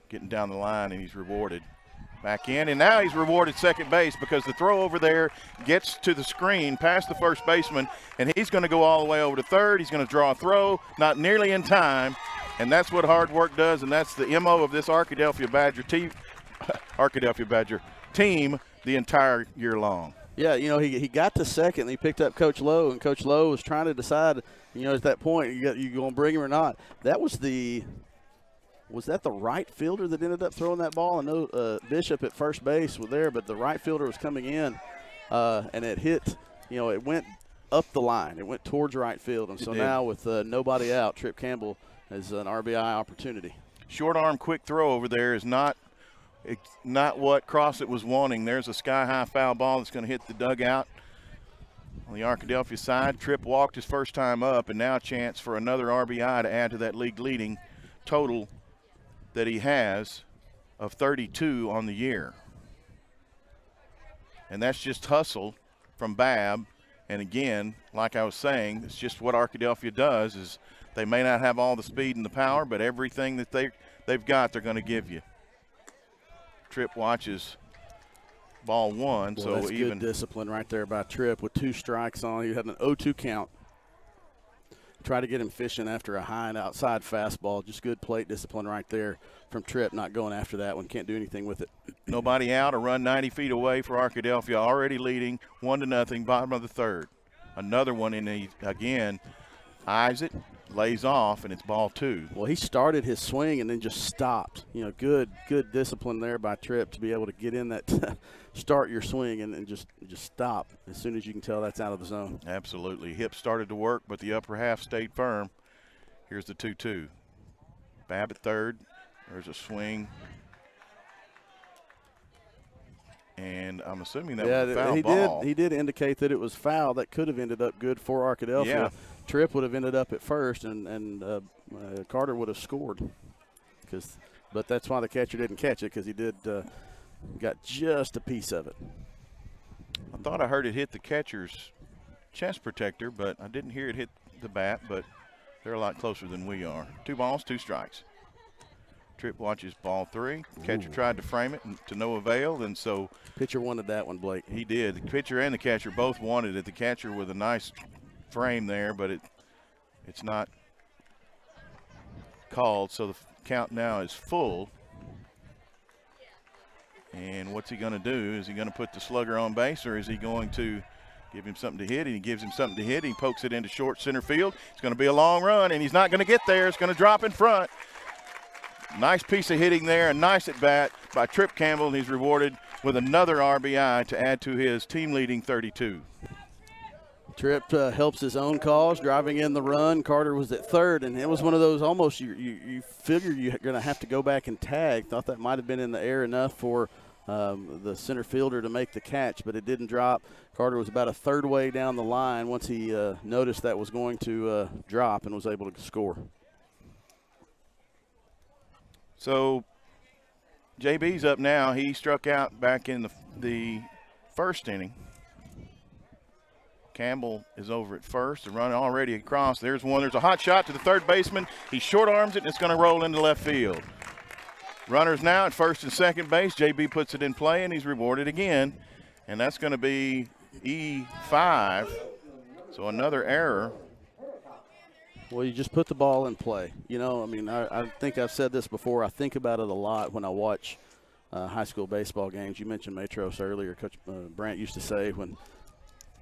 getting down the line, and he's rewarded. Back in, and now he's rewarded second base because the throw over there gets to the screen past the first baseman, and he's going to go all the way over to third. He's going to draw a throw, not nearly in time, and that's what hard work does, and that's the MO of this Arkadelphia Badger team the entire year long. Yeah, you know, he got to second. And he picked up Coach Lowe, and Coach Lowe was trying to decide, you know, at that point, you going to bring him or not. That was that the right fielder that ended up throwing that ball? I know Bishop at first base was there, but the right fielder was coming in, and it hit, you know, it went up the line. It went towards right field. And so now with nobody out, Trip Campbell has an RBI opportunity. Short arm quick throw over there is not what Crossett was wanting. There's a sky-high foul ball that's going to hit the dugout on the Arkadelphia side. Tripp walked his first time up, and now a chance for another RBI to add to that league-leading total that he has of 32 on the year. And that's just hustle from Babb. And again, like I was saying, it's just what Arkadelphia does is they may not have all the speed and the power, but everything that they've got, they're going to give you. Tripp watches ball one. Well, so that's even good discipline right there by Tripp with 2 strikes on. He had an 0-2 count. Try to get him fishing after a high and outside fastball. Just good plate discipline right there from Tripp, not going after that one. Can't do anything with it. Nobody out, a run 90 feet away for Arkadelphia, already leading 1-0, bottom of the third. Another one, and he, again, eyes it, lays off, and it's ball 2. Well, he started his swing and then just stopped. You know, good discipline there by Tripp to be able to get in that start your swing and just stop as soon as you can tell that's out of the zone. Absolutely. Hips started to work, but the upper half stayed firm. Here's the 2-2. Babb at third. There's a swing. And I'm assuming that was a foul ball. He did indicate that it was foul. That could have ended up good for Arkadelphia. Yeah. Tripp would have ended up at first, and Carter would have scored. But that's why the catcher didn't catch it, because he did got just a piece of it. I thought I heard it hit the catcher's chest protector, but I didn't hear it hit the bat, but they're a lot closer than we are. 2 balls, 2 strikes. Tripp watches ball 3. Catcher tried to frame it to no avail, and so Pitcher wanted that one, Blake. he did. The pitcher and the catcher both wanted it. The catcher with a nice frame there, but it's not called, so the count now is full. And what's he going to do? Is he going to put the slugger on base, or is he going to give him something to hit? And he gives him something to hit. He pokes it into short center field. It's going to be a long run, and he's not going to get there. It's going to drop in front. Nice piece of hitting there, a nice at bat by Trip Campbell, and he's rewarded with another RBI to add to his team-leading 32. Tripp helps his own cause, driving in the run. Carter was at third, and it was one of those almost you figure you're going to have to go back and tag. Thought that might have been in the air enough for the center fielder to make the catch, but it didn't drop. Carter was about a third way down the line once he noticed that was going to drop and was able to score. So JB's up now. He struck out back in the first inning. Campbell is over at first. The run already across. There's one. There's a hot shot to the third baseman. He short arms it, and it's going to roll into left field. Runners now at first and second base. JB puts it in play, and he's rewarded again. And that's going to be E5. So another error. Well, you just put the ball in play. You know, I mean, I think I've said this before. I think about it a lot when I watch high school baseball games. You mentioned Matros earlier. Coach Brandt used to say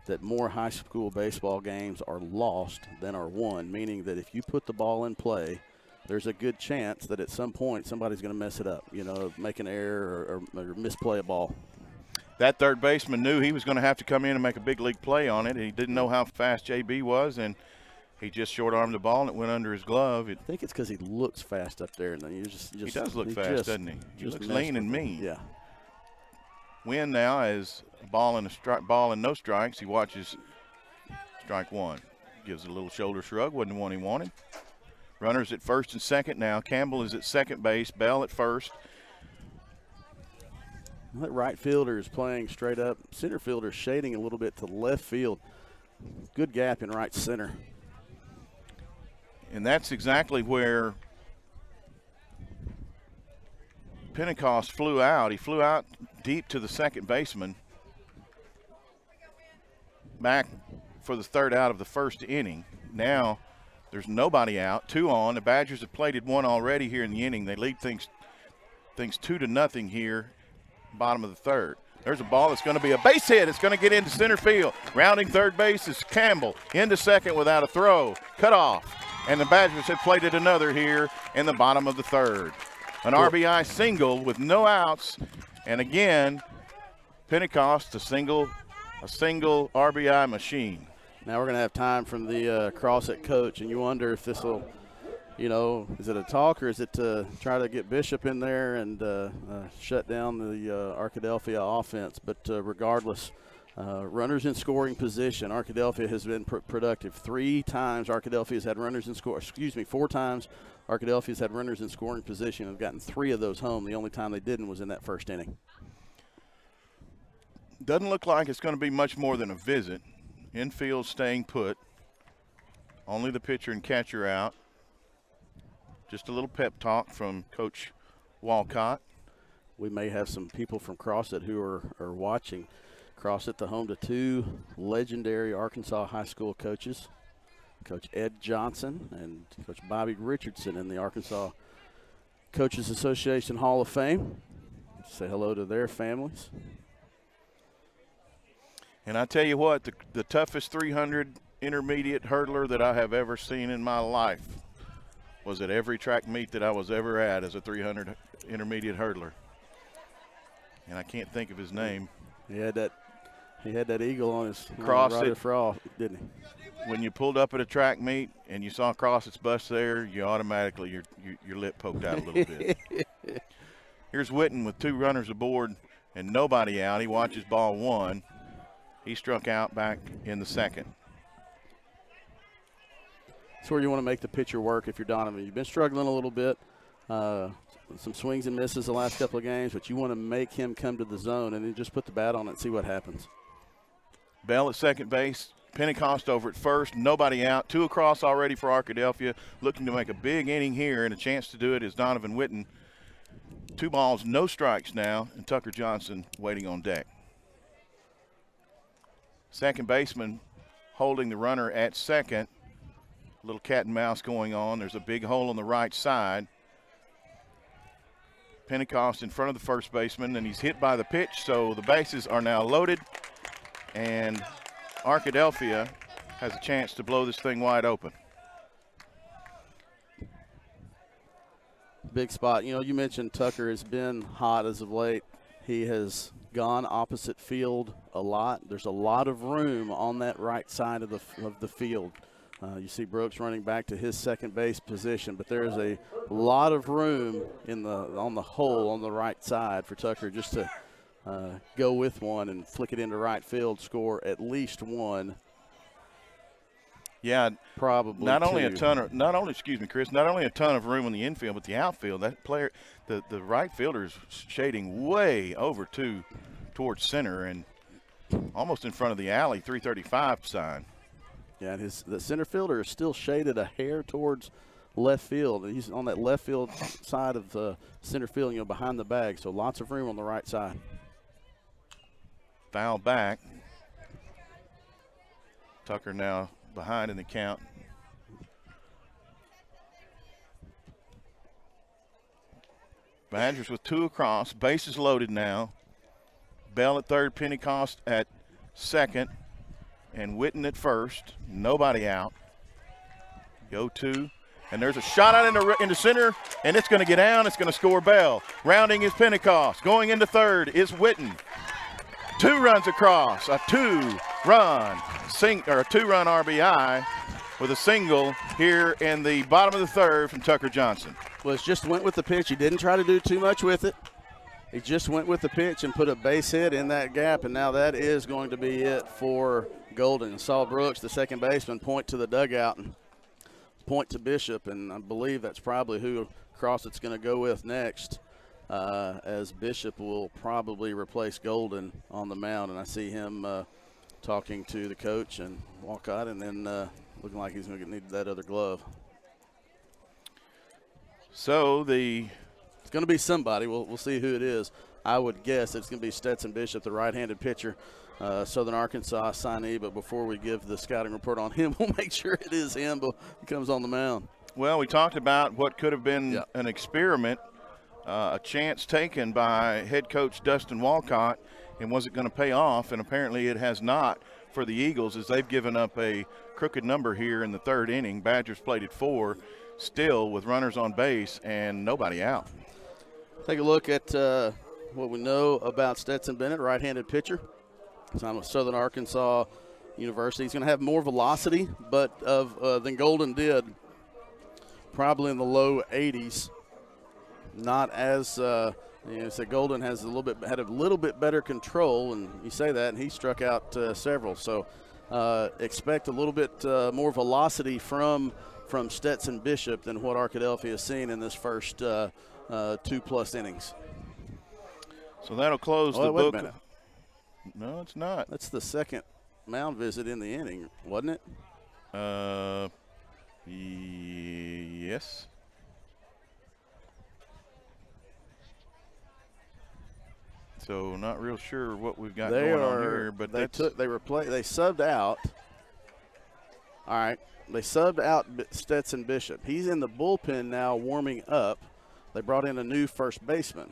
that more high school baseball games are lost than are won, meaning that if you put the ball in play, there's a good chance that at some point somebody's going to mess it up, you know, make an error or misplay a ball. That third baseman knew he was going to have to come in and make a big league play on it. He didn't know how fast JB was, and he just short-armed the ball, and it went under his glove. I think it's because he looks fast up there. And then he does look fast, doesn't he? He looks lean and mean. Yeah. Win now is ball and no strikes. He watches strike one. Gives a little shoulder shrug. Wasn't the one he wanted. Runners at first and second now. Campbell is at second base. Bell at first. That right fielder is playing straight up. Center fielder shading a little bit to left field. Good gap in right center. And that's exactly where Pentecost flew out. He flew out deep to the second baseman. Back for the third out of the first inning. Now there's nobody out. 2 on. The Badgers have plated 1 already here in the inning. They lead things 2-0 here, bottom of the third. There's a ball that's going to be a base hit. It's going to get into center field. Rounding third base is Campbell. Into second without a throw. Cut off. And the Badgers have plated another here in the bottom of the third. An RBI single with no outs. And again, Pentecost a single RBI machine. Now we're going to have time from the Crossett coach, and you wonder if this will, is it a talk or is it to try to get Bishop in there and shut down the Arkadelphia offense? But regardless, runners in scoring position. Arkadelphia has been productive. 3 times Arkadelphia's had runners in 4 times Arkadelphia's had runners in scoring position and have gotten 3 of those home. The only time they didn't was in that first inning. Doesn't look like it's going to be much more than a visit. Infield staying put. Only the pitcher and catcher out. Just a little pep talk from Coach Walcott. We may have some people from Crossett who are watching. Crossett, the home to 2 legendary Arkansas high school coaches, Coach Ed Johnson and Coach Bobby Richardson in the Arkansas Coaches Association Hall of Fame. Say hello to their families. And I tell you what, the toughest 300 intermediate hurdler that I have ever seen in my life was at every track meet that I was ever at as a 300 intermediate hurdler. And I can't think of his name. He had that eagle on his Crossett, frog, didn't he? When you pulled up at a track meet and you saw Crossett's bus there, you automatically your lip poked out a little bit. Here's Witten with 2 runners aboard and nobody out. He watches ball 1. He struck out back in the second. That's where you want to make the pitcher work if you're Donovan. You've been struggling a little bit, some swings and misses the last couple of games, but you want to make him come to the zone and then just put the bat on it and see what happens. Bell at second base. Pentecost over at first. Nobody out. 2 across already for Arkadelphia. Looking to make a big inning here, and a chance to do it is Donovan Witten. 2 balls, no strikes now, and Tucker Johnson waiting on deck. Second baseman holding the runner at second. A little cat and mouse going on. There's a big hole on the right side. Pentecost in front of the first baseman, and he's hit by the pitch, so the bases are now loaded, and Arkadelphia has a chance to blow this thing wide open. Big spot. You mentioned Tucker has been hot as of late. He has gone opposite field a lot. There's a lot of room on that right side of the field. You see Brooks running back to his second base position, but there's a lot of room on the hole on the right side for Tucker just to go with one and flick it into right field, score at least 1. Yeah, probably not only 2. not only a ton of room in the infield, but the outfield. That player, the right fielder is shading way over towards center and almost in front of the alley 335 sign. Yeah, and the center fielder is still shaded a hair towards left field. He's on that left field side of the center field, behind the bag. So lots of room on the right side. Foul back. Tucker now behind in the count. Badgers with 2 across. Bases loaded now. Bell at third, Pentecost at second, and Witten at first. Nobody out. Go 2. And there's a shot out into center, and it's going to get down. It's going to score Bell. Rounding is Pentecost. Going into third is Witten. 2 runs across. A 2-run RBI with a single here in the bottom of the third from Tucker Johnson. Well, it just went with the pitch. He didn't try to do too much with it. He just went with the pitch and put a base hit in that gap, and now that is going to be it for Golden. Saul Brooks, the second baseman, point to the dugout and point to Bishop, and I believe that's probably who Crossett's going to go with next, as Bishop will probably replace Golden on the mound, and I see him talking to the coach and Walcott, and then looking like he's going to need that other glove. So it's going to be somebody. We'll see who it is. I would guess it's going to be Stetson Bishop, the right-handed pitcher, Southern Arkansas signee. But before we give the scouting report on him, we'll make sure it is him but he comes on the mound. Well, we talked about what could have been an experiment, a chance taken by head coach Dustin Walcott. and was it going to pay off? And apparently it has not for the Eagles, as they've given up a crooked number here in the third inning. Badgers played at 4, still with runners on base and nobody out. Take a look at what we know about Stetson Bennett, right-handed pitcher. Signed with Southern Arkansas University. He's going to have more velocity, but than Golden did, probably in the low 80s. Not as so Golden had a little bit better control, and you say that, and he struck out several. So expect a little bit more velocity from Stetson Bishop than what Arkadelphia has seen in this first 2+ innings. So that'll close the wait book. a minute. No, it's not. That's the second mound visit in the inning, wasn't it? Yes. So not real sure what we've got going on here, but they subbed out. All right, they subbed out Stetson Bishop. He's in the bullpen now, warming up. They brought in a new first baseman.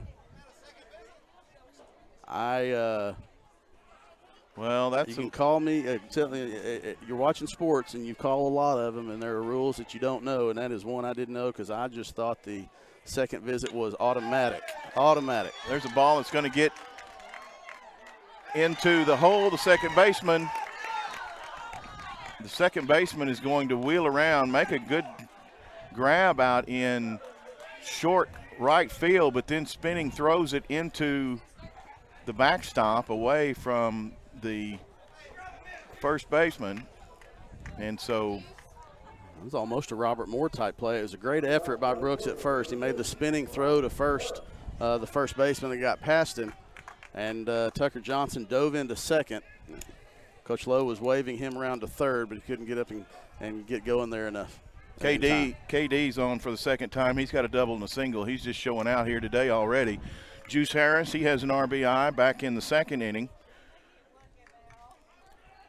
Well, that's you can call me. You're watching sports, and you call a lot of them, and there are rules that you don't know, and that is one I didn't know because I just thought the second visit was automatic. Automatic. There's a ball that's going to get into the hole. The second baseman is going to wheel around, make a good grab out in short right field, but then spinning throws it into the backstop away from the first baseman. And so it was almost a Robert Moore type play. It was a great effort by Brooks at first. He made the spinning throw to first, the first baseman that got past him, and Tucker Johnson dove into second. Coach Lowe was waving him around to third, but he couldn't get up and get going there enough. KD's on for the second time. He's got a double and a single. He's just showing out here today already. Juice Harris, he has an RBI back in the second inning.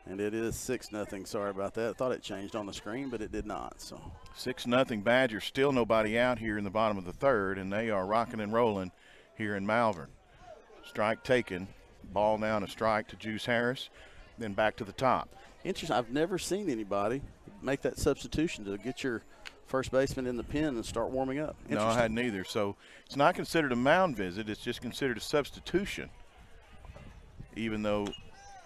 And it is 6-0. Sorry about that. I thought it changed on the screen, but it did not. So 6-0 Badgers. Still nobody out here in the bottom of the third, and they are rocking and rolling here in Malvern. Strike taken. Ball now and a strike to Juice Harris. Then back to the top. Interesting. I've never seen anybody make that substitution to get your first baseman in the pen and start warming up. No, I hadn't either. So it's not considered a mound visit. It's just considered a substitution, even though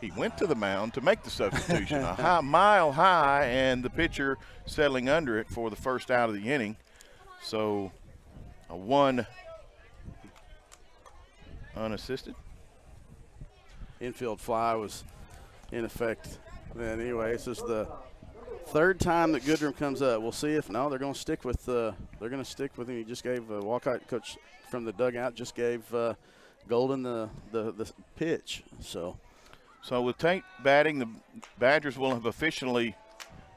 he went to the mound to make the substitution. Mile high, and the pitcher settling under it for the first out of the inning. So a 1 unassisted. Infield fly was in effect. Anyway, this is the third time that Goodrum comes up. We'll see if they're going to stick with him. He just gave Walcott, coach from the dugout, just gave Golden the pitch. So with Tate batting, the Badgers will have officially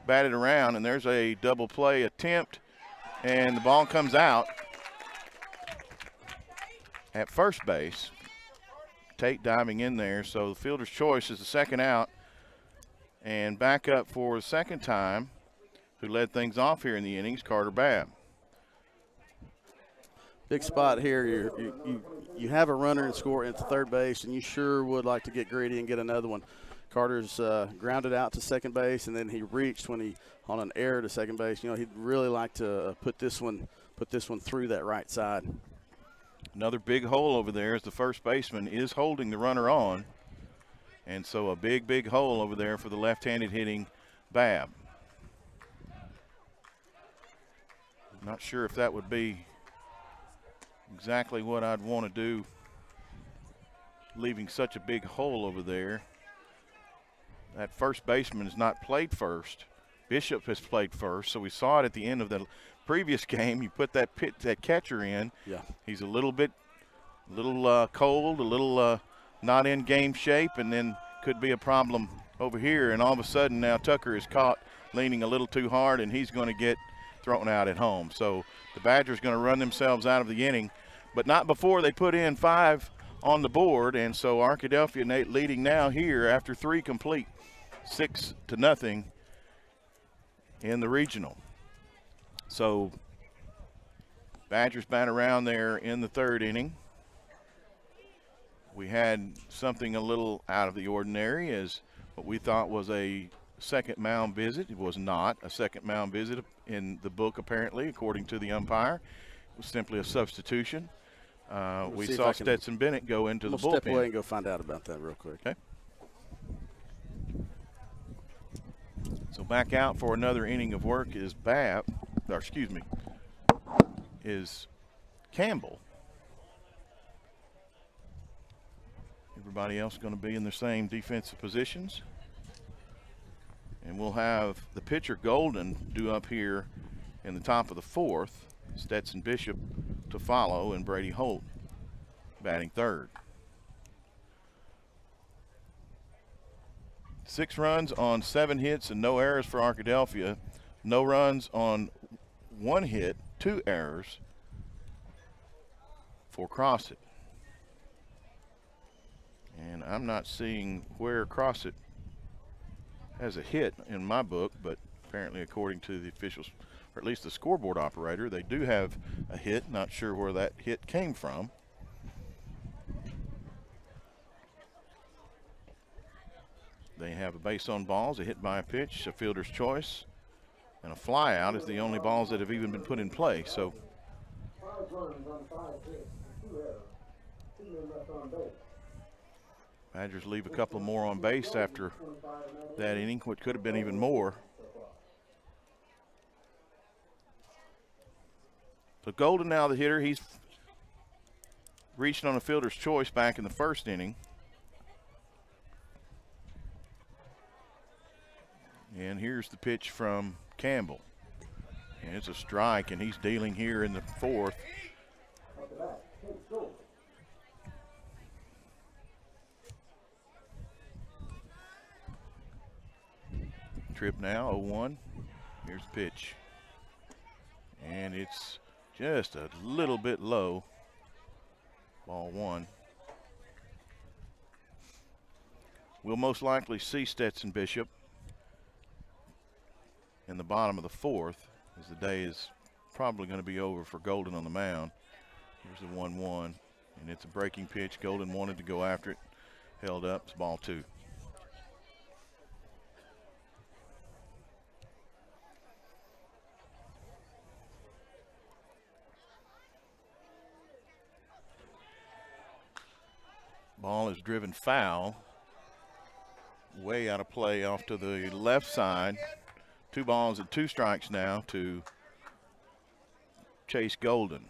batted around, and there's a double play attempt, and the ball comes out at first base. Tate diving in there, so the fielder's choice is the second out. And back up for the second time, who led things off here in the innings, Carter Babb. Big spot here. You have a runner and score into third base, and you sure would like to get greedy and get another one. Carter's grounded out to second base, and then he reached on an error to second base. He'd really like to put this one through that right side. Another big hole over there as the first baseman is holding the runner on. And so a big hole over there for the left-handed hitting Babb. Not sure if that would be exactly what I'd want to do, leaving such a big hole over there. That first baseman has not played first. Bishop has played first, so we saw it at the end of the previous game. You put that catcher in. Yeah. He's a little cold, a little not in game shape, and then could be a problem over here. And all of a sudden now Tucker is caught leaning a little too hard, and he's going to get thrown out at home. So the Badgers going to run themselves out of the inning, but not before they put in 5 on the board. And so Arkadelphia leading now here after 3 complete, 6-0 in the regional. So Badgers bat around there in the third inning. We had something a little out of the ordinary as what we thought was a second mound visit. It was not a second mound visit in the book, apparently, according to the umpire. It was simply a substitution. We saw Stetson Bennett go into the bullpen. Step away and go find out about that real quick. Okay. So back out for another inning of work is is Campbell. Everybody else going to be in the same defensive positions. And we'll have the pitcher Golden due up here in the top of the fourth. Stetson Bishop to follow, and Brady Holt batting third. 6 runs on 7 hits and no errors for Arkadelphia. No runs on 1 hit, 2 errors for Crossett. And I'm not seeing where Crossett has a hit in my book, but apparently according to the officials, or at least the scoreboard operator, they do have a hit. Not sure where that hit came from. They have a base on balls, a hit by a pitch, a fielder's choice, and a fly out is the only balls that have even been put in play. So 5 runs on 5 hits, 2 errors, 2 men left on base. Badgers leave a couple more on base after that inning, which could have been even more. So Golden now the hitter. He's reached on a fielder's choice back in the first inning. And here's the pitch from Campbell. And it's a strike, and he's dealing here in the fourth. Trip now, 0-1. Here's the pitch. And it's just a little bit low. Ball 1. We'll most likely see Stetson Bishop in the bottom of the fourth, as the day is probably going to be over for Golden on the mound. Here's the 1-1, and it's a breaking pitch. Golden wanted to go after it, held up. It's ball 2. Ball is driven foul, way out of play off to the left side. 2 balls and 2 strikes now to Chase Golden.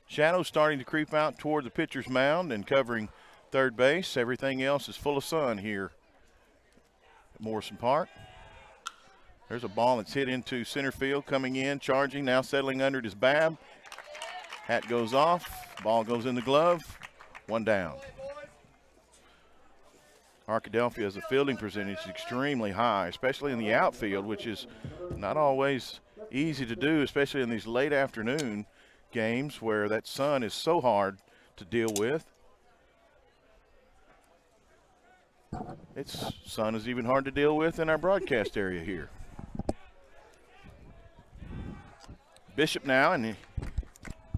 Shadows starting to creep out toward the pitcher's mound and covering third base. Everything else is full of sun here at Morrison Park. There's a ball that's hit into center field, coming in, charging, now settling under his bab. Hat goes off, ball goes in the glove, 1 down. Arkadelphia's fielding percentage is extremely high, especially in the outfield, which is not always easy to do, especially in these late afternoon games where that sun is so hard to deal with. Sun is even hard to deal with in our broadcast area here. Bishop now, and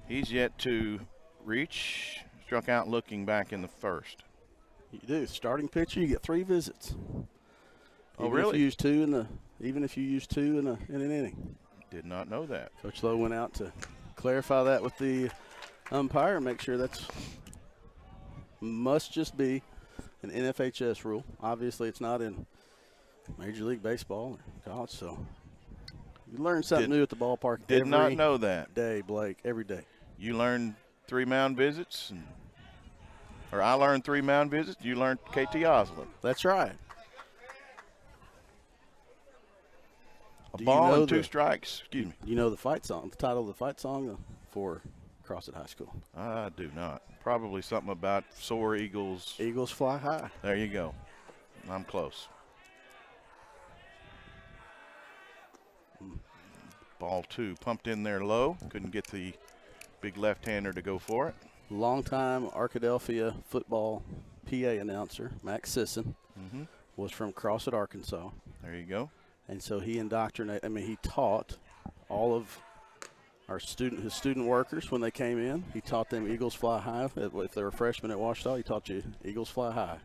he's yet to reach. Struck out looking back in the first. You do. Starting pitcher, you get 3 visits. Oh, even really? If you use 2 even if you use 2 in an inning. Did not know that. Coach Lowe went out to clarify that with the umpire and make sure that's must just be an NFHS rule. Obviously, it's not in Major League Baseball or college, so you learn something new at the ballpark. Did not know that. Day, Blake, every day. You learned 3 mound visits, or I learned 3 mound visits. You learned KT Osland. That's right. A ball and 2 strikes. Excuse me. You know the fight song, the title of the fight song for Crossett High School? I do not. Probably something about soar eagles. Eagles fly high. There you go. I'm close. Ball 2 pumped in there low. Couldn't get the big left-hander to go for it. Longtime Arkadelphia football PA announcer, Max Sisson, was from Crossett, Arkansas. There you go. And so he indoctrinated, he taught all of his student workers when they came in. He taught them Eagles fly high. If they were freshmen at Ouachita, he taught you Eagles fly high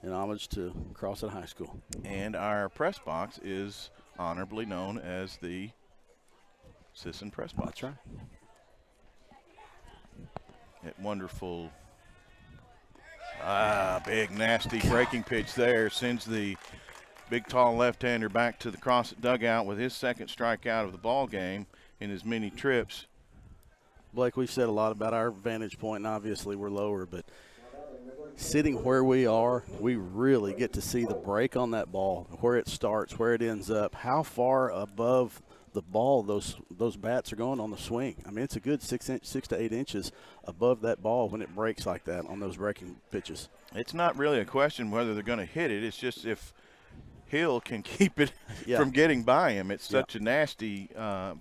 in homage to Crossett High School. And our press box is honorably known as the Sisson Press Box. That's right. That wonderful, big nasty breaking pitch there sends the big tall left-hander back to the Crossett dugout with his second strikeout of the ball game in as many trips. Blake, we've said a lot about our vantage point, and obviously we're lower, but sitting where we are, we really get to see the break on that ball, where it starts, where it ends up, how far above the ball those bats are going on the swing. It's a good 6 to 8 inches above that ball when it breaks like that on those breaking pitches. It's not really a question whether they're going to hit it. It's just if Hill can keep it from getting by him. It's such a nasty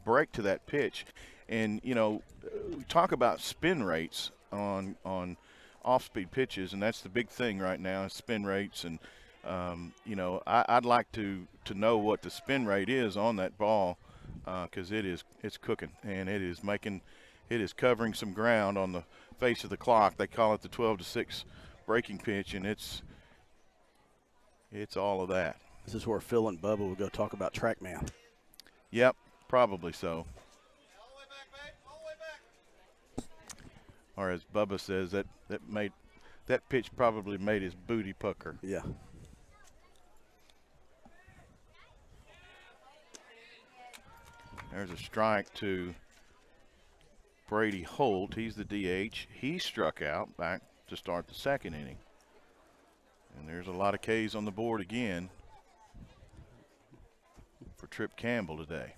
break to that pitch. And, we talk about spin rates on off-speed pitches, and that's the big thing right now is spin rates. And, I'd like to know what the spin rate is on that ball because it's cooking, and it is covering some ground on the face of the clock. They call it the 12-6 breaking pitch, and it's all of that. This is where Phil and Bubba will go talk about TrackMan. Yep, probably so. All the way back, babe. All the way back. Or as Bubba says, that pitch probably made his booty pucker. Yeah. There's a strike to Brady Holt. He's the DH. He struck out back to start the second inning. And there's a lot of Ks on the board again for Trip Campbell today.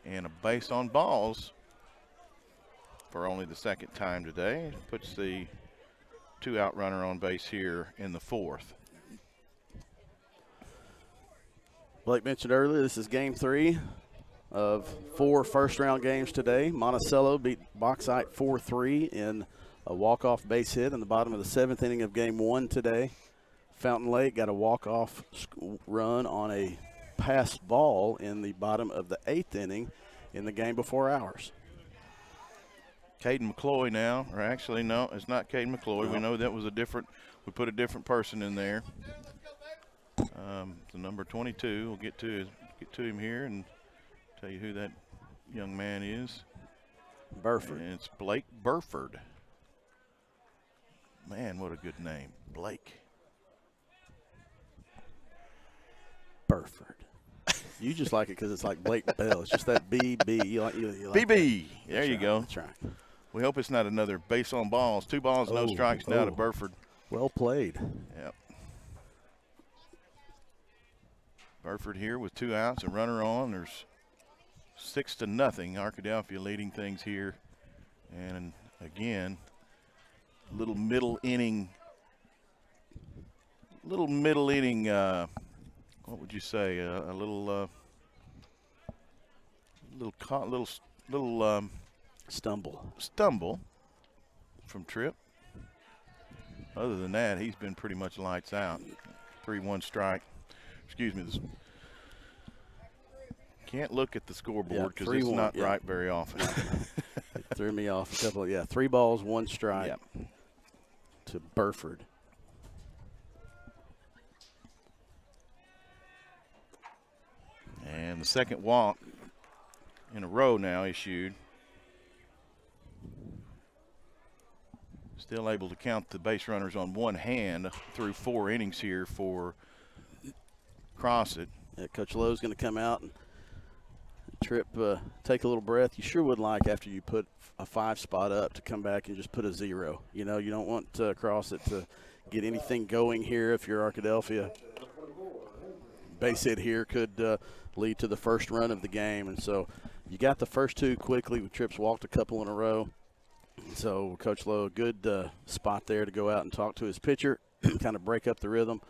And a base on balls for only the second time today. Puts the 2-out runner on base here in the fourth. Blake mentioned earlier, this is game 3 of 4 first-round games today. Monticello beat Bauxite 4-3 in a walk-off base hit in the bottom of the 7th inning of game 1 today. Fountain Lake got a walk-off run on a passed ball in the bottom of the 8th inning in the game before ours. Caden McCloy now, or actually no, it's not Caden McCloy. We know that was we put a different person in there. The number 22. We'll get to him here and tell you who that young man is. Burford. And it's Blake Burford. Man, what a good name, Blake. Burford. You just like it because it's like Blake Bell. It's just that BB. You like BB. That. There you go. That's right. We hope it's not another base on balls. 2 balls, no strikes now to Burford. Well played. Yep. Burford here with 2 outs, a runner on. There's 6-0. Arkadelphia leading things here. And again, little middle inning, what would you say? A little stumble from Tripp. Other than that, he's been pretty much lights out. 3-1 strike. Excuse me. Can't look at the scoreboard because it's not right very often. It threw me off a couple. 3 balls, 1 strike to Burford. And the second walk in a row now issued. Still able to count the base runners on one hand through 4 innings here for Crossett. Yeah, Coach Lowe's going to come out and Tripp, take a little breath. You sure would like after you put a 5 spot up to come back and just put a 0. You know, you don't want Crossett to get anything going here if you're Arkadelphia. Base hit here could lead to the first run of the game. And so you got the first 2 quickly with Tripp's walked a couple in a row. So Coach Lowe, good spot there to go out and talk to his pitcher, kind of break up the rhythm,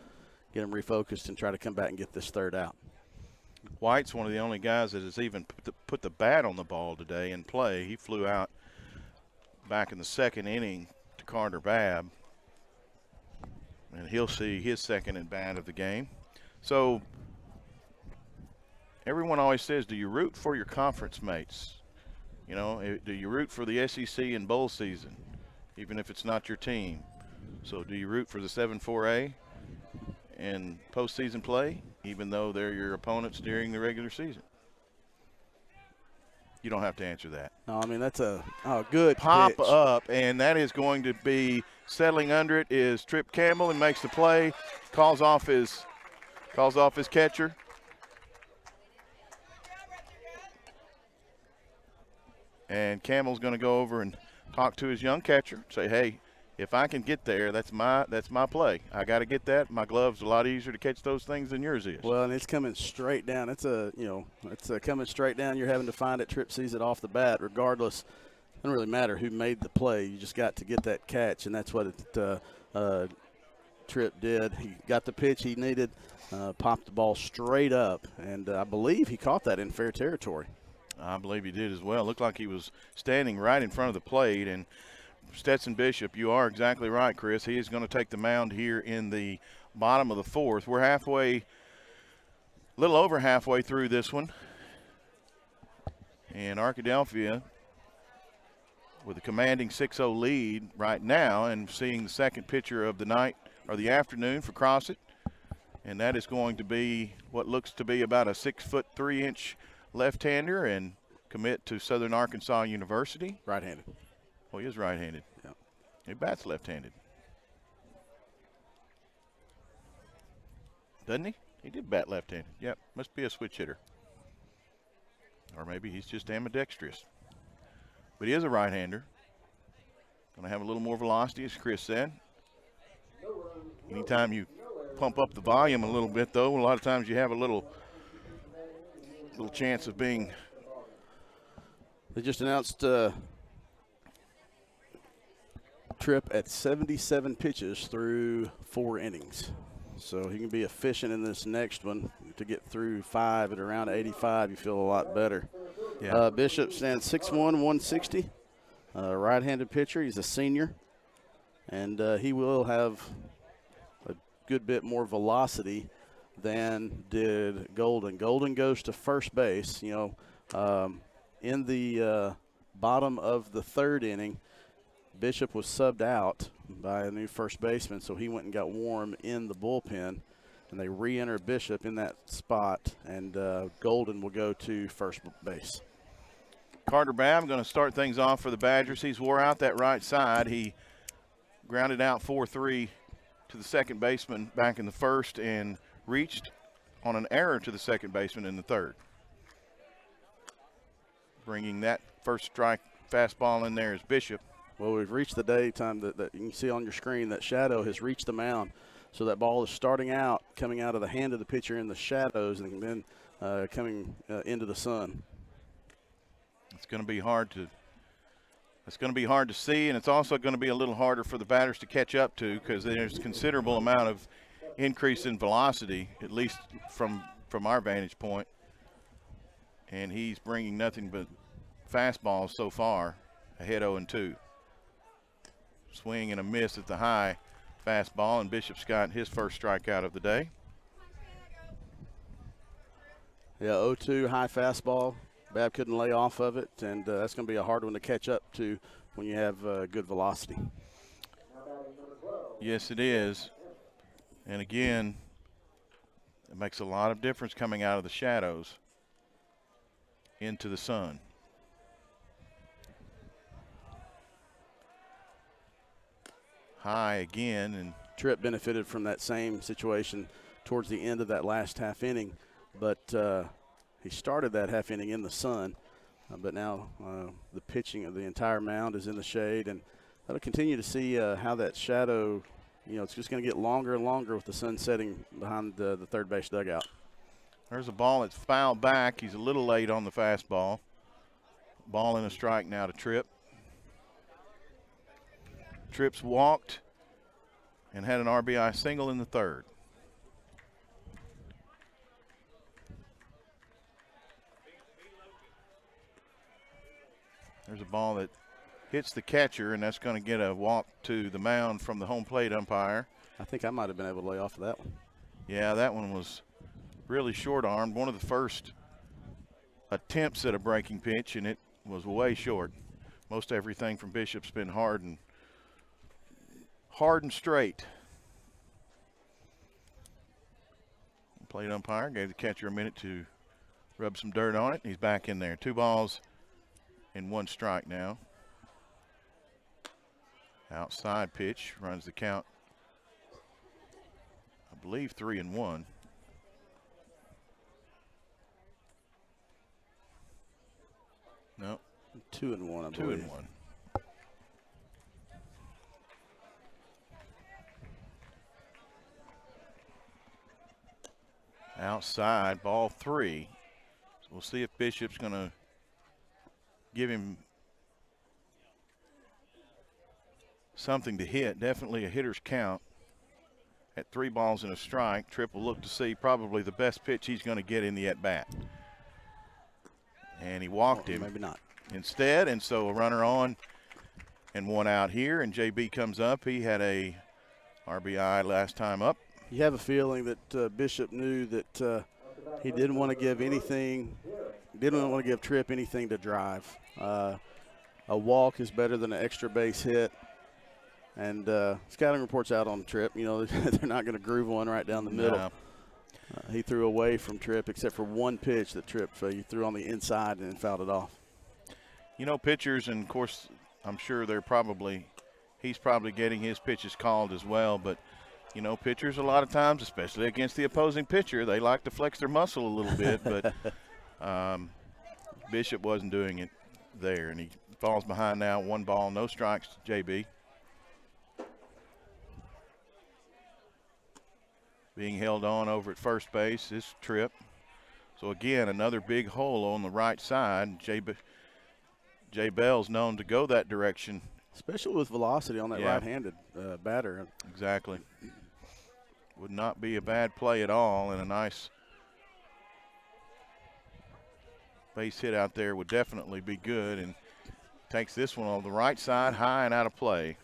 get him refocused, and try to come back and get this 3rd out. White's one of the only guys that has even put the bat on the ball today in play. He flew out back in the 2nd inning to Carter Babb. And he'll see his second at bat of the game. So everyone always says, do you root for your conference mates? You know, do you root for the SEC in bowl season, even if it's not your team? So do you root for the 7-4A in postseason play, even though they're your opponents during the regular season? You don't have to answer that. No, I mean, that's a good Pop pitch. up, and that is going to be settling under it is Trip Campbell, and makes the play, calls off his catcher. And Campbell's going to go over and talk to his young catcher, say, hey, if I can get there, that's my play. I got to get that. My glove's a lot easier to catch those things than yours is. Well, and it's coming straight down. It's coming straight down. You're having to find it. Tripp sees it off the bat. Regardless, it doesn't really matter who made the play. You just got to get that catch, and that's what Tripp did. He got the pitch he needed, popped the ball straight up, and I believe he caught that in fair territory. I believe he did as well. Looked like he was standing right in front of the plate. And Stetson Bishop, you are exactly right, Chris. He is going to take the mound here in the bottom of the fourth. We're a little over halfway through this one. And Arkadelphia with a commanding 6-0 lead right now, and seeing the second pitcher of the night or the afternoon for Crossett. And that is going to be what looks to be about a 6'3" left-hander, and commit to Southern Arkansas University. Right-handed. Oh, he is right-handed. Yeah. He bats left-handed. Doesn't he? He did bat left-handed. Yep, must be a switch hitter. Or maybe he's just ambidextrous. But he is a right-hander. Going to have a little more velocity, as Chris said. Anytime you pump up the volume a little bit, though, a lot of times you have a little chance of being. They just announced Tripp at 77 pitches through 4 innings. So he can be efficient in this next one. To get through 5 at around 85, you feel a lot better. Yeah. Bishop stands 6'1", 160. Right-handed pitcher. He's a senior. And he will have a good bit more velocity than did Golden. Golden goes to first base. You know, in the bottom of the 3rd inning, Bishop was subbed out by a new first baseman, so he went and got warm in the bullpen, and they re-enter Bishop in that spot, and Golden will go to first base. Carter Babb going to start things off for the Badgers. He's wore out that right side. He grounded out 4-3 to the second baseman back in the first, and reached on an error to the second baseman in the 3rd. Bringing that first strike fastball in there is Bishop. Well, we've reached the daytime that you can see on your screen that shadow has reached the mound. So that ball is starting out, coming out of the hand of the pitcher in the shadows, and then coming into the sun. It's going to be hard to see, and it's also going to be a little harder for the batters to catch up to, because there's a considerable amount of increase in velocity, at least from our vantage point. And he's bringing nothing but fastballs so far, ahead 0-2. Swing and a miss at the high fastball, and Bishop's got his first strikeout of the day. Yeah, 0-2 high fastball. Babb couldn't lay off of it, and that's going to be a hard one to catch up to when you have good velocity. Yes, it is. And again, it makes a lot of difference coming out of the shadows into the sun. High again, and Tripp benefited from that same situation towards the end of that last half inning, but he started that half inning in the sun, but now the pitching of the entire mound is in the shade, and that'll continue to see how that shadow, you know, it's just going to get longer and longer with the sun setting behind the third base dugout. There's a ball that's fouled back. He's a little late on the fastball. Ball and a strike now to Tripp. Tripp's walked and had an RBI single in the 3rd. There's a ball that hits the catcher, and that's going to get a walk to the mound from the home plate umpire. I think I might have been able to lay off of that one. Yeah, that one was really short-armed. One of the first attempts at a breaking pitch, and it was way short. Most everything from Bishop's been hard and straight. Plate umpire gave the catcher a minute to rub some dirt on it. He's back in there. 2 balls and 1 strike now. Outside pitch runs the count, I believe 3-1. No. 2-1, I believe. 2-1. Outside, ball 3. So we'll see if Bishop's going to give him something to hit. Definitely a hitter's count at 3 balls and a strike. Tripp will look to see probably the best pitch he's going to get in the at-bat. And he walked him. Maybe not. Instead, and so a runner on and 1 out here, and JB comes up. He had a RBI last time up. You have a feeling that Bishop knew that he didn't want to give Tripp anything to drive. A walk is better than an extra base hit. And scouting reports out on Tripp. You know, they're not going to groove one right down the middle. No. He threw away from Tripp except for one pitch that Tripp he threw on the inside and then fouled it off. You know, pitchers, and of course, I'm sure he's probably getting his pitches called as well. But, you know, pitchers a lot of times, especially against the opposing pitcher, they like to flex their muscle a little bit. But Bishop wasn't doing it there, and he falls behind now. 1 ball, no strikes to JB. Being held on over at first base is Tripp. So again, another big hole on the right side. Jay Bell's known to go that direction. Especially with velocity on that right-handed batter. Exactly. Would not be a bad play at all, and a nice base hit out there would definitely be good, and takes this one on the right side, high and out of play.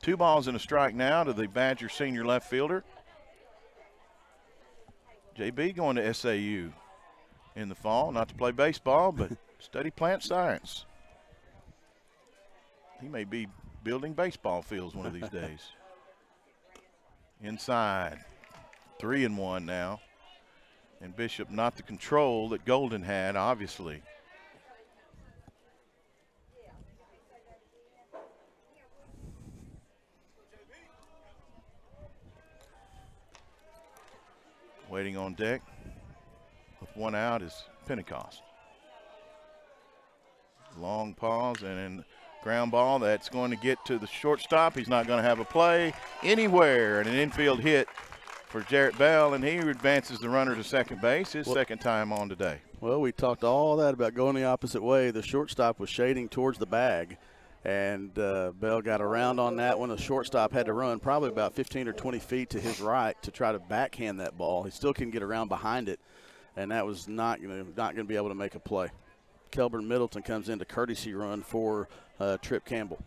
Two balls and a strike now to the Badger senior left fielder. JB going to SAU in the fall, not to play baseball, but study plant science. He may be building baseball fields one of these days. Inside, 3-1 now. And Bishop not the control that Golden had, obviously. Waiting on deck with 1 out is Pentecost. Long pause and then ground ball that's going to get to the shortstop. He's not going to have a play anywhere, and an infield hit for Jarrett Bell, and he advances the runner to second base, his second time on today. Well, we talked all that about going the opposite way. The shortstop was shading towards the bag, and Bell got around on that one. The shortstop had to run probably about 15 or 20 feet to his right to try to backhand that ball. He still couldn't get around behind it, and that was not going to be able to make a play. Kelburn Middleton comes in to courtesy run for Tripp Campbell.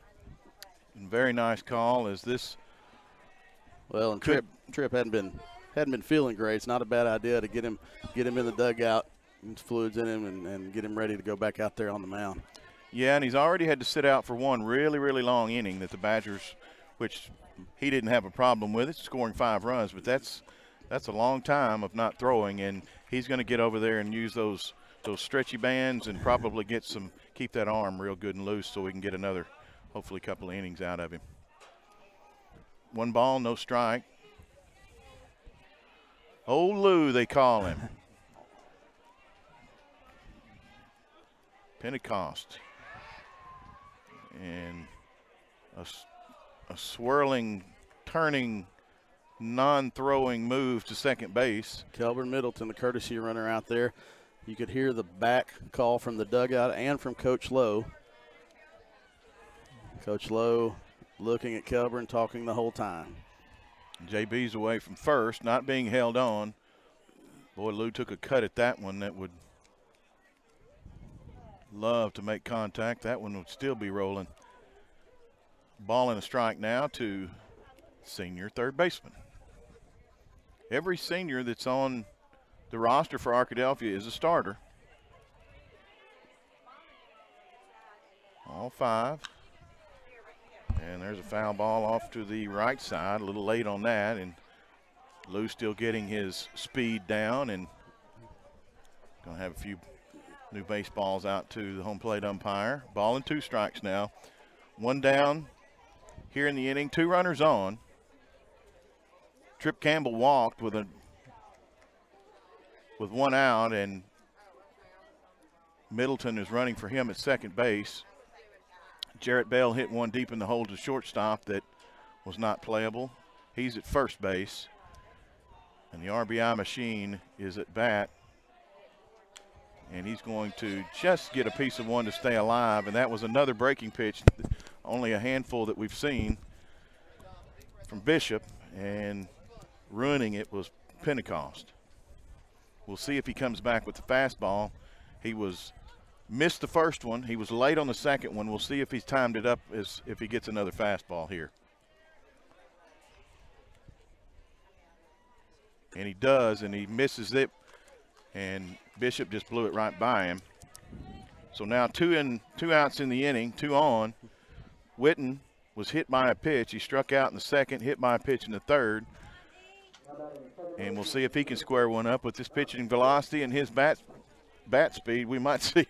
And very nice call as this. Well, and Tripp hadn't been feeling great. It's not a bad idea to get him in the dugout, get fluids in him, and get him ready to go back out there on the mound. Yeah, and he's already had to sit out for one really, really long inning that the Badgers, which he didn't have a problem with it, scoring 5 runs, but that's a long time of not throwing, and he's going to get over there and use those stretchy bands and probably keep that arm real good and loose so we can get another, hopefully, couple of innings out of him. 1 ball, no strike. Old Lou, they call him. Pentecost. And a swirling, turning, non-throwing move to second base. Kelburn Middleton, the courtesy runner out there. You could hear the back call from the dugout and from Coach Lowe. Coach Lowe looking at Kelburn, talking the whole time. JB's away from first, not being held on. Boy, Lou took a cut at that one that would love to make contact. That one would still be rolling. Ball and a strike now to senior third baseman. Every senior that's on the roster for Arkadelphia is a starter. All 5. And there's a foul ball off to the right side, a little late on that, and Lou still getting his speed down and going to have a few new baseballs out to the home plate umpire. Ball and 2 strikes now. 1 down here in the inning, 2 runners on. Trip Campbell walked with 1 out, and Middleton is running for him at second base. Jarrett Bell hit one deep in the hole to shortstop that was not playable. He's at first base, and the RBI machine is at bat, and he's going to just get a piece of one to stay alive, and that was another breaking pitch, only a handful that we've seen from Bishop, and ruining it was Pentecost. We'll see if he comes back with the fastball. He missed the first one. He was late on the second one. We'll see if he's timed it up as if he gets another fastball here. And he does, and he misses it, and Bishop just blew it right by him. So now 2 outs in the inning, 2 on. Witten was hit by a pitch. He struck out in the second, hit by a pitch in the third. And we'll see if he can square one up with this pitching velocity and his bat speed. We might see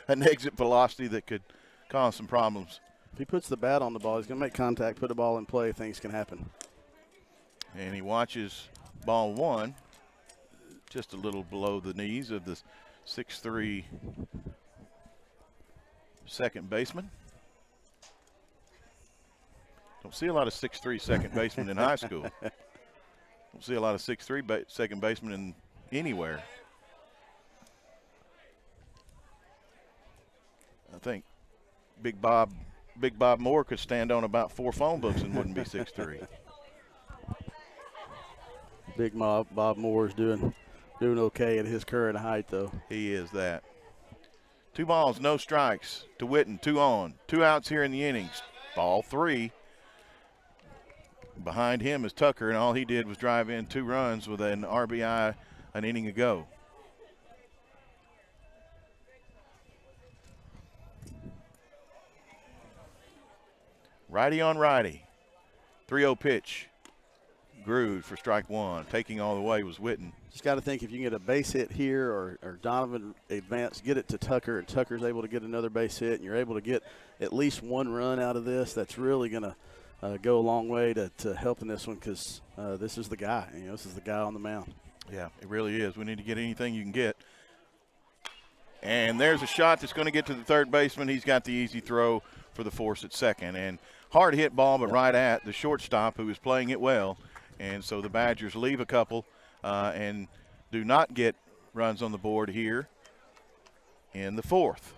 an exit velocity that could cause some problems. If he puts the bat on the ball, he's going to make contact, put the ball in play, things can happen. And he watches ball 1, just a little below the knees of the 6'3" second baseman. Don't see a lot of 6'3" second basemen in high school. Don't see a lot of 6'3" second basemen in anywhere. I think Big Bob Moore could stand on about 4 phone books and wouldn't be 6'3". Big Bob Moore's doing okay at his current height, though. He is that. 2 balls, no strikes to Witten. 2 on. 2 outs here in the innings. Ball 3. Behind him is Tucker, and all he did was drive in 2 runs with an RBI an inning ago. Righty on righty. 3-0 pitch. Grooved for strike 1. Taking all the way was Witten. Just got to think if you can get a base hit here or Donovan advance, get it to Tucker, and Tucker's able to get another base hit, and you're able to get at least 1 run out of this, that's really going to go a long way to helping this one, because this is the guy. This is the guy on the mound. Yeah, it really is. We need to get anything you can get. And there's a shot that's going to get to the third baseman. He's got the easy throw for the force at second. And hard hit ball, but right at the shortstop, who is playing it well. And so the Badgers leave a couple and do not get runs on the board here in the 4th.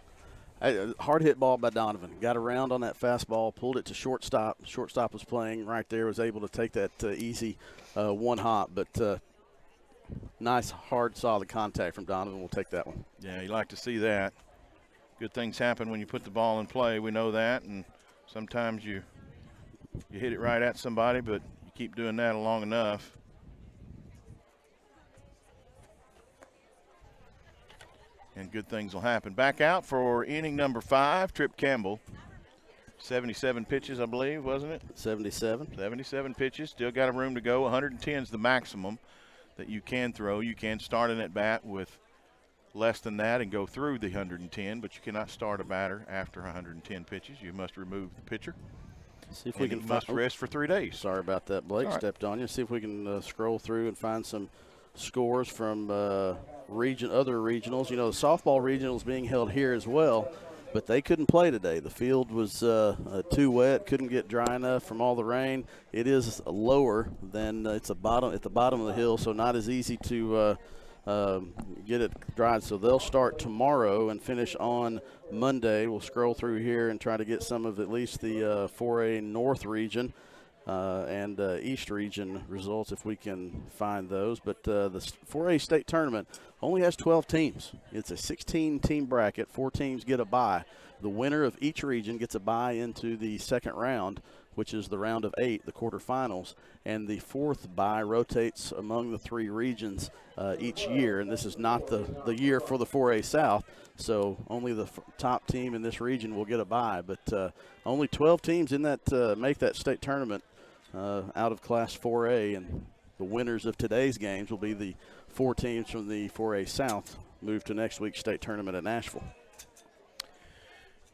Hard hit ball by Donovan. Got around on that fastball, pulled it to shortstop. Shortstop was playing right there, was able to take that easy 1 hop. But nice, hard, solid contact from Donovan. We'll take that one. Yeah, you like to see that. Good things happen when you put the ball in play. We know that. And sometimes you hit it right at somebody, but you keep doing that long enough. And good things will happen. Back out for inning number 5, Trip Campbell. 77 pitches, I believe, wasn't it? 77. 77 pitches. Still got a room to go. 110 is the maximum that you can throw. You can start an at-bat with less than that and go through the 110, but you cannot start a batter after 110 pitches. You must remove the pitcher. See if we can must rest for 3 days. Sorry about that, Blake. Right. Stepped on you. See if we can scroll through and find some scores from other regionals. The softball regional is being held here as well, but they couldn't play today. The field was too wet, couldn't get dry enough from all the rain. It is lower than it's at the bottom of the hill, so not as easy to get it dried. So they'll start tomorrow and finish on Monday. We'll scroll through here and try to get some of at least the 4A North region. and East Region results if we can find those. But the 4A state tournament only has 12 teams. It's a 16-team bracket. 4 teams get a bye. The winner of each region gets a bye into the second round, which is the round of 8, the quarterfinals. And the 4th bye rotates among the 3 regions each year. And this is not the year for the 4A South, so only the top team in this region will get a bye. But only 12 teams in that make that state tournament out of Class 4A, and the winners of today's games will be the 4 teams from the 4A South move to next week's state tournament at Nashville.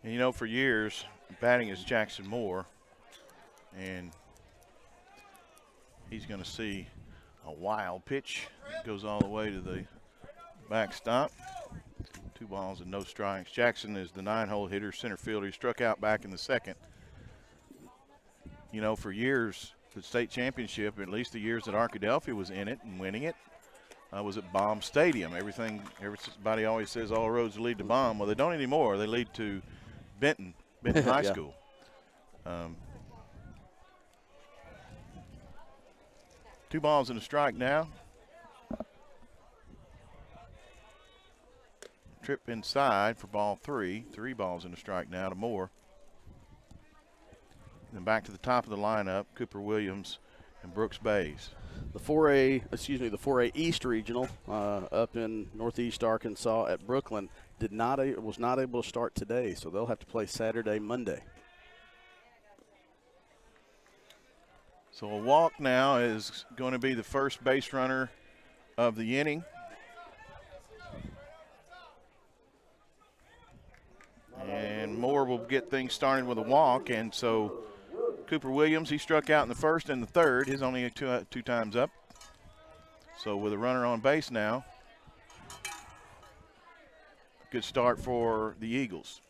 And you know, for years, batting is Jackson Moore, and he's going to see a wild pitch. Goes all the way to the backstop. 2 balls and no strikes. Jackson is the 9-hole hitter, center fielder. He struck out back in the second. You know, for years, the state championship, at least the years that Arkadelphia was in it and winning it, was at Baum Stadium. Everybody always says all roads lead to Baum. Well, they don't anymore. They lead to Benton High Yeah. School. 2 balls and a strike now. Trip inside for ball 3. 3 balls and a strike now to Moore. Then back to the top of the lineup, Cooper Williams and Brooks Bays. The 4A East Regional up in Northeast Arkansas at Brooklyn was not able to start today, so they'll have to play Saturday, Monday. So a walk now is going to be the first base runner of the inning. And Moore will get things started with a walk, and so Cooper Williams, he struck out in the first and the third. He's only two times up. So with a runner on base now, good start for the Eagles.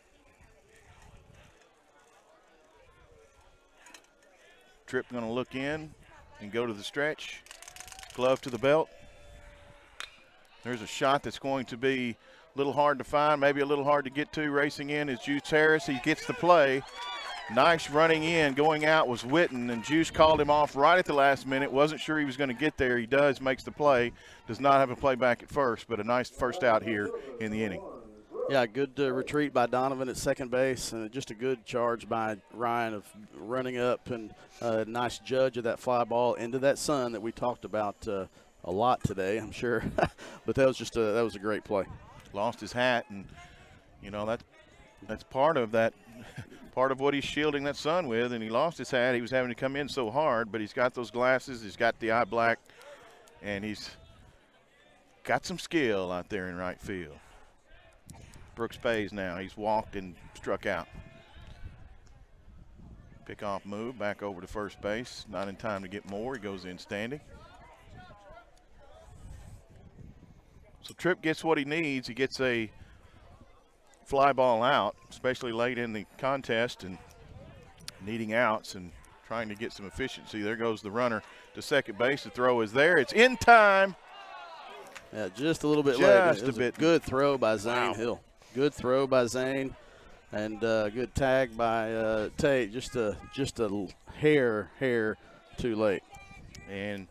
Tripp going to look in and go to the stretch. Glove to the belt. There's a shot that's going to be a little hard to find, maybe a little hard to get to. Racing in is Juice Harris. He gets the play. Nice running in. Going out was Witten, and Juice called him off right at the last minute. Wasn't sure he was going to get there. He does, makes the play. Does not have a play back at first, but a nice first out here in the inning. Yeah, good retreat by Donovan at second base, and just a good charge by Ryan of running up, and a nice judge of that fly ball into that sun that we talked about a lot today, I'm sure. But that was a great play. Lost his hat, and you know that's part of that. Part of what he's shielding that sun with, and he lost his hat. He was having to come in so hard, but he's got those glasses. He's got the eye black, and he's got some skill out there in right field. Brooks Bays now. He's walked and struck out. Pickoff move back over to first base. Not in time to get more. He goes in standing. So Tripp gets what he needs. He gets a fly ball out, especially late in the contest and needing outs and trying to get some efficiency. There goes the runner to second base. The throw is there. It's in time. Yeah, just a little bit late. Just It was a bit. Good throw by Zane Wow. Hill. Good throw by Zane, and good tag by Tate. Just a hair too late. And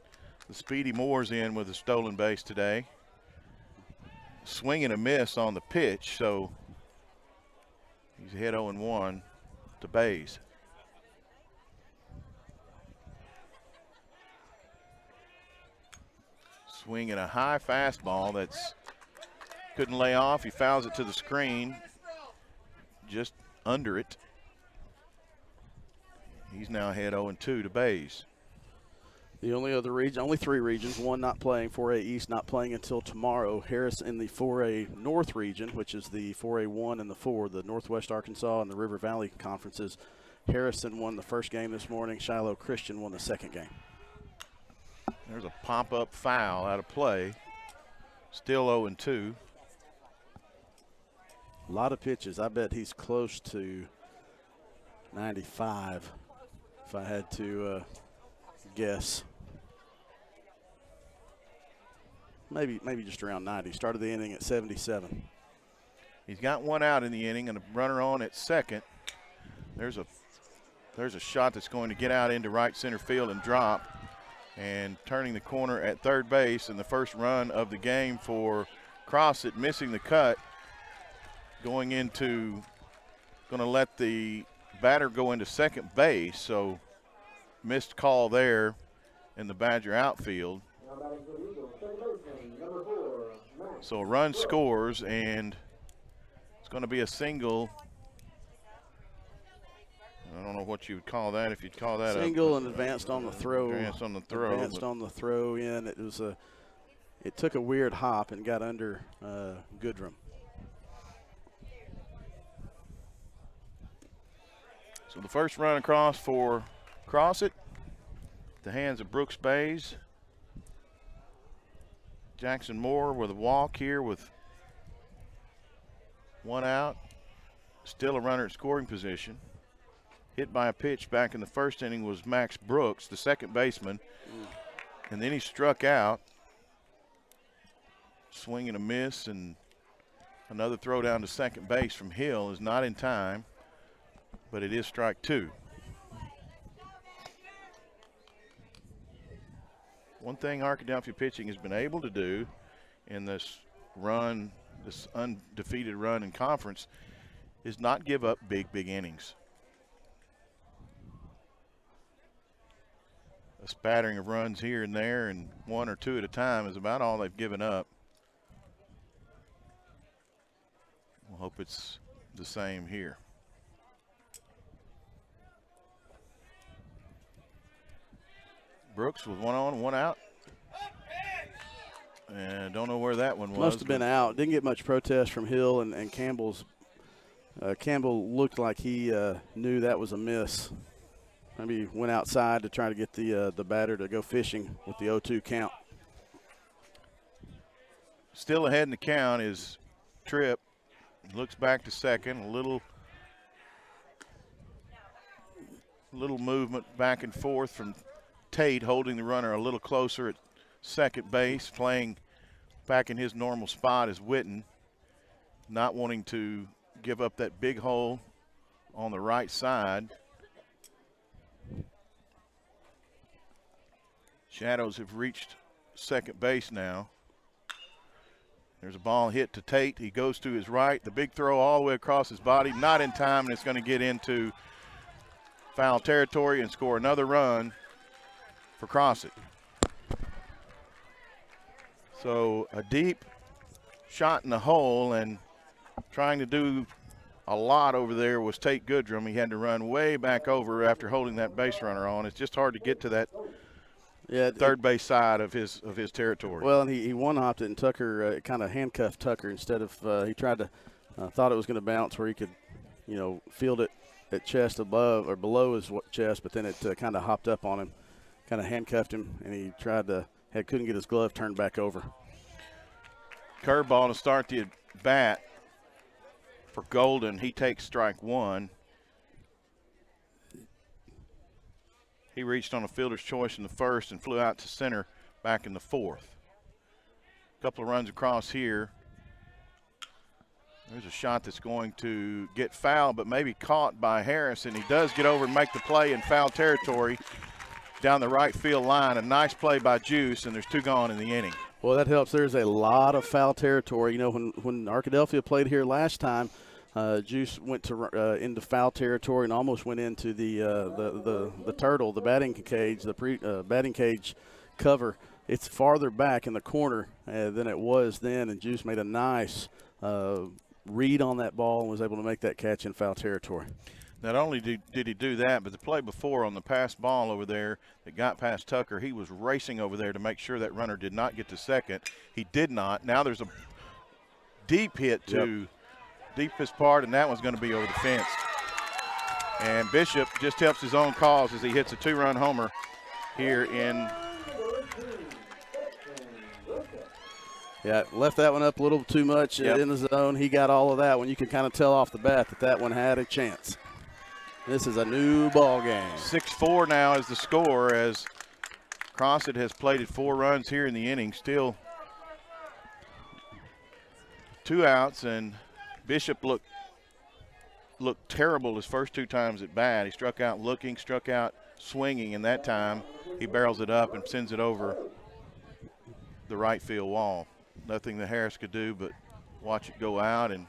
the Speedy Moore's in with a stolen base today. Swing and a miss on the pitch, so he's ahead 0-1 to Bays. Swinging a high fastball that's couldn't lay off. He fouls it to the screen, just under it. He's now ahead 0-2 to Bays. The only 3 regions, one not playing, 4A East not playing until tomorrow. Harris in the 4A North region, which is the 4A 1 and the 4, the Northwest Arkansas and the River Valley conferences. Harrison won the first game this morning. Shiloh Christian won the second game. There's a pop-up foul out of play. Still 0-2. A lot of pitches. I bet he's close to 95 if I had to guess. Maybe just around 90. Started the inning at 77. He's got one out in the inning and a runner on at second. There's a There's a shot that's going to get out into right center field and drop, and turning the corner at third base, and the first run of the game for Crossett, missing the cut, going to let the batter go into second base, so missed call there in the Badger outfield. So a run scores, and it's going to be a single. I don't know what you would call that, if you'd call that single and advanced on the throw. Advanced on the throw. Advanced on the throw in. It took a weird hop and got under Goodrum. So the first run across for Crossett, the hands of Brooks Bays. Jackson Moore with a walk here with one out. Still a runner at scoring position. Hit by a pitch back in the first inning was Max Brooks, the second baseman. And then he struck out. Swing and a miss, and another throw down to second base from Hill is not in time, but it is strike two. One thing Arkadelphia pitching has been able to do in this run, this undefeated run in conference, is not give up big innings. A spattering of runs here and there, and one or two at a time is about all they've given up. We'll hope it's the same here. Brooks with one on, one out. And don't know where that one was. Must have been out. Didn't get much protest from Hill and Campbell's. Campbell looked like he knew that was a miss. Maybe went outside to try to get the batter to go fishing with the 0-2 count. Still ahead in the count is Tripp. Looks back to second. A little movement back and forth from Tate, holding the runner a little closer at second base. Playing back in his normal spot is Witten, not wanting to give up that big hole on the right side. Shadows have reached second base now. There's a ball hit to Tate. He goes to his right. The big throw all the way across his body, not in time, and it's going to get into foul territory and score another run for Crossett. So a deep shot in the hole, and trying to do a lot over there was Tate Goodrum. He had to run way back over after holding that base runner on. It's just hard to get to that third base side of his territory. Well, and he one-hopped it, and Tucker kind of handcuffed Tucker instead of he tried to thought it was going to bounce where he could, field it at chest above or below his chest, but then it kind of hopped up on him, kind of handcuffed him, and he tried to couldn't get his glove turned back over. Curveball to start the bat for Golden. He takes strike one. He reached on a fielder's choice in the first and flew out to center back in the fourth. A couple of runs across here. There's a shot that's going to get fouled, but maybe caught by Harris, and he does get over and make the play in foul territory down the right field line. A nice play by Juice, and there's two gone in the inning. Well, that helps. There's a lot of foul territory. When Arkadelphia played here last time, Juice went to into foul territory and almost went into the turtle, the batting cage, batting cage cover. It's farther back in the corner than it was then, and Juice made a nice read on that ball and was able to make that catch in foul territory. Not only did he do that, but the play before on the pass ball over there that got past Tucker, he was racing over there to make sure that runner did not get to second. He did not. Now there's a deep hit to deepest part, and that one's going to be over the fence. And Bishop just helps his own cause as he hits a two-run homer here in. Yeah, left that one up a little too much in the zone. He got all of that one. You can kind of tell off the bat that one had a chance. This is a new ball game. 6-4 now is the score as Crossett has plated 4 runs here in the inning. Still 2 outs, and Bishop looked looked terrible his first 2 times at bat. He struck out looking, struck out swinging, and that time he barrels it up and sends it over the right field wall. Nothing that Harris could do but watch it go out, and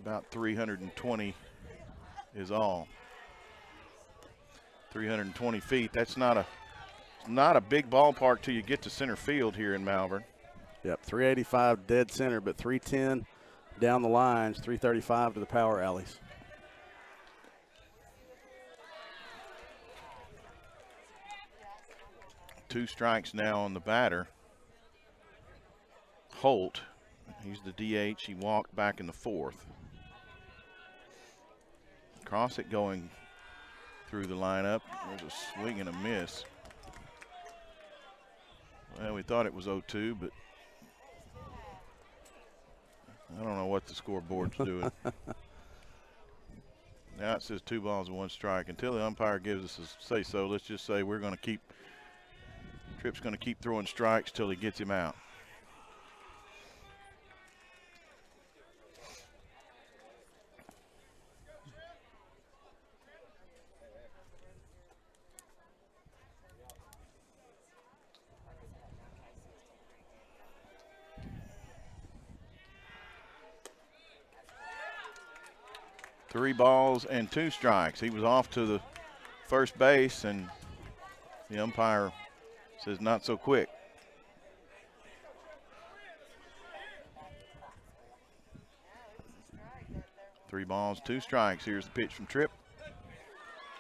about 320 is all. 320 feet. That's not a big ballpark till you get to center field here in Malvern. Yep, 385 dead center, but 310 down the lines, 335 to the power alleys. Two strikes now on the batter. Holt, he's the DH. He walked back in the 4th. Crossett going through the lineup. There's a swing and a miss. Well, we thought it was 0-2, but I don't know what the scoreboard's doing. Now it says 2 balls and 1 strike. Until the umpire gives us a say-so, let's just say we're going to keep, Tripp's going to keep throwing strikes till he gets him out. Three balls and 2 strikes. He was off to the first base, and the umpire says not so quick. Three balls, 2 strikes. Here's the pitch from Tripp,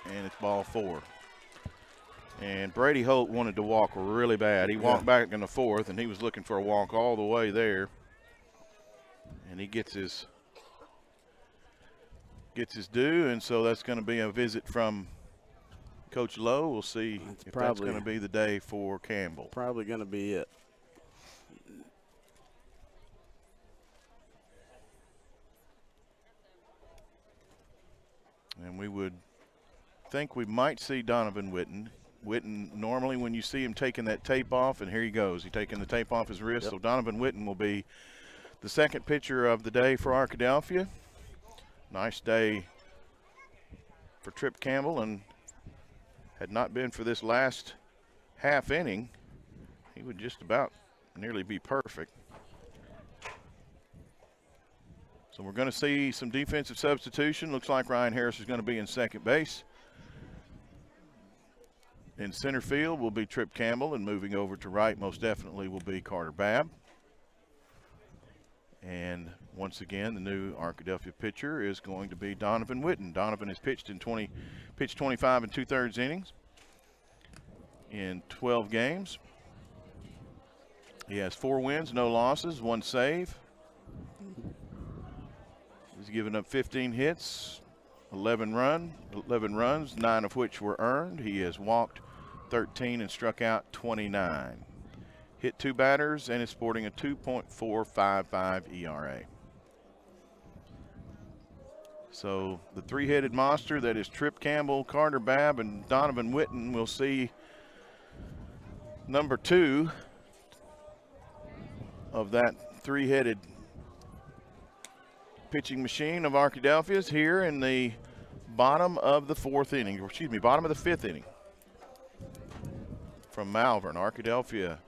and it's ball 4. And Brady Holt wanted to walk really bad. He walked back in the 4th, and he was looking for a walk all the way there. And he gets his due, and so that's going to be a visit from Coach Lowe. We'll see if that's going to be the day for Campbell. Probably going to be it. And we would think we might see Donovan Witten. Witten, normally when you see him taking that tape off, and here he goes. He's taking the tape off his wrist. Yep. So Donovan Witten will be the second pitcher of the day for Arkadelphia. Nice day for Tripp Campbell, and had not been for this last half inning, he would just about nearly be perfect. So we're going to see some defensive substitution. Looks like Ryan Harris is going to be in second base. In center field will be Tripp Campbell, and moving over to right most definitely will be Carter Babb. And once again, the new Arkadelphia pitcher is going to be Donovan Witten. Donovan has pitched 25 and 2/3 innings in 12 games. He has 4 wins, no losses, 1 save. He's given up 15 hits, 11 runs, 9 of which were earned. He has walked 13 and struck out 29. Hit 2 batters and is sporting a 2.455 ERA. So the 3-headed monster that is Tripp Campbell, Carter Babb, and Donovan Witten will see number 2 of that 3-headed pitching machine of Arkadelphia's here in the bottom of the 4th inning, or excuse me, bottom of the 5th inning from Malvern. Arkadelphia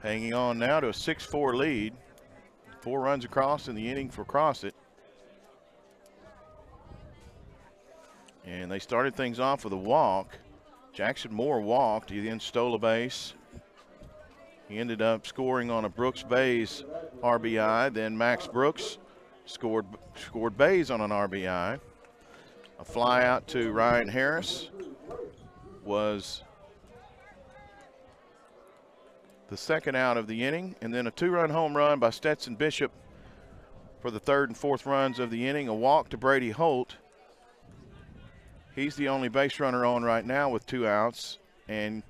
hanging on now to a 6-4 lead. 4 runs across in the inning for Crossett. And they started things off with a walk. Jackson Moore walked. He then stole a base. He ended up scoring on a Brooks Bays RBI. Then Max Brooks scored Bays on an RBI. A fly out to Ryan Harris was the second out of the inning, and then a 2-run home run by Stetson Bishop for the 3rd and 4th runs of the inning. A walk to Brady Holt. He's the only base runner on right now with 2 outs, and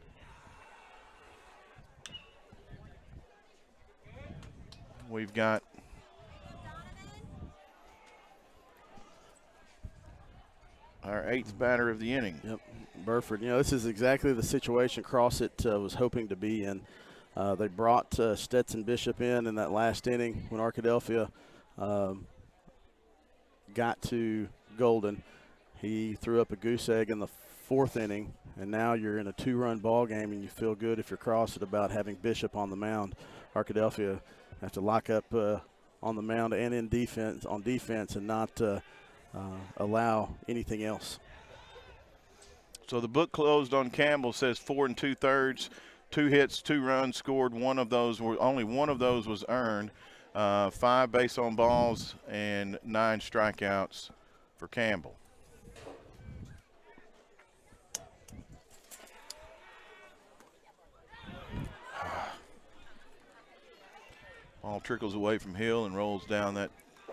we've got our 8th batter of the inning. Yep, Burford. You know, this is exactly the situation Crossett was hoping to be in. They brought Stetson Bishop in that last inning when Arkadelphia got to Golden. He threw up a goose egg in the 4th inning, and now you're in a 2-run ball game, and you feel good if you're Crossett about having Bishop on the mound. Arkadelphia have to lock up on the mound and in defense and not allow anything else. So the book closed on Campbell says 4 2/3, 2 hits, 2 runs scored. Only one of those was earned. 5 base on balls and 9 strikeouts for Campbell. Ball trickles away from Hill and rolls down that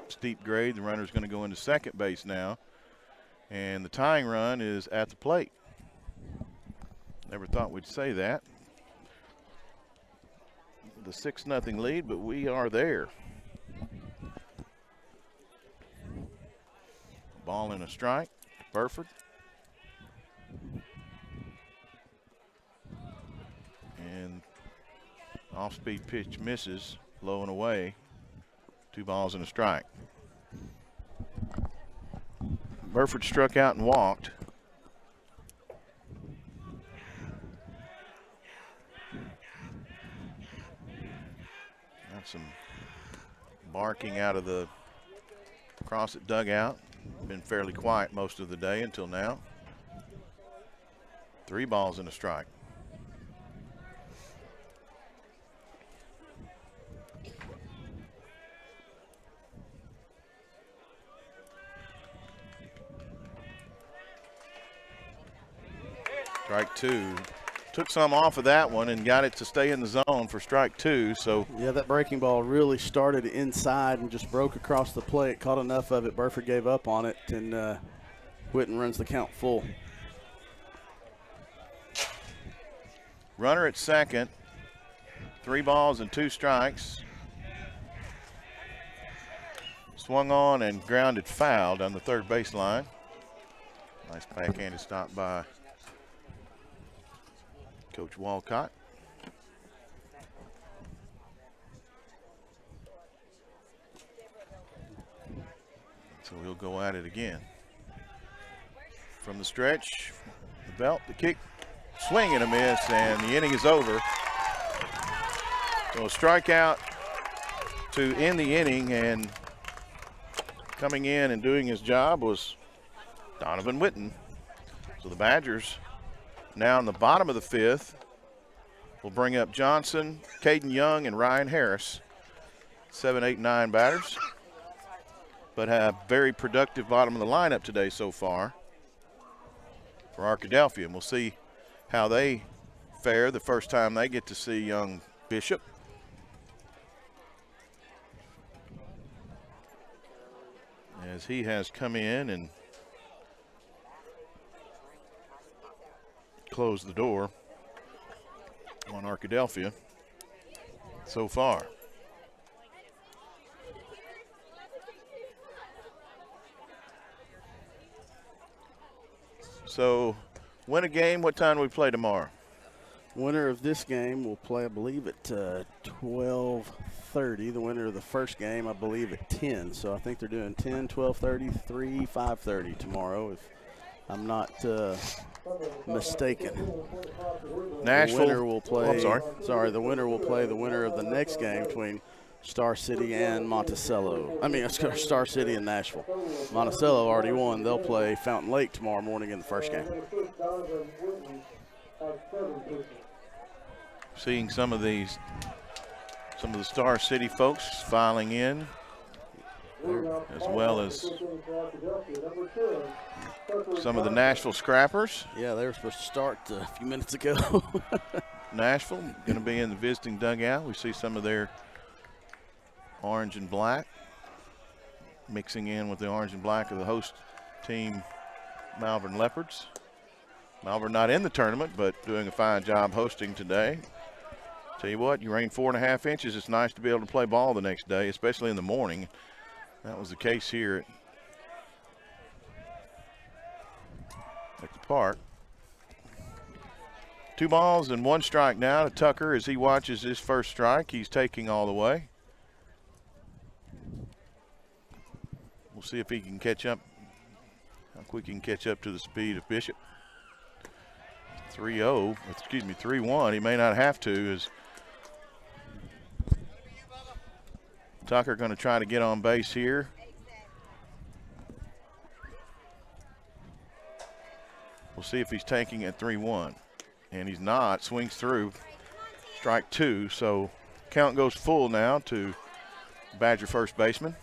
steep grade. The runner's going to go into second base now. And the tying run is at the plate. Never thought we'd say that. The 6-0 lead, but we are there. Ball and a strike. Burford. And off-speed pitch misses, low and away. 2 balls and a strike. Burford struck out and walked. Got some barking out of the Crossett dugout. Been fairly quiet most of the day until now. 3 balls and a strike. Strike 2. Took some off of that one and got it to stay in the zone for strike 2. So yeah, that breaking ball really started inside and just broke across the plate. Caught enough of it. Burford gave up on it, and Whitten runs the count full. Runner at second. 3 balls and 2 strikes. Swung on and grounded foul down the third baseline. Nice backhanded stop by Coach Walcott. So he'll go at it again. From the stretch, the belt, the kick, swing and a miss, and the inning is over. So a strikeout to end the inning, and coming in and doing his job was Donovan Whitten. So the Badgers now in the bottom of the 5th will bring up Johnson, Caden Young, and Ryan Harris. 7, 8, 9 batters, but have very productive bottom of the lineup today so far for Arkadelphia. And we'll see how they fare the first time they get to see young Bishop. As he has come in and closed the door on Arkadelphia so far. So win a game. What time do we play tomorrow? Winner of this game will play, I believe, at 12:30. The winner of the first game, I believe, at 10. So I think they're doing 10, 12:30, 3, 5:30 tomorrow, if I'm not mistaken. Nashville. The winner will play. Sorry, the winner will play the winner of the next game between Star City and Monticello. Star City and Nashville. Monticello already won. They'll play Fountain Lake tomorrow morning in the first game. Seeing some of the Star City folks filing in, as well as some of the Nashville Scrappers. Yeah, they were supposed to start a few minutes ago. Nashville going to be in the visiting dugout. We see some of their orange and black mixing in with the orange and black of the host team, Malvern Leopards. Malvern not in the tournament, but doing a fine job hosting today. Tell you what, you rain 4.5 inches. It's nice to be able to play ball the next day, especially in the morning. That was the case here at the park. 2 balls and 1 strike now to Tucker as he watches his first strike. He's taking all the way. We'll see if he can catch up, how quick he can catch up to the speed of Bishop. 3-0, excuse me, 3-1. He may not have to. Is Tucker going to try to get on base here? We'll see if he's tanking at 3-1. And he's not. Swings through. Strike 2. So count goes full now to Badger first baseman.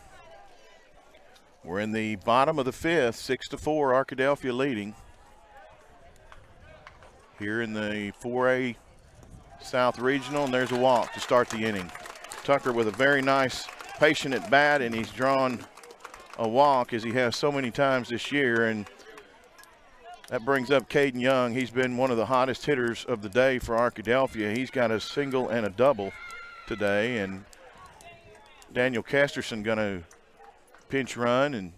We're in the bottom of the 5th, 6-4, Arkadelphia leading. Here in the 4A South Regional, and there's a walk to start the inning. Tucker with a very nice patient at bat, and he's drawn a walk as he has so many times this year, and that brings up Caden Young. He's been one of the hottest hitters of the day for Arkadelphia. He's got a single and a double today, and Daniel Casterson going to pinch run and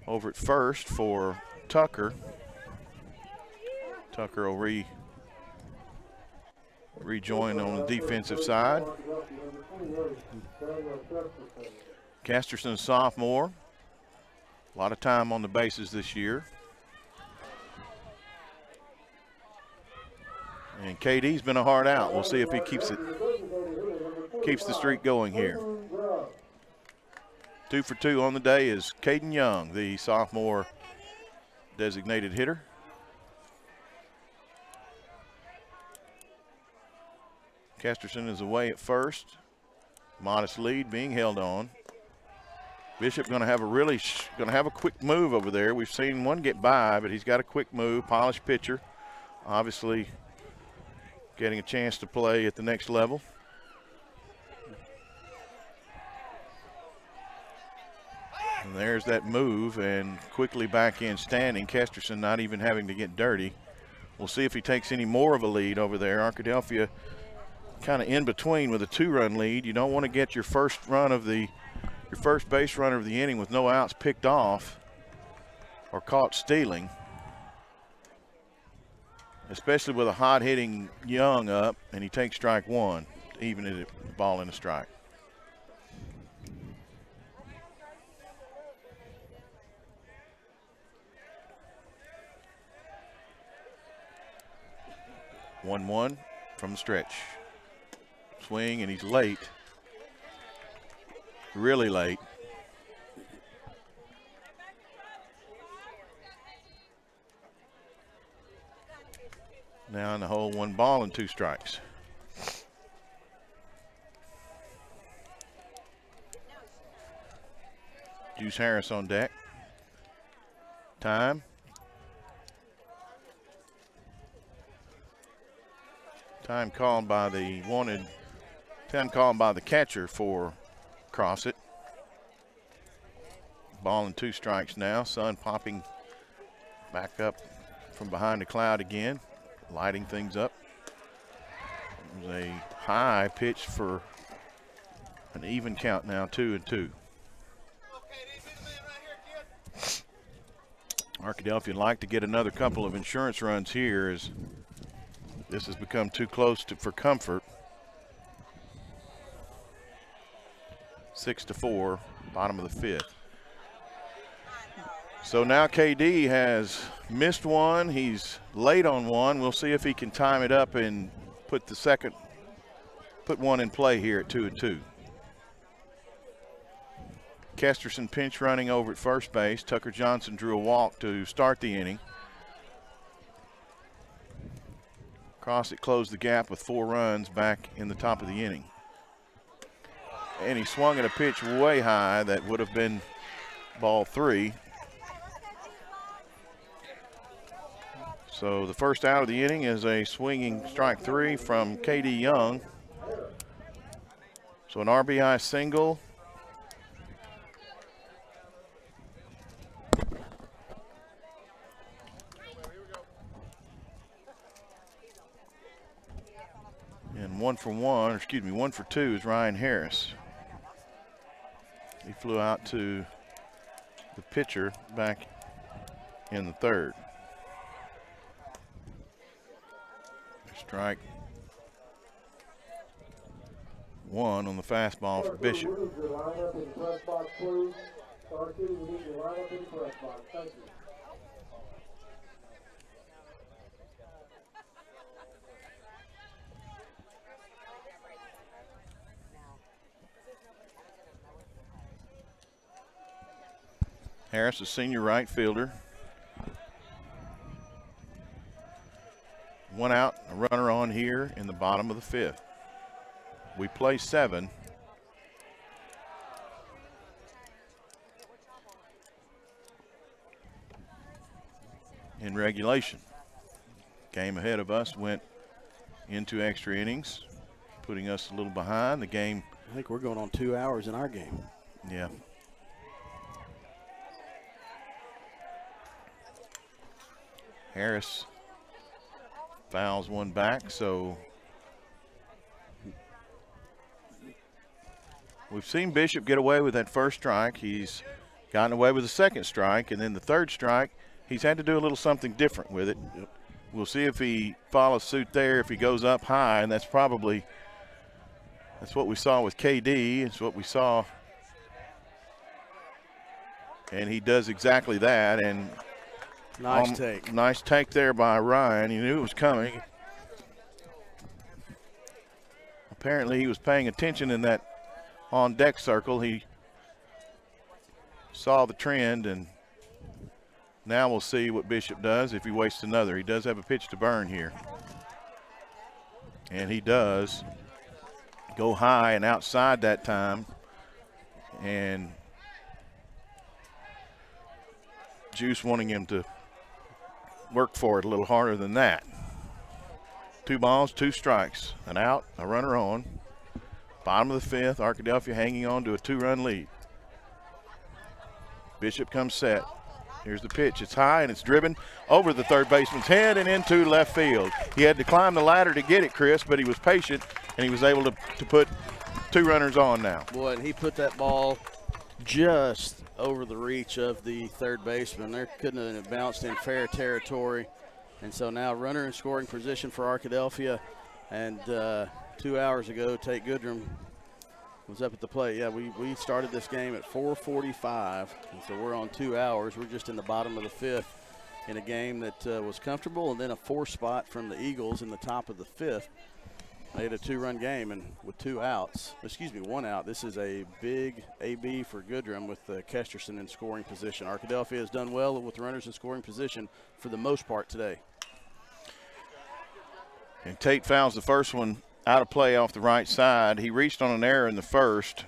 over at first for Tucker. Tucker will rejoin on the defensive side. Casterson, sophomore. A lot of time on the bases this year. And KD's been a hard out. We'll see if he keeps the streak going here. 2 for 2 on the day is Caden Young, the sophomore designated hitter. Casterson is away at first. Modest lead being held on. Bishop going to have a quick move over there. We've seen one get by, but he's got a quick move. Polished pitcher, obviously getting a chance to play at the next level. And there's that move, and quickly back in standing. Casterson not even having to get dirty. We'll see if he takes any more of a lead over there. Arkadelphia kind of in between with a 2-run lead. You don't want to get your first base runner of the inning with no outs picked off or caught stealing, especially with a hot-hitting Young up, and he takes strike 1, even at a ball and a strike. One from the stretch. Swing, and he's late. Really late. Now in the hole, 1 ball and 2 strikes. Juice Harris on deck. Time called by the catcher for Crossett. Ball and 2 strikes now. Sun popping back up from behind the cloud again, lighting things up. There's a high pitch for an even count now, 2-2. Arkadelphia would like to get another couple of insurance runs here as this has become too close for comfort. 6-4, bottom of the 5th. So now KD has missed one. He's late on one. We'll see if he can time it up and put one in play here at 2-2. Casterson pinch running over at first base. Tucker Johnson drew a walk to start the inning. Crossett closed the gap with 4 runs back in the top of the inning. And he swung at a pitch way high that would have been ball 3. So the first out of the inning is a swinging strike 3 from KD Young. So an RBI single. And 1 for 2 is Ryan Harris. He flew out to the pitcher back in the 3rd. Strike 1 on the fastball for Bishop. Star 2, you need to line up in the press box. Thank you. Harris, a senior right fielder. One out, a runner on here in the bottom of the fifth. We play 7. In regulation. Game ahead of us went into extra innings, putting us a little behind. The game, I think we're going on 2 hours in our game. yeah. Harris fouls one back, so we've seen Bishop get away with that first strike. He's gotten away with the second strike, and then the third strike, he's had to do a little something different with it. Yep. We'll see if he follows suit there, if he goes up high, and that's what we saw with KD. It's what we saw, and he does exactly that. And nice take. Nice take there by Ryan. He knew it was coming. Apparently he was paying attention in that on-deck circle. He saw the trend, and now we'll see what Bishop does if he wastes another. He does have a pitch to burn here. And he does go high and outside that time. And Juice wanting him to work for it a little harder than that. 2 balls, 2 strikes, an out, a runner on. Bottom of the fifth, Arkadelphia hanging on to a 2-run lead. Bishop comes set. Here's the pitch. It's high and it's driven over the third baseman's head and into left field. He had to climb the ladder to get it, Chris, but he was patient and he was able to put 2 runners on now. Boy, and he put that ball just over the reach of the third baseman. There couldn't have bounced in fair territory. And so now runner in scoring position for Arkadelphia. And 2 hours ago, Tate Goodrum was up at the plate. Yeah, we started this game at 4:45, and so we're on 2 hours. We're just in the bottom of the fifth in a game that was comfortable, and then a 4 spot from the Eagles in the top of the fifth. They had a 2-run game, and with 2 outs, 1 out. This is a big AB for Goodrum with Kesterson in scoring position. Arkadelphia has done well with runners in scoring position for the most part today. And Tate fouls the first one out of play off the right side. He reached on an error in the first.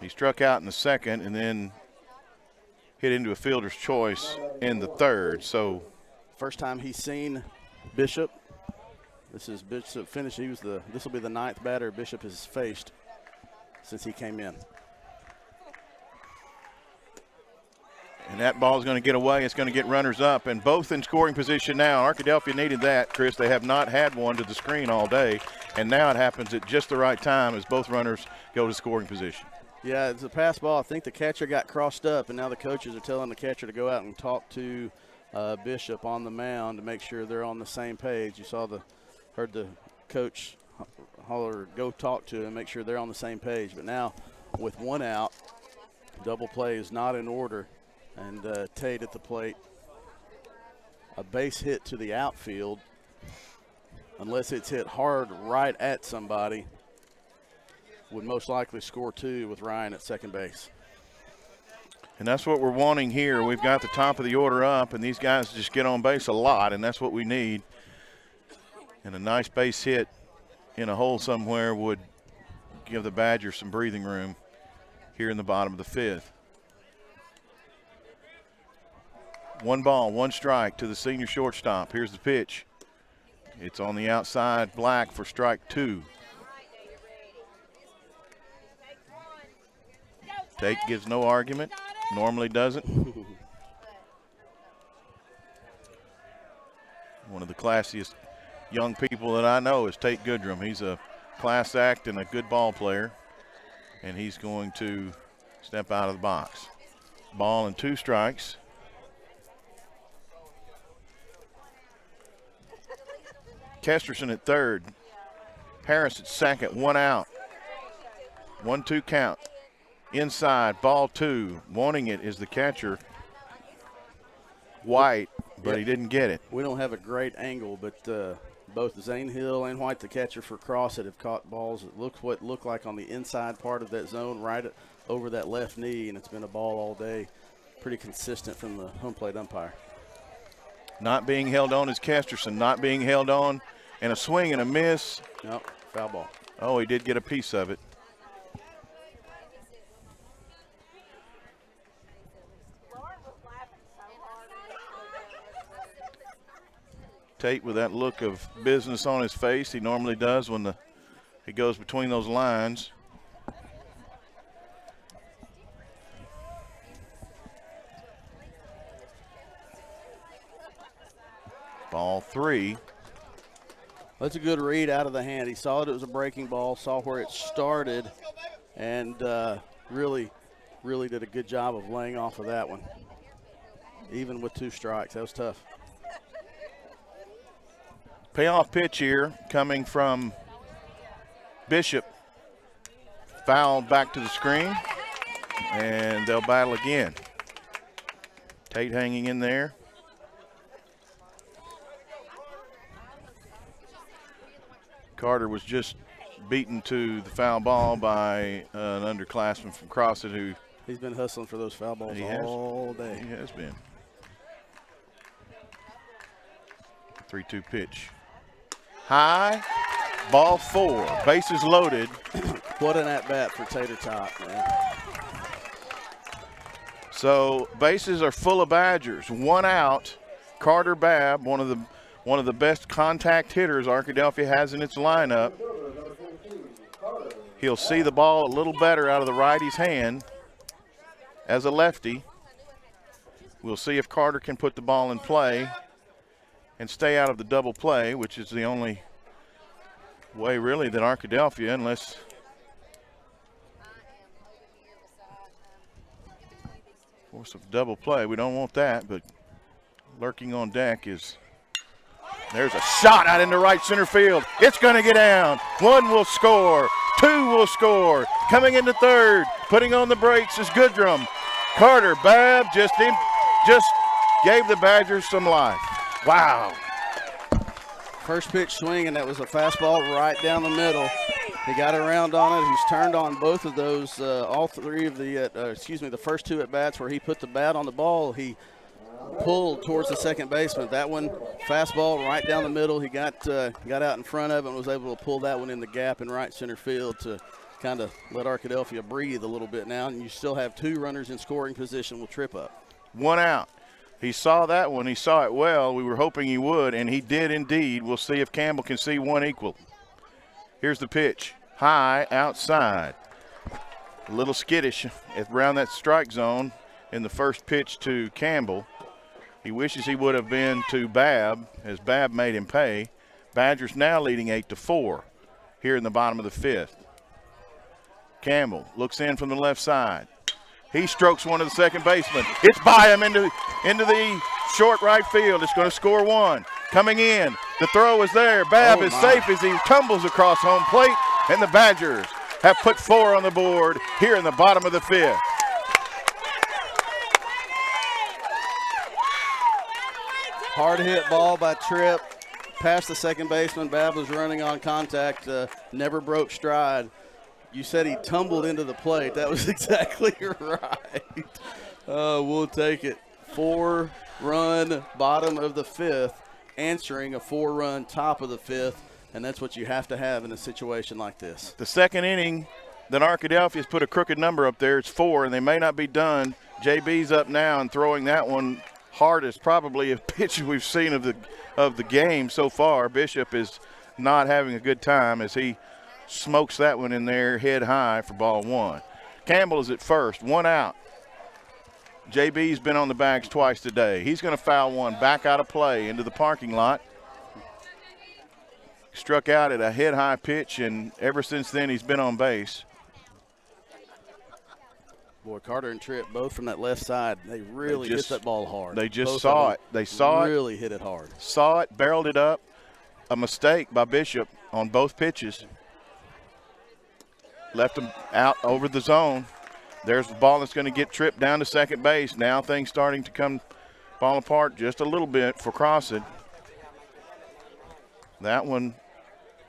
He struck out in the second and then hit into a fielder's choice in the third. So first time he's seen Bishop. This is Bishop finish. This will be the 9th batter Bishop has faced since he came in. And that ball is going to get away. It's going to get runners up, and both in scoring position now. Arkadelphia needed that, Chris. They have not had one to the screen all day, and now it happens at just the right time as both runners go to scoring position. Yeah, it's a pass ball. I think the catcher got crossed up, and now the coaches are telling the catcher to go out and talk to Bishop on the mound to make sure they're on the same page. You heard the coach holler, go talk to him, make sure they're on the same page. But now with 1 out, double play is not in order. And Tate at the plate. A base hit to the outfield, unless it's hit hard right at somebody, would most likely score 2 with Ryan at second base. And that's what we're wanting here. We've got the top of the order up, and these guys just get on base a lot, and that's what we need. And a nice base hit in a hole somewhere would give the Badgers some breathing room here in the bottom of the fifth. 1 ball, 1 strike to the senior shortstop. Here's the pitch. It's on the outside, Black for strike 2. Tate gives no argument, normally doesn't. One of the classiest young people that I know is Tate Goodrum. He's a class act and a good ball player, and he's going to step out of the box. Ball and 2 strikes. Kesterson at third. Harris at second, 1 out. 1-2 count. inside, ball 2. Wanting it is the catcher, White, but he didn't get it. We don't have a great angle, but both Zane Hill and White, the catcher for Crossett, have caught balls that look like on the inside part of that zone, right over that left knee, and it's been a ball all day. Pretty consistent from the home plate umpire. Not being held on is Kesterson, not being held on, and a swing and a miss. Nope, foul ball. Oh, he did get a piece of it. Tate with that look of business on his face he normally does when he goes between those lines. Ball 3. That's a good read out of the hand. He saw it was a breaking ball, saw where it started, and really did a good job of laying off of that one. Even with 2 strikes, that was tough. Payoff pitch here coming from Bishop. Fouled back to the screen, and they'll battle again. Tate hanging in there. Carter was just beaten to the foul ball by an underclassman from Crossett who. He's been hustling for those foul balls all day. He has been. 3-2 pitch. High, ball 4, bases loaded. What an at-bat for Tater Tot, man. So bases are full of Badgers. 1 out. Carter Babb, one of the best contact hitters Arkadelphia has in its lineup. He'll see the ball a little better out of the righty's hand as a lefty. We'll see if Carter can put the ball in play and stay out of the double play, which is the only way really that Arkadelphia, unless force of double play. We don't want that, but lurking on deck is, there's a shot out into right center field. It's going to get down. 1 will score. 2 will score. Coming into third, putting on the brakes is Goodrum. Carter Babb just gave the Badgers some life. Wow. First pitch swing, and that was a fastball right down the middle. He got around on it. He's turned on both of those, all 3 of the first 2 at bats where he put the bat on the ball. He pulled towards the second baseman. That one, fastball right down the middle. He got out in front of it and was able to pull that one in the gap in right center field to kind of let Arkadelphia breathe a little bit now. And you still have 2 runners in scoring position with trip up. 1 out. He saw that one. He saw it well. We were hoping he would, and he did indeed. We'll see if Campbell can see 1 equal. Here's the pitch. High, outside. A little skittish around that strike zone in the first pitch to Campbell. He wishes he would have been to Babb, as Babb made him pay. Badgers now leading 8-4 here in the bottom of the 5th. Campbell looks in from the left side. He strokes one of the second baseman. It's by him into the short right field. It's going to score 1. Coming in, the throw is there. Babb is safe as he tumbles across home plate, and the Badgers have put 4 on the board here in the bottom of the 5th. Hard hit ball by Tripp. Past the second baseman. Babb was running on contact, never broke stride. You said he tumbled into the plate. That was exactly right. We'll take it. 4-run bottom of the 5th, answering a 4-run top of the 5th, and that's what you have to have in a situation like this. The second inning that Arkadelphia has put a crooked number up there. It's 4, and they may not be done. JB's up now and throwing that one hardest, probably a pitch we've seen of the game so far. Bishop is not having a good time as he smokes that one in there head high for ball 1. Campbell is at first, 1 out. JB's been on the bags twice today. He's going to foul one back out of play into the parking lot. Struck out at a head high pitch, and ever since then he's been on base. Boy, Carter and Tripp both from that left side. They really hit that ball hard. They just saw it. They saw it. Really hit it hard. Saw it, barreled it up. A mistake by Bishop on both pitches. Left him out over the zone. There's the ball that's going to get tripped down to second base. Now things starting to fall apart just a little bit for Crossett. That one,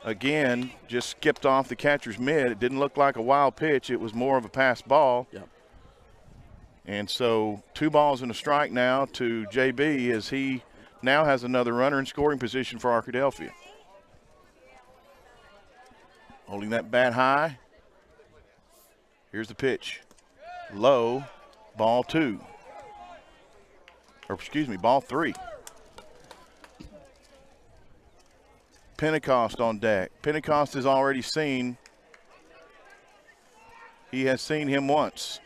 again, just skipped off the catcher's mitt. It didn't look like a wild pitch. It was more of a pass ball. Yep. And so 2 balls and a strike now to JB as he now has another runner in scoring position for Arkadelphia. Holding that bat high. Here's the pitch. Low, ball 2. Or excuse me, ball 3. Pentecost on deck. Pentecost has already seen. He has seen him once.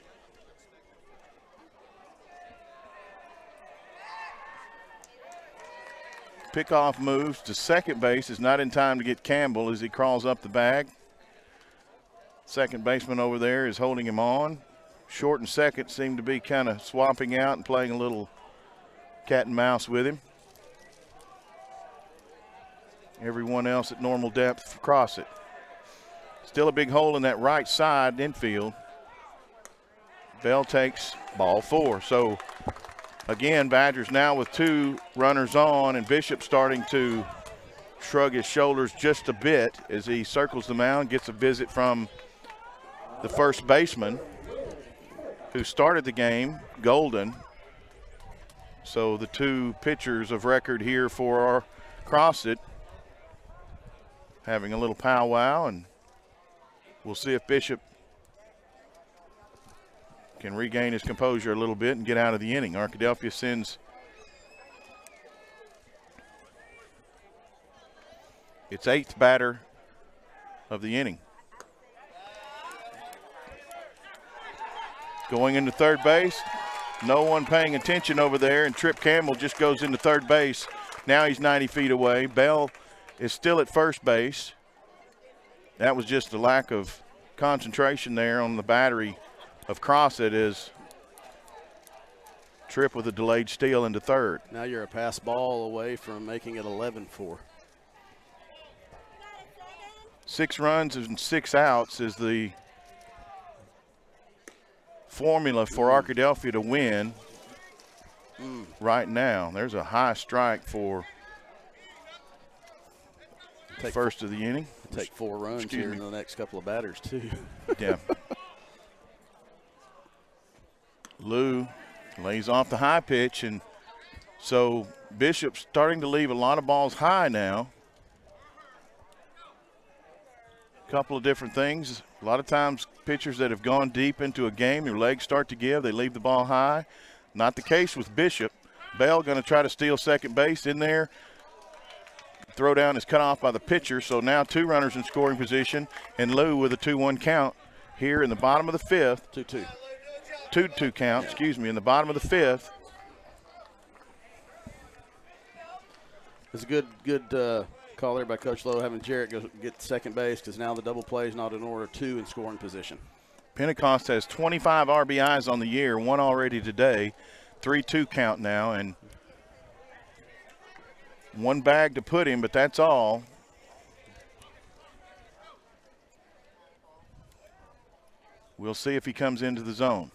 Pickoff moves to second base. Is not in time to get Campbell as he crawls up the bag. Second baseman over there is holding him on. Short and second seem to be kind of swapping out and playing a little cat and mouse with him. Everyone else at normal depth for Crossett. Still a big hole in that right side infield. Bell takes ball 4. So again, Badgers now with 2 runners on, and Bishop starting to shrug his shoulders just a bit as he circles the mound, gets a visit from the first baseman who started the game, Golden. So the 2 pitchers of record here for our Crossett having a little powwow, and we'll see if Bishop can regain his composure a little bit and get out of the inning. Arkadelphia sends its 8th batter of the inning. Going into third base, no one paying attention over there, and Trip Campbell just goes into third base. Now he's 90 feet away. Bell is still at first base. That was just a lack of concentration there on the battery of Crossett as Tripp with a delayed steal into third. Now you're a pass ball away from making it 11-4. 6 runs and 6 outs is the formula for Arkadelphia to win right now. There's a high strike for first of the inning. Take 4 runs here in the next couple of batters too. Yeah. Lou lays off the high pitch, and so Bishop's starting to leave a lot of balls high now. A couple of different things. A lot of times pitchers that have gone deep into a game, their legs start to give, they leave the ball high. Not the case with Bishop. Bell going to try to steal second base in there. Throw down is cut off by the pitcher, so now 2 runners in scoring position, and Lou with a 2-1 count here in the bottom of the 5th. 2-2. 2-2 count, excuse me, in the bottom of the 5th. It's a good call there by Coach Lowe, having Jarrett go get second base, because now the double play is not in order. 2 in scoring position. Pentecost has 25 RBIs on the year, 1 already today. 3-2 count now, and 1 bag to put him, but that's all. We'll see if he comes into the zone.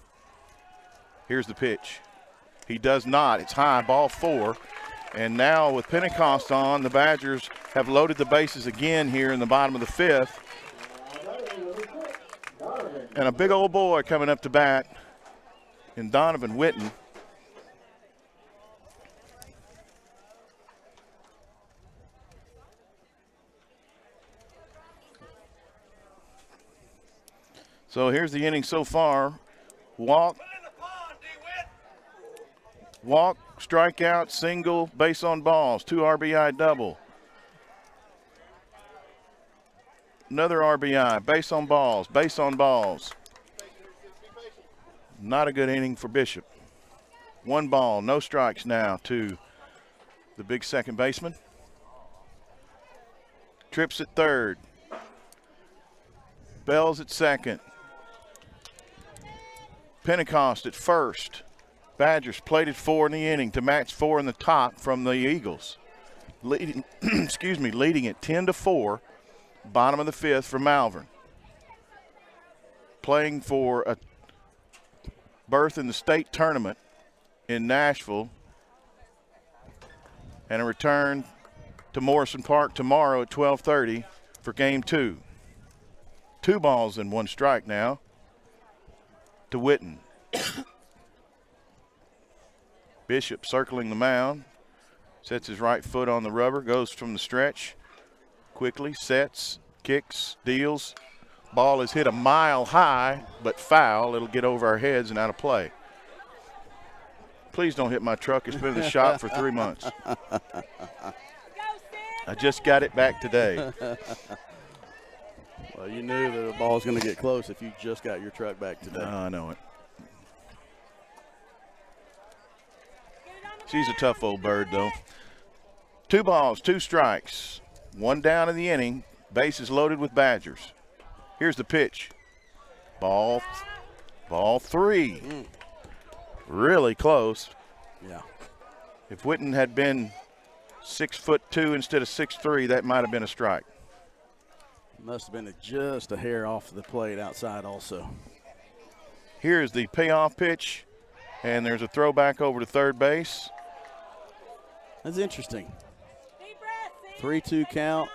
Here's the pitch. He does not. It's high, ball 4. And now with Pentecost on, the Badgers have loaded the bases again here in the bottom of the 5th. And a big old boy coming up to bat in Donovan Witten. So here's the inning so far. Walk, strikeout, single, base on balls, 2 RBI double. Another RBI, base on balls, base on balls. Not a good inning for Bishop. 1 ball, no strikes now to the big second baseman. Trips at third. Bell's at second. Pentecost at first. Badgers plated 4 in the inning to match 4 in the top from the Eagles. Leading, leading at 10-4, bottom of the 5th for Malvern. Playing for a berth in the state tournament in Nashville, and a return to Morrison Park tomorrow at 12:30 for game 2. 2 balls and 1 strike now to Witten. Bishop circling the mound, sets his right foot on the rubber, goes from the stretch, quickly sets, kicks, deals. Ball is hit a mile high, but foul. It'll get over our heads and out of play. Please don't hit my truck. It's been in the shop for 3 months. I just got it back today. Well, you knew that the ball was going to get close if you just got your truck back today. I know it. She's a tough old bird, though. 2 balls, 2 strikes. 1 down in the inning. Bases loaded with Badgers. Here's the pitch. Ball 3. Really close. Yeah. If Witten had been 6'2" instead of 6'3", that might have been a strike. Must have been just a hair off the plate outside also. Here's the payoff pitch, and there's a throwback over to third base. That's interesting. 3-2 count.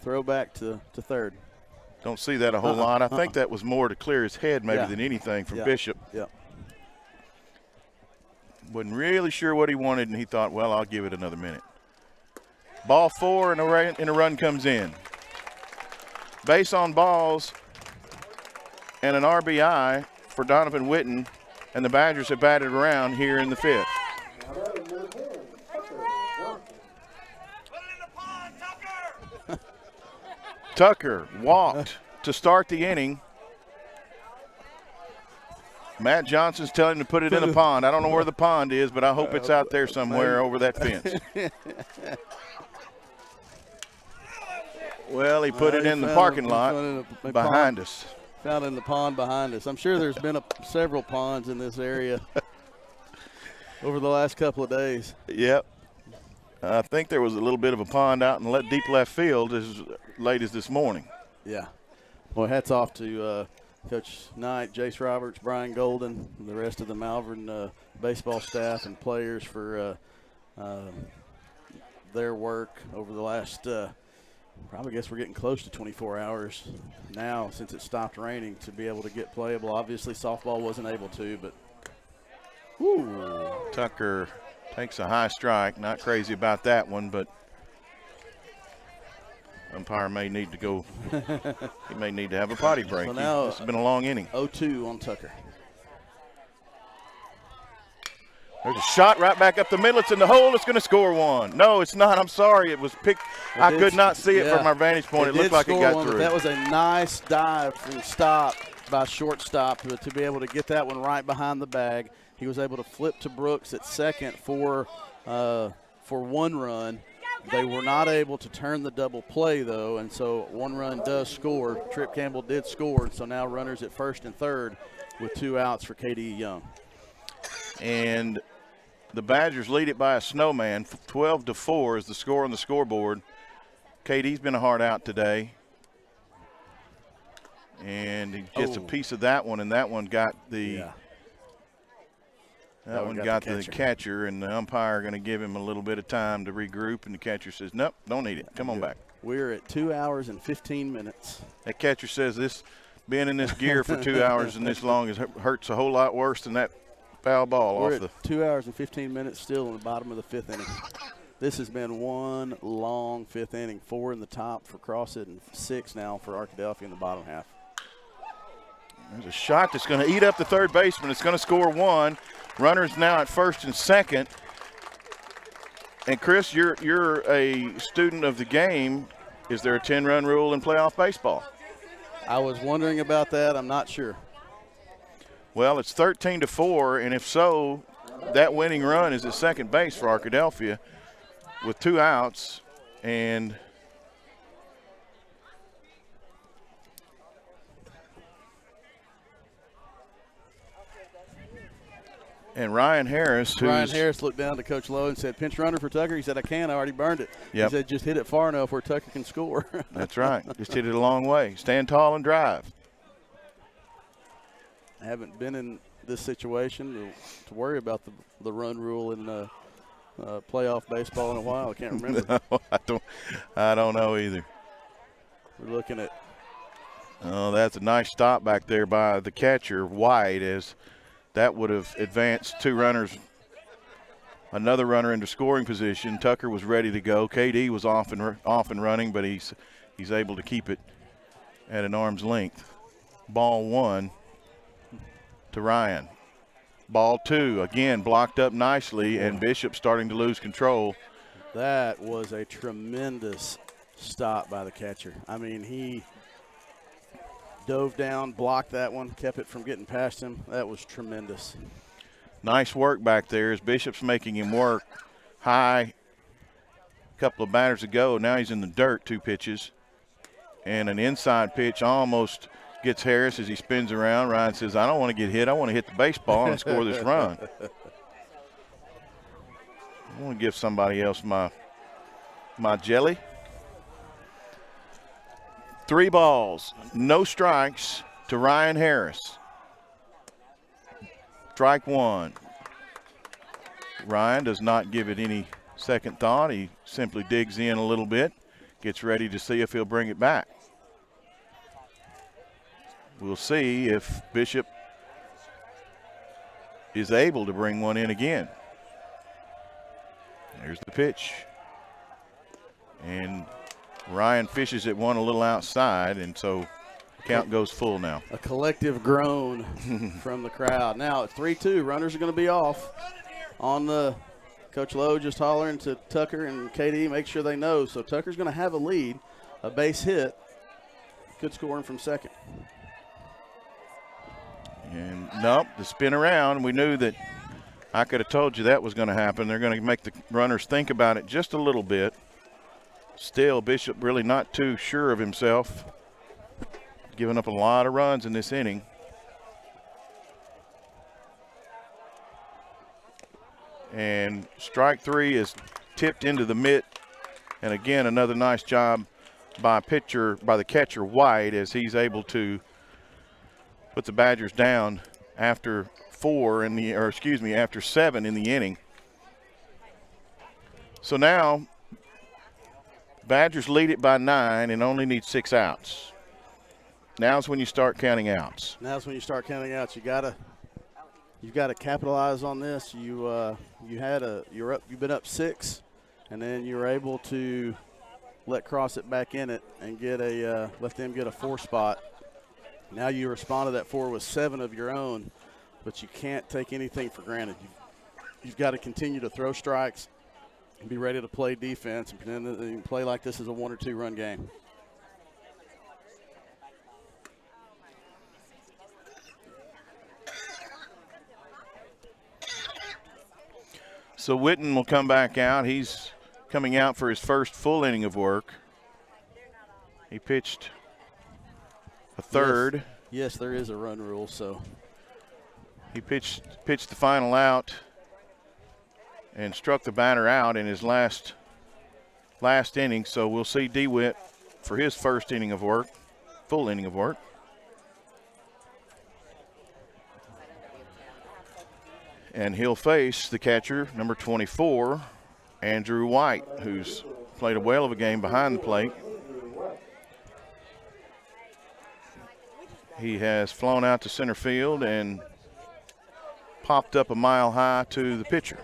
Throwback to third. Don't see that a whole lot. I think that was more to clear his head maybe than anything from Bishop. Yeah. Wasn't really sure what he wanted, and he thought, well, I'll give it another minute. Ball 4, and a run comes in. Base on balls and an RBI for Donovan Witten, and the Badgers have batted around here in the 5th. Tucker walked to start the inning. Matt Johnson's telling him to put it in the pond. I don't know where the pond is, but I hope it's out there somewhere over that fence. Well, he put it in the parking lot behind us. Found it in the pond behind us. I'm sure there's been several ponds in this area over the last couple of days. Yep. I think there was a little bit of a pond out in deep left field as late as this morning. Yeah. Well, hats off to Coach Knight, Jace Roberts, Brian Golden, and the rest of the Malvern baseball staff and players for their work over the last probably guess we're getting close to 24 hours now since it stopped raining to be able to get playable. Obviously, softball wasn't able to, but whoo. Tucker takes a high strike. Not crazy about that one, but umpire may need to go. He may need to have a potty break. So now, this has been a long inning. 0-2 on Tucker. There's a shot right back up the middle. It's in the hole. It's going to score 1. No, it's not. I'm sorry. It was picked. I could not see it from our vantage point. It looked like it got through. That was a nice dive and stop by shortstop to be able to get that one right behind the bag. He was able to flip to Brooks at second for 1 run. They were not able to turn the double play, though, and so 1 run does score. Trip Campbell did score, and so now runners at first and third with 2 outs for KD Young. And the Badgers lead it by a snowman. 12-4 is the score on the scoreboard. KD's been a hard out today. And he gets a piece of that one, and that one got the the catcher, and the umpire going to give him a little bit of time to regroup, and the catcher says, nope, don't need it. Come on back. We're at 2 hours and 15 minutes. That catcher says this being in this gear for 2 hours and this long hurts a whole lot worse than that foul ball. We're at 2 hours and 15 minutes still in the bottom of the 5th inning. This has been one long 5th inning. 4 in the top for Crossett and 6 now for Arkadelphia in the bottom half. There's a shot that's going to eat up the third baseman. It's going to score 1. Runners now at first and second. And Chris, you're a student of the game. Is there a 10-run rule in playoff baseball? I was wondering about that. I'm not sure. Well, it's 13-4, and if so, that winning run is at second base for Arkadelphia with 2 outs. And Ryan Harris. Ryan Harris looked down to Coach Lowe and said, pinch runner for Tucker. He said, I can. I already burned it. Yep. He said, just hit it far enough where Tucker can score. That's right. Just hit it a long way. Stand tall and drive. I haven't been in this situation to worry about the run rule in playoff baseball in a while. I can't remember. No, I don't know either. We're looking at. Oh, that's a nice stop back there by the catcher, White, as that would have advanced 2 runners, another runner into scoring position. Tucker was ready to go. KD was off and running, but he's able to keep it at an arm's length. Ball 1 to Ryan. Ball 2, again, blocked up nicely, and Bishop starting to lose control. That was a tremendous stop by the catcher. I mean, he dove down, blocked that one, kept it from getting past him. That was tremendous. Nice work back there as Bishop's making him work high a couple of batters ago. Now he's in the dirt, 2 pitches. And an inside pitch almost gets Harris as he spins around. Ryan says, I don't want to get hit. I want to hit the baseball and score this run. I want to give somebody else my jelly. 3 balls, no strikes to Ryan Harris. Strike 1. Ryan does not give it any second thought. He simply digs in a little bit, gets ready to see if he'll bring it back. We'll see if Bishop is able to bring one in again. There's the pitch. And Ryan fishes at one a little outside, and so count goes full now. A collective groan from the crowd. Now at 3-2, runners are going to be off on the Coach Lowe just hollering to Tucker and KD, make sure they know. So Tucker's going to have a lead, a base hit. Good scoring from second. And nope, the spin around. We knew that. I could have told you that was going to happen. They're going to make the runners think about it just a little bit. Still, Bishop really not too sure of himself. Giving up a lot of runs in this inning. And strike 3 is tipped into the mitt. And again, another nice job by the catcher White, as he's able to put the Badgers down after after 7 in the inning. So now Badgers lead it by 9 and only need 6 outs. Now's when you start counting outs. Now's when you start counting outs. You've got to capitalize on this. You've been up 6, and then you're able to let Crossett back in it and let them get a 4 spot. Now you respond to that 4 with 7 of your own, but you can't take anything for granted. You've got to continue to throw strikes and be ready to play defense and pretend that you can play like this is a 1 or 2 run game. So Witten will come back out. He's coming out for his first full inning of work. He pitched a third. Yes, there is a run rule, so. He pitched the final out and struck the batter out in his last inning. So we'll see DeWitt for his first inning of work, full inning of work. And he'll face the catcher, number 24, Andrew White, who's played a whale of a game behind the plate. He has flown out to center field and popped up a mile high to the pitcher.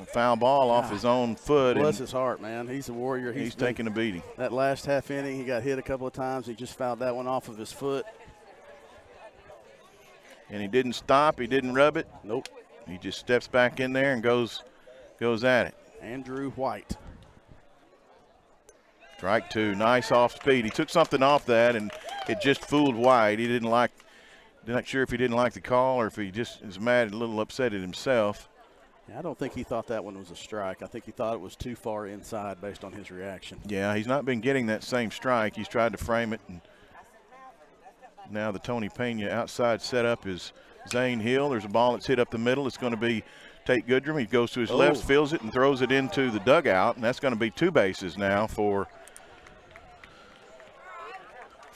A foul ball off his own foot. Bless his heart, man. He's a warrior. He's taking a beating. That last half inning, he got hit a couple of times. He just fouled that one off of his foot. And he didn't stop. He didn't rub it. Nope. He just steps back in there and goes at it. Andrew White. Strike 2. Nice off speed. He took something off that, and it just fooled White. He not sure if he didn't like the call or if he just is mad, a little upset at himself. Yeah, I don't think he thought that one was a strike. I think he thought it was too far inside based on his reaction. Yeah, he's not been getting that same strike. He's tried to frame it, and now the Tony Pena outside setup is Zane Hill. There's a ball that's hit up the middle. It's going to be Tate Goodrum. He goes to his left, feels it, and throws it into the dugout, and that's going to be 2 bases now for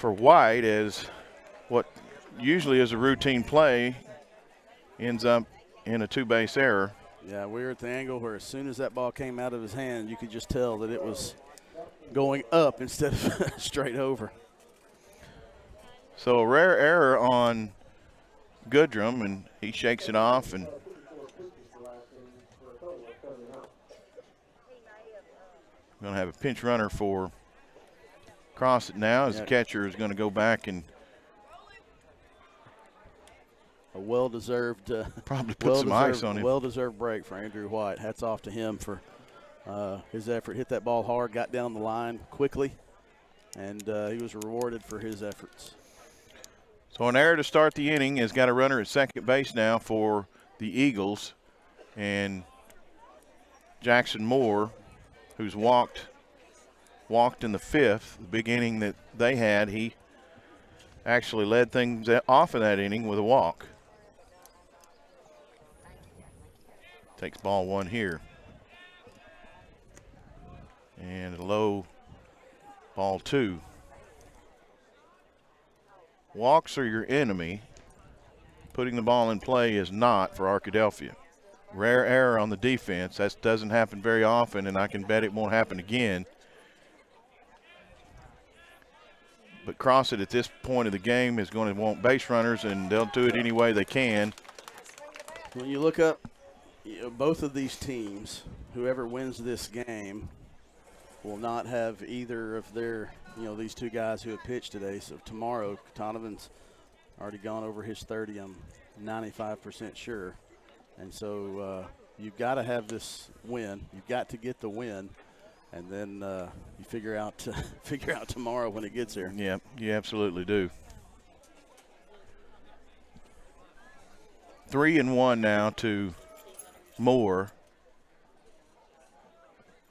for White, as what usually is a routine play ends up in a two-base error. Yeah, we were at the angle where as soon as that ball came out of his hand, you could just tell that it was going up instead of straight over. So a rare error on Goodrum, and he shakes it off, and going to have a pinch runner for Crossett now, as the catcher is going to go back and a well-deserved, probably put some ice on him. Well-deserved break for Andrew White. Hats off to him for his effort. Hit that ball hard, got down the line quickly, and he was rewarded for his efforts. So an error to start the inning has got a runner at second base now for the Eagles, and Jackson Moore, who's walked in the fifth, the big inning that they had. He actually led things off of that inning with a walk. Takes ball one here. And a low ball two. Walks are your enemy. Putting the ball in play is not for Arkadelphia. Rare error on the defense. That doesn't happen very often, and I can bet it won't happen again. But Crossett at this point of the game is going to want base runners, and they'll do it any way they can. When you look up both of these teams, whoever wins this game will not have either of their, these two guys who have pitched today. So tomorrow, Donovan's already gone over his 30, I'm 95% sure. And so you've got to have this win. You've got to get the win. And then you figure out tomorrow when it gets here. Yeah, you absolutely do. 3-1 now to Moore.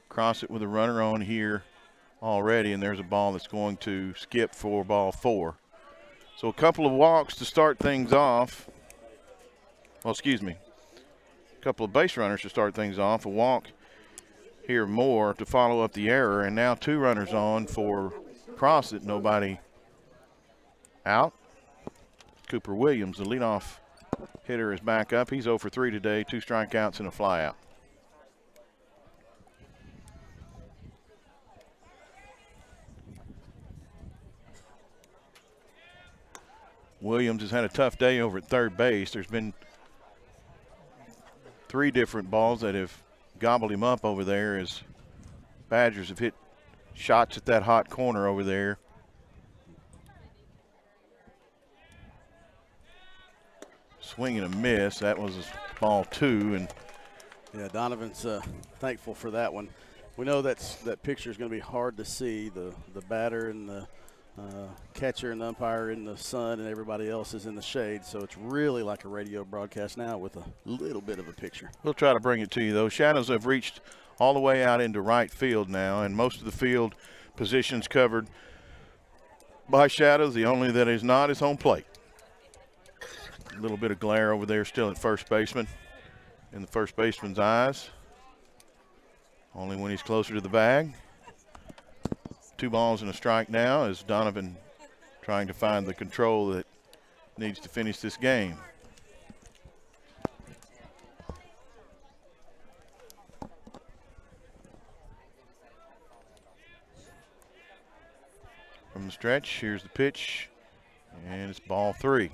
Crossett with a runner on here already, and there's a ball that's going to skip for ball four. So a couple of walks to start things off. Well, excuse me. A couple of base runners to start things off. A walk here Moore to follow up the error, and now two runners on for Crossett. Nobody out. Cooper Williams, the leadoff hitter, is back up. He's 0 for 3 today, 2 strikeouts and a flyout. Williams has had a tough day over at third base. There's been 3 different balls that have gobbled him up over there as Badgers have hit shots at that hot corner over there. Swing and a miss. That was ball 2. And yeah, Donovan's thankful for that one. We know that picture is going to be hard to see. The batter and the catcher and the umpire in the sun, and everybody else is in the shade. So it's really like a radio broadcast now with a little bit of a picture. We'll try to bring it to you, though. Shadows have reached all the way out into right field now, and most of the field positions covered by shadows. The only that is not is home plate. A little bit of glare over there still at first baseman, in the first baseman's eyes. Only when he's closer to the bag. 2 balls and a strike now as Donovan trying to find the control that needs to finish this game. From the stretch, here's the pitch, and it's ball 3.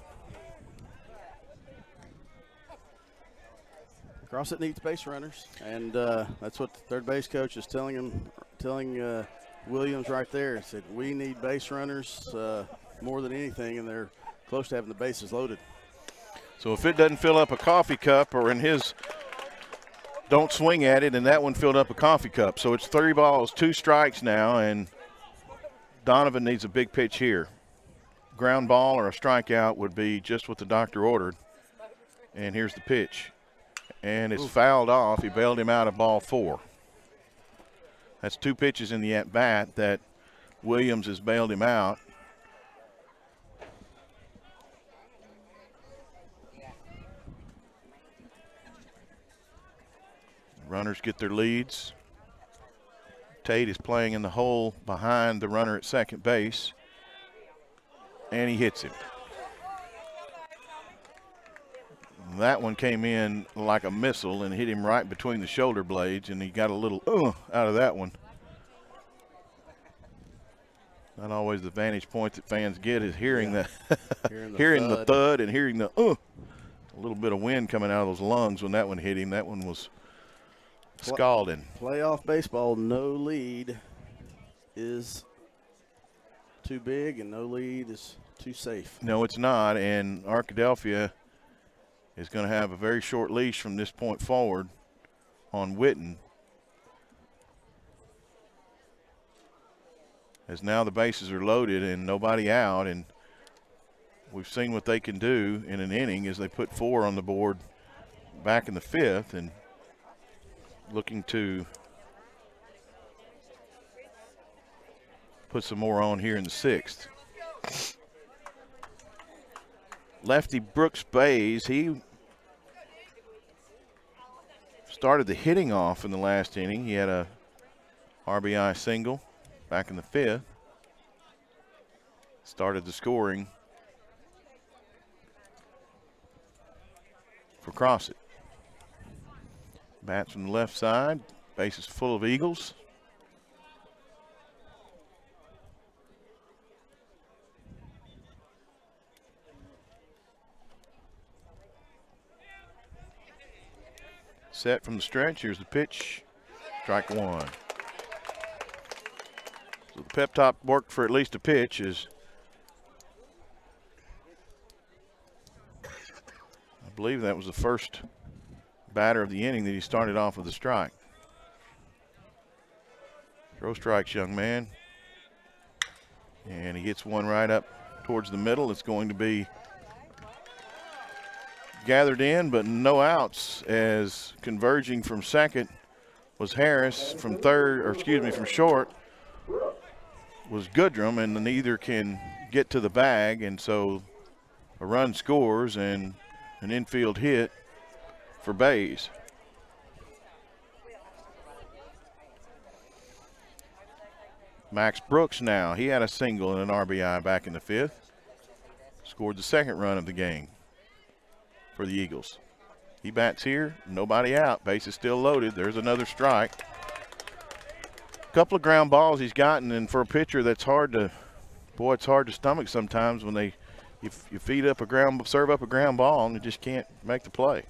Crossett needs base runners, and that's what the third base coach is telling Williams right there. He said, we need base runners more than anything, and they're close to having the bases loaded. So if it doesn't fill up a coffee cup, or in his don't swing at it, and that one filled up a coffee cup. So it's 3 balls, 2 strikes now, and Donovan needs a big pitch here. Ground ball or a strikeout would be just what the doctor ordered. And here's the pitch. And it's fouled off. He bailed him out of ball 4. That's 2 pitches in the at-bat that Williams has bailed him out. Runners get their leads. Tate is playing in the hole behind the runner at second base. and he hits him. That one came in like a missile and hit him right between the shoulder blades, and he got a little out of that one. Not always the vantage point that fans get is hearing the hearing the thud and hearing the a little bit of wind coming out of those lungs when that one hit him. That one was scalding. Playoff baseball, no lead is too big and no lead is too safe. No, it's not, and Arkadelphia is going to have a very short leash from this point forward on Witten, as now the bases are loaded and nobody out, and we've seen what they can do in an inning as they put 4 on the board back in the 5th and looking to put some more on here in the 6th. Lefty Brooks Bays, he started the hitting off in the last inning. He had a RBI single back in the 5th. Started the scoring for Crossett. Bats from the left side, bases full of Eagles. Set from the stretch. Here's the pitch. Strike 1. So the pep talk worked for at least a pitch. As I believe that was the first batter of the inning that he started off with a strike. Throw strikes, young man. And he gets one right up towards the middle. It's going to be gathered in, but no outs, as converging from second was Harris, from from short was Goodrum, and neither can get to the bag, and so a run scores and an infield hit for Bays. Max Brooks now, he had a single and an RBI back in the 5th. Scored the second run of the game for the Eagles. He bats here, nobody out, base is still loaded. There's another strike. A couple of ground balls he's gotten, and for a pitcher that's hard to stomach sometimes when you serve up a ground ball and you just can't make the play.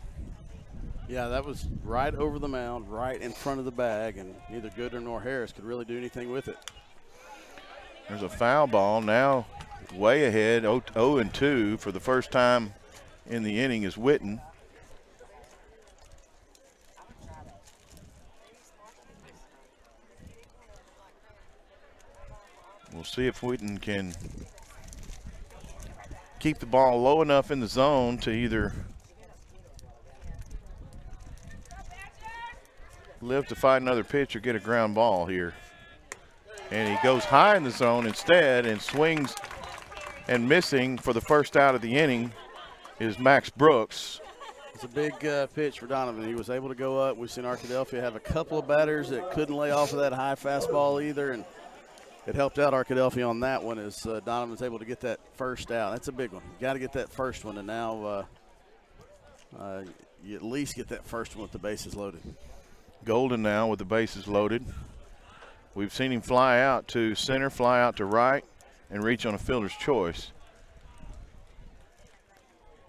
Yeah, that was right over the mound, right in front of the bag, and neither Goodrum nor Harris could really do anything with it. There's a foul ball now, way ahead, 0-2 for the first time in the inning is Witten. We'll see if Witten can keep the ball low enough in the zone to either live to fight another pitch or get a ground ball here. And he goes high in the zone instead and swings, and missing for the first out of the inning is Max Brooks. It's a big pitch for Donovan. He was able to go up. We've seen Arkadelphia have a couple of batters that couldn't lay off of that high fastball either, and it helped out Arkadelphia on that one as Donovan's able to get that first out. That's a big one. You got to get that first one, and now you at least get that first one with the bases loaded. Golden now with the bases loaded. We've seen him fly out to center, fly out to right, and reach on a fielder's choice.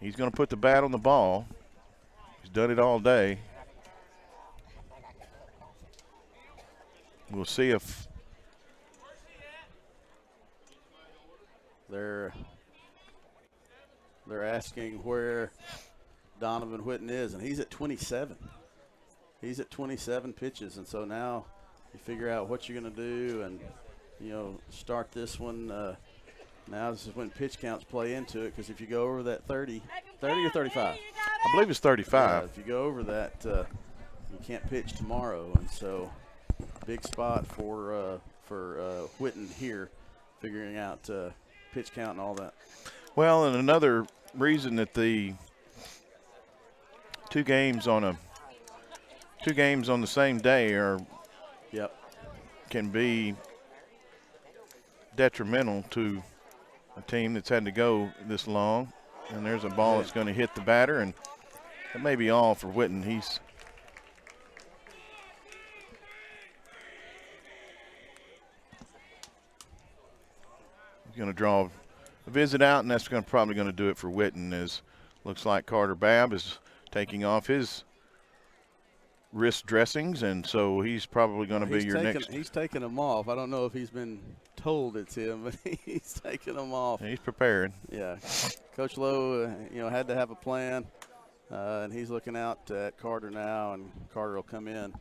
He's going to put the bat on the ball. He's done it all day. We'll see if they're asking where Donovan Witten is, and he's at 27. He's at 27 pitches, and so now you figure out what you're going to do and, start this one. Now this is when pitch counts play into it, because if you go over that 30 or 35? I believe it's 35. If you go over that, you can't pitch tomorrow, and so big spot for Witten here, figuring out pitch count and all that. Well, and another reason that the two games on the same day can be detrimental to a team that's had to go this long. And there's a ball that's going to hit the batter, and that may be all for Whitten. He's going to draw a visit out, and that's probably going to do it for Whitten. As looks like Carter Babb is taking off his wrist dressings, and so he's probably going to be your next. He's taking them off. I don't know if he's been told it's him, but he's taking them off. He's prepared. Yeah, Coach Lowe, had to have a plan, and he's looking out at Carter now, and Carter will come in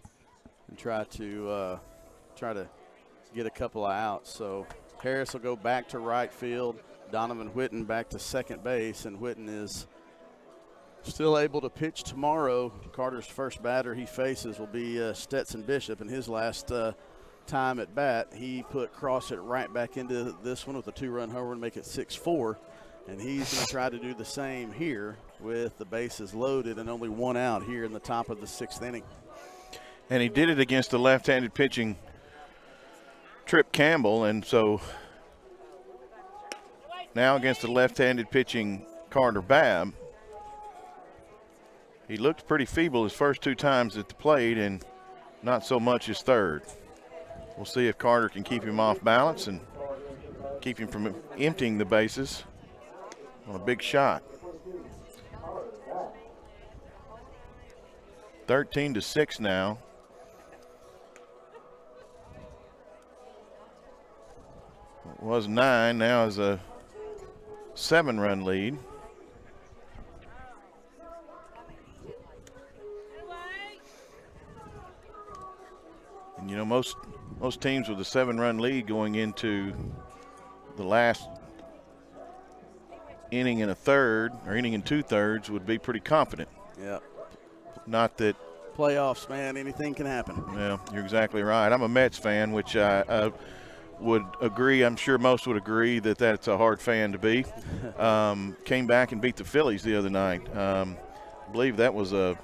and try to get a couple of outs. So Harris will go back to right field. Donovan Whitten back to second base, and Whitten is still able to pitch tomorrow. Carter's first batter he faces will be Stetson Bishop, and his last time at bat, he put Crossett right back into this one with a 2-run home run to make it 6-4, and he's going to try to do the same here with the bases loaded and only one out here in the top of the 6th inning. And he did it against the left-handed pitching Trip Campbell, and so now against the left-handed pitching Carter Babb. He looked pretty feeble his first 2 times at the plate, and not so much his third. We'll see if Carter can keep him off balance and keep him from emptying the bases on a big shot. 13-6 now. It was 9, now is a 7-run lead. And most teams with a 7-run lead going into the last inning and a third, or inning and 2/3, would be pretty confident. Yeah. Not that playoffs, man, anything can happen. Yeah, you're exactly right. I'm a Mets fan, which I would agree. I'm sure most would agree that that's a hard fan to be. Came back and beat the Phillies the other night. I believe that was it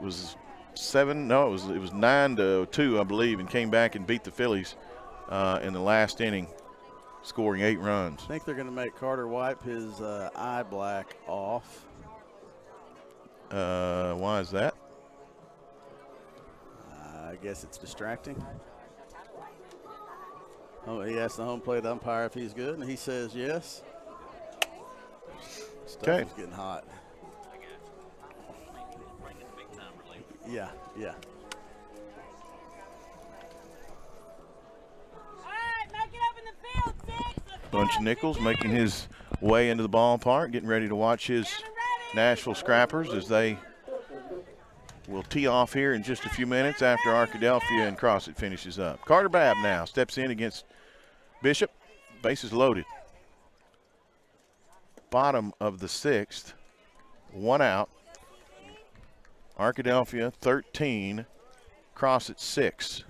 was 9-2, I believe, and came back and beat the Phillies in the last inning, scoring 8 runs. I think they're going to make Carter wipe his eye black off. Why is that? I guess it's distracting. Oh, he asked the home plate umpire if he's good, and he says yes. Stuff is getting hot. Yeah. Bunch of Nichols making his way into the ballpark, getting ready to watch his Nashville Scrappers as they will tee off here in just a few minutes after Arkadelphia and Crossett finishes up. Carter Babb now steps in against Bishop. Bases loaded. Bottom of the 6th. 1 out. Arkadelphia 13. Crossett 6.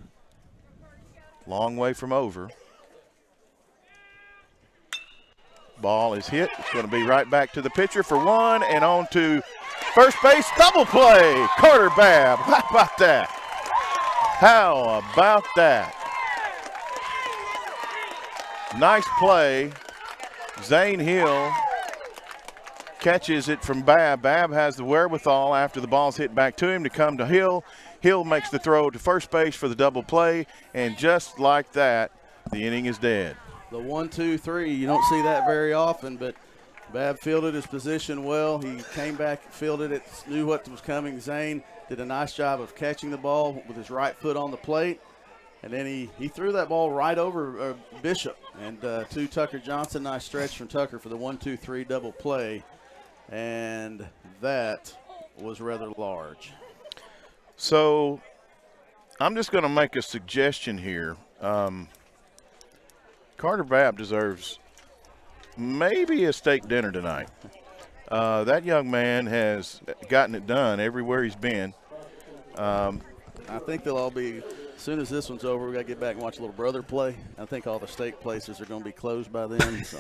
Long way from over. Ball is hit. It's going to be right back to the pitcher for 1 and on to first base, double play. Carter Babb. How about that? How about that? Nice play. Zane Hill catches it from Babb. Babb has the wherewithal after the ball's hit back to him to come to Hill. Hill makes the throw to first base for the double play, and just like that, the inning is dead. The 1-2-3, you don't see that very often, but Babb fielded his position well. He came back, fielded it, knew what was coming. Zane did a nice job of catching the ball with his right foot on the plate, and then he threw that ball right over Bishop and to Tucker Johnson. Nice stretch from Tucker for the 1-2-3 double play, and that was rather large. So I'm just going to make a suggestion here. Carter Babb deserves maybe a steak dinner tonight. That young man has gotten it done everywhere he's been. I think they'll all be, as soon as this one's over, we got to get back and watch Little Brother play. I think all the steak places are going to be closed by then. So.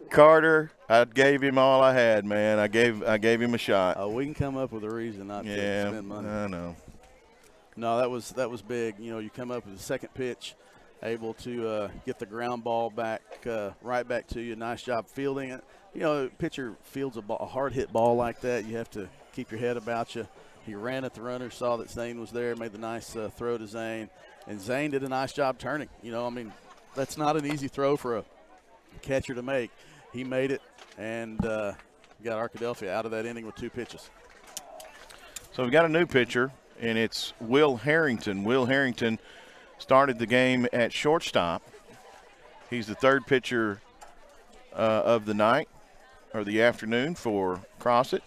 Carter, I gave him all I had, man. I gave him a shot. We can come up with a reason not to spend money. I know. No, that was big. You come up with the second pitch. able to get the ground ball back, right back to you. Nice job fielding it. You know, pitcher fields a hard hit ball like that, you have to keep your head about you. He ran at the runner, saw that Zane was there, made the nice throw to Zane, and Zane did a nice job turning. You know, I mean, that's not an easy throw for a catcher to make. He made it and got Arkadelphia out of that inning with 2 pitches. So we got a new pitcher, and it's Will Harrington. Will Harrington started the game at shortstop. He's the 3rd pitcher of the night or the afternoon for Crossett.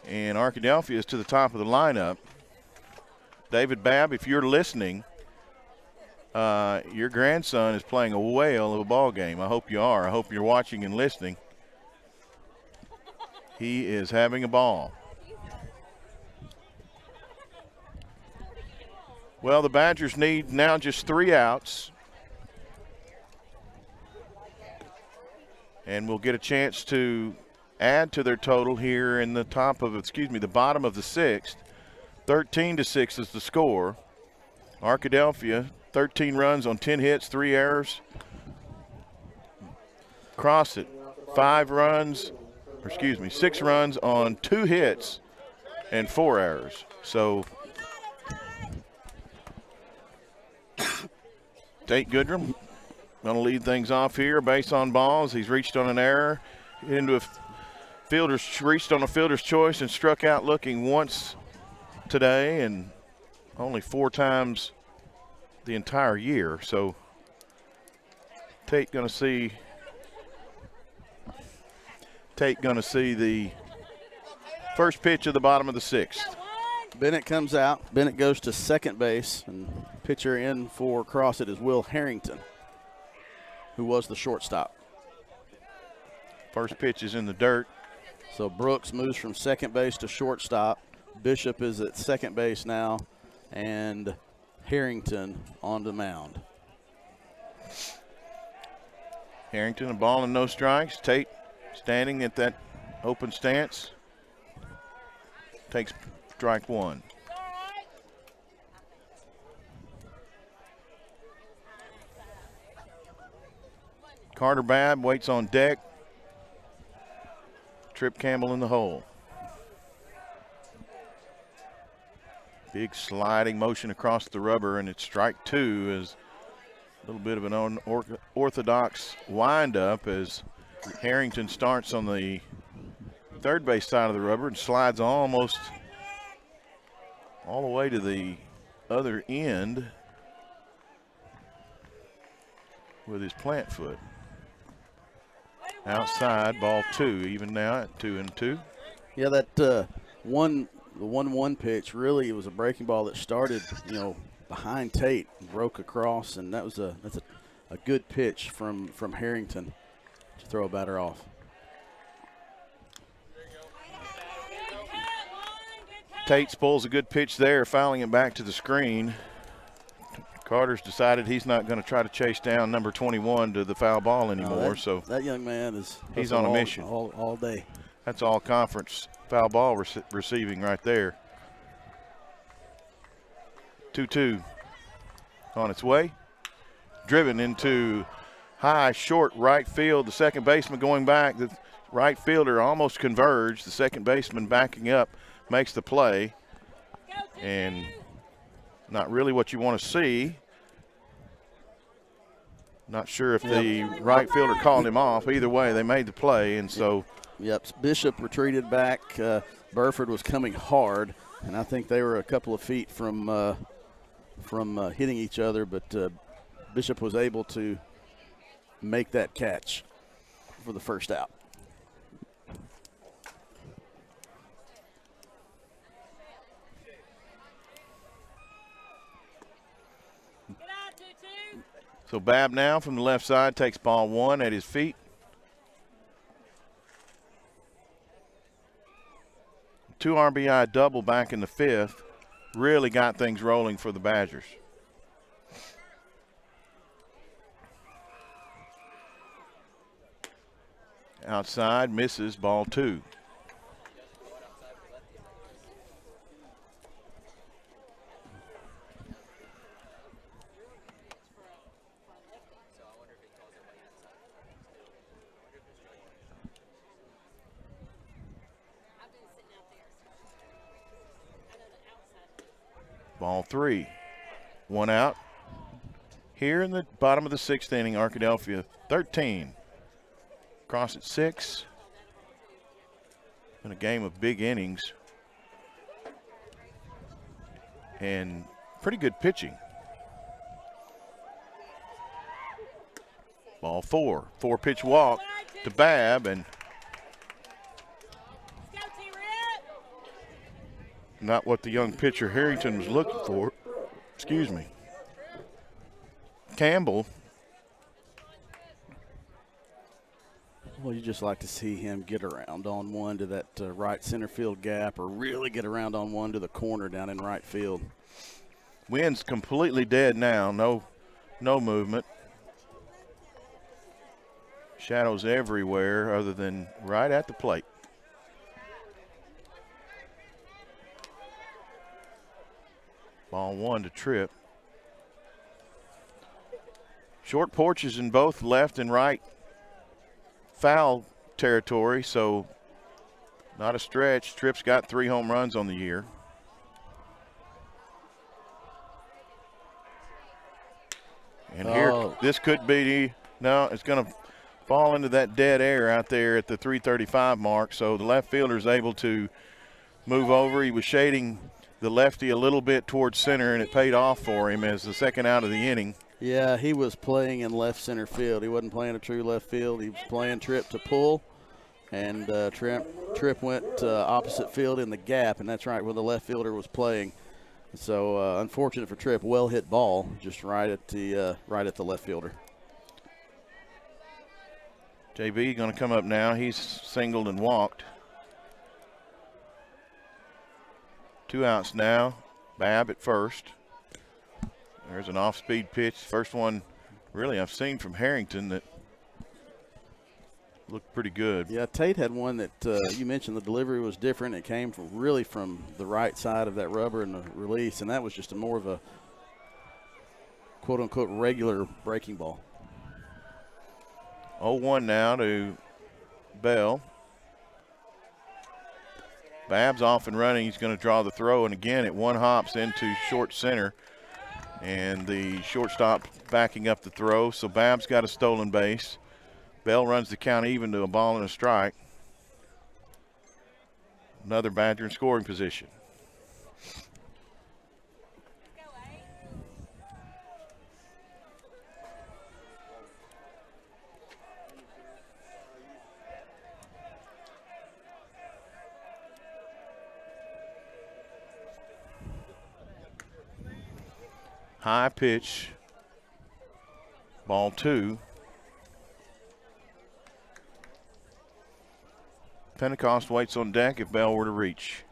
And Arkadelphia is to the top of the lineup. David Babb, if you're listening, your grandson is playing a whale of a ball game. I hope you are. I hope you're watching and listening. He is having a ball. Well, the Badgers need now just 3 outs. And we'll get a chance to add to their total here in the the bottom of the 6th. 13-6 is the score. Arkadelphia, 13 runs on 10 hits, 3 errors. Crossett, 6 runs on 2 hits and 4 errors. So Tate Goodrum going to lead things off here. Base on balls. He's reached on an error. Reached on a fielder's choice and struck out looking once today and only 4 times the entire year. So Tate going to see the first pitch of the bottom of the 6th. Bennett comes out. Bennett goes to second base, and pitcher in for Crossett is Will Harrington, who was the shortstop. First pitch is in the dirt. So Brooks moves from second base to shortstop. Bishop is at second base now, and Harrington on the mound. Harrington, a ball and no strikes. Tate standing at that open stance. Takes strike 1. Carter Babb waits on deck. Trip Campbell in the hole. Big sliding motion across the rubber, and it's strike 2 as a little bit of an unorthodox windup as Harrington starts on the third base side of the rubber and slides almost all the way to the other end with his plant foot. Outside, ball 2, even now at 2-2. Yeah, that the 1-1 pitch, really, it was a breaking ball that started, behind Tate, broke across, and that's a good pitch from Harrington to throw a batter off. Tate pulls a good pitch there, fouling it back to the screen. Carter's decided he's not going to try to chase down number 21 to the foul ball anymore. So that young man he's on a mission all day. That's all conference foul ball receiving right there. 2-2 on its way. Driven into high, short right field. The second baseman going back. The right fielder almost converged. The second baseman backing up makes the play. And not really what you want to see. Not sure if the right fielder called him off. Either way, they made the play, and so. Yep, Bishop retreated back. Burford was coming hard, and I think they were a couple of feet from hitting each other, but Bishop was able to make that catch for the first out. So Babb now from the left side takes ball 1 at his feet. Two RBI double back in the 5th really got things rolling for the Badgers. Outside, misses, ball 2. Ball 3. 1 out. Here in the bottom of the 6th inning, Arkadelphia 13. Crossett 6. In a game of big innings. And pretty good pitching. Ball 4. 4-pitch walk to Babb, and not what the young pitcher Harrington was looking for. Excuse me. Campbell. Well, you just like to see him get around on one to that right center field gap, or really get around on one to the corner down in right field. Wind's completely dead now. No movement. Shadows everywhere other than right at the plate. Ball 1 to Tripp. Short porches in both left and right foul territory, so not a stretch. Tripp's got 3 home runs on the year. And here, this could be, no, it's going to fall into that dead air out there at the 335 mark, so the left fielder is able to move over. He was shading the lefty a little bit towards center, and it paid off for him as the second out of the inning. Yeah, he was playing in left center field. He wasn't playing a true left field. He was playing Tripp to pull, and Tripp went opposite field in the gap, and that's right where the left fielder was playing. So unfortunate for Tripp, well hit ball, just right at the left fielder. JB going to come up now. He's singled and walked. 2 outs now. Babb at first. There's an off-speed pitch. First one really I've seen from Harrington that looked pretty good. Yeah, Tate had one that you mentioned the delivery was different. It came from the right side of that rubber and the release, and that was just more of a quote-unquote regular breaking ball. 0-1 now to Bell. Babb's off and running. He's going to draw the throw, and again it one hops into short center. And the shortstop backing up the throw, so Babb's got a stolen base. Bell runs the count even to a ball and a strike. Another Badger in scoring position. High pitch, ball 2. Pentecost waits on deck if Bell were to reach.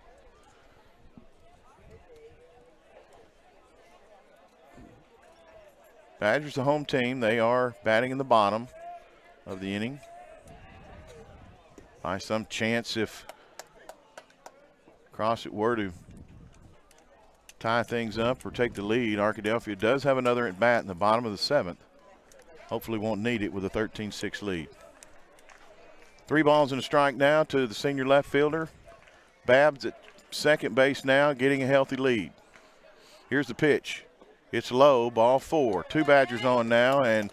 Badgers the home team. They are batting in the bottom of the inning. By some chance, if Crossett were to tie things up or take the lead, Arkadelphia does have another at bat in the bottom of the 7th. Hopefully won't need it with a 13-6 lead. 3 balls and a strike now to the senior left fielder. Babb's at second base now, getting a healthy lead. Here's the pitch. It's low, ball 4. 2 Badgers on now, and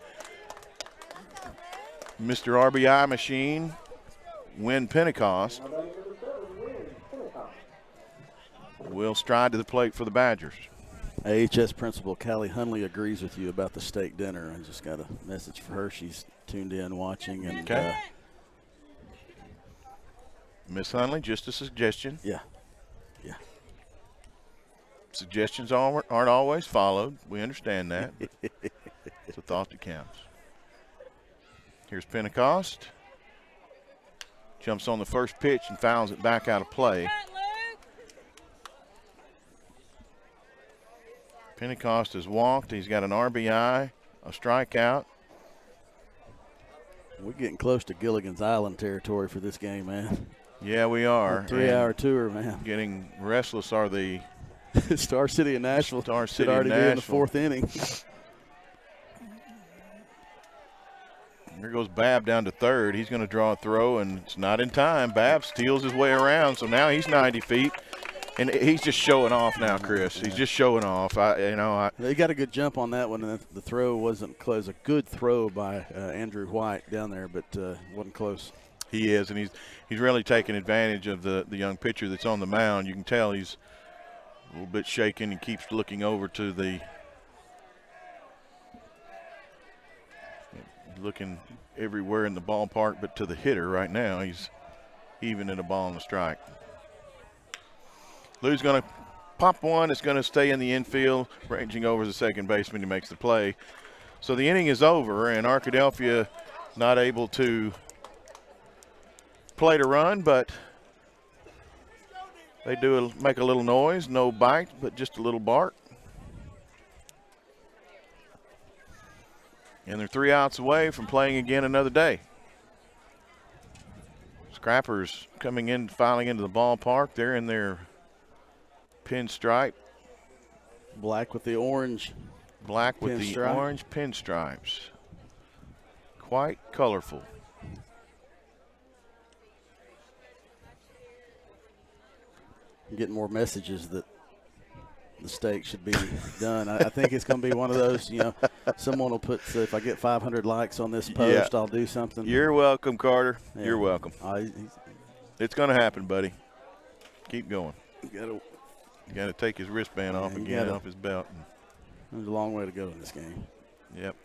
Mr. RBI machine, Win Pentecost, will stride to the plate for the Badgers. AHS principal Callie Hunley agrees with you about the steak dinner. I just got a message for her. She's tuned in watching. And okay. Miss Hunley, just a suggestion. Yeah. Suggestions aren't always followed. We understand that. It's a thought that counts. Here's Pentecost. Jumps on the first pitch and fouls it back out of play. Pentecost has walked. He's got an RBI, a strikeout. We're getting close to Gilligan's Island territory for this game, man. Yeah, we are. 3-hour tour, man. Getting restless are the Star City of Nashville. Star City already of be in the Nashville. 4th inning. Here goes Babb down to third. He's going to draw a throw, and it's not in time. Babb steals his way around, so now he's 90 feet. And he's just showing off now, Chris. He's just showing off. They got a good jump on that one, and the throw wasn't close. A good throw by Andrew White down there, but wasn't close. He is, and he's really taking advantage of the young pitcher that's on the mound. You can tell he's a little bit shaken and keeps looking over to the looking everywhere in the ballpark but to the hitter right now. He's even in a ball and a strike. Lou's going to pop one. It's going to stay in the infield, ranging over the second baseman. He makes the play. So the inning is over, and Arkadelphia not able to play to run, but they do make a little noise. No bite, but just a little bark. And they're 3 outs away from playing again another day. Scrappers coming in, filing into the ballpark. They're in their pinstripe. Black with the orange. Black with the orange pinstripes. Quite colorful. I'm getting more messages that the steak should be done. I think it's going to be one of those, someone will put, if I get 500 likes on this post, I'll do something. You're welcome, Carter. Yeah. You're welcome. It's going to happen, buddy. Keep going. You got to take his wristband off again, off his belt. There's a long way to go in this game. Yep.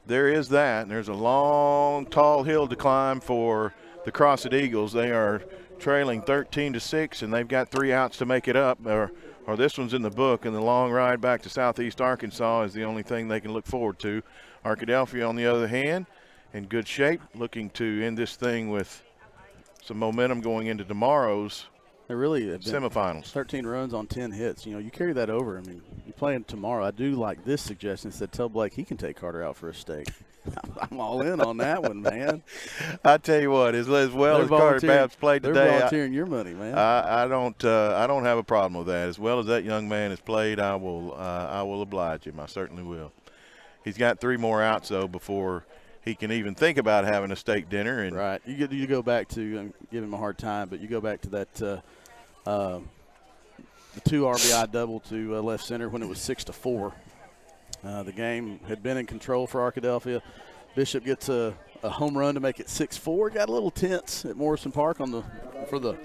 There is that, and there's a long, tall hill to climb for the Crossett Eagles. They are trailing 13-6, and they've got 3 outs to make it up, or this one's in the book, and the long ride back to Southeast Arkansas is the only thing they can look forward to. Arkadelphia, on the other hand, in good shape, looking to end this thing with some momentum going into tomorrow's semifinals. 13 runs on 10 hits. You carry that over. I mean, you're playing tomorrow. I do like this suggestion. Said tell Blake he can take Carter out for a steak. I'm all in on that one, man. I tell you what, as well as Carter Babs played today, they're volunteering your money, man. I don't have a problem with that. As well as that young man has played, I will oblige him. I certainly will. He's got 3 more outs though before he can even think about having a steak dinner. And right, you go back to give him a hard time, but you go back to that the 2 RBI double to left center when it was 6-4. The game had been in control for Arkadelphia. Bishop gets a home run to make it 6-4. Got a little tense at Morrison Park for the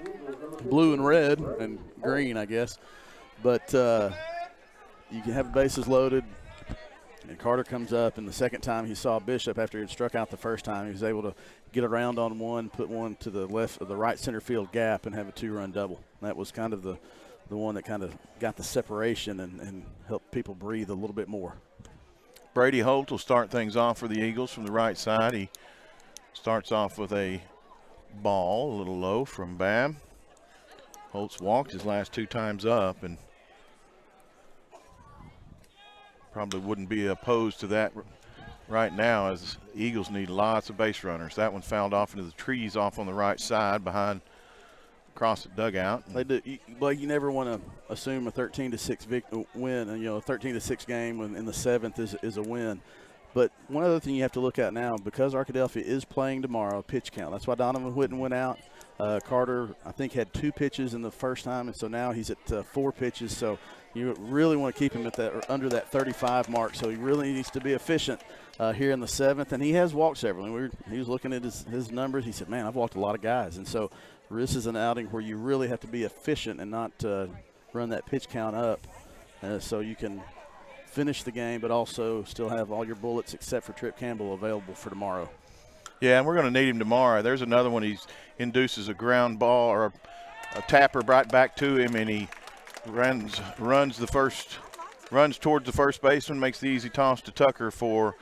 blue and red and green, I guess. But you can have bases loaded. And Carter comes up, and the second time he saw Bishop after he had struck out the first time, he was able to get around on one, put one to the left of the right center field gap, and have a 2-run double. And that was kind of the one that kind of got the separation and helped people breathe a little bit more. Brady Holt will start things off for the Eagles from the right side. He starts off with a ball, a little low from Babb. Holt's walked his last 2 times up and probably wouldn't be opposed to that right now, as the Eagles need lots of base runners. That one fouled off into the trees off on the right side behind Crossett dugout. They do, Blake. You never want to assume a 13-6 win, and a 13-6 game in the 7th is a win. But one other thing you have to look at now, because Arkadelphia is playing tomorrow, pitch count. That's why Donovan Whitten went out. Carter, I think, had 2 pitches in the first time, and so now he's at 4 pitches. So you really want to keep him at that or under that 35 mark. So he really needs to be efficient here in the 7th, and he has walked several. He was looking at his numbers. He said, "Man, I've walked a lot of guys," and so this is an outing where you really have to be efficient and not run that pitch count up, so you can finish the game, but also still have all your bullets except for Trip Campbell available for tomorrow. Yeah, and we're going to need him tomorrow. There's another one. He induces a ground ball or a tapper right back to him, and he runs towards the first baseman, makes the easy toss to Tucker for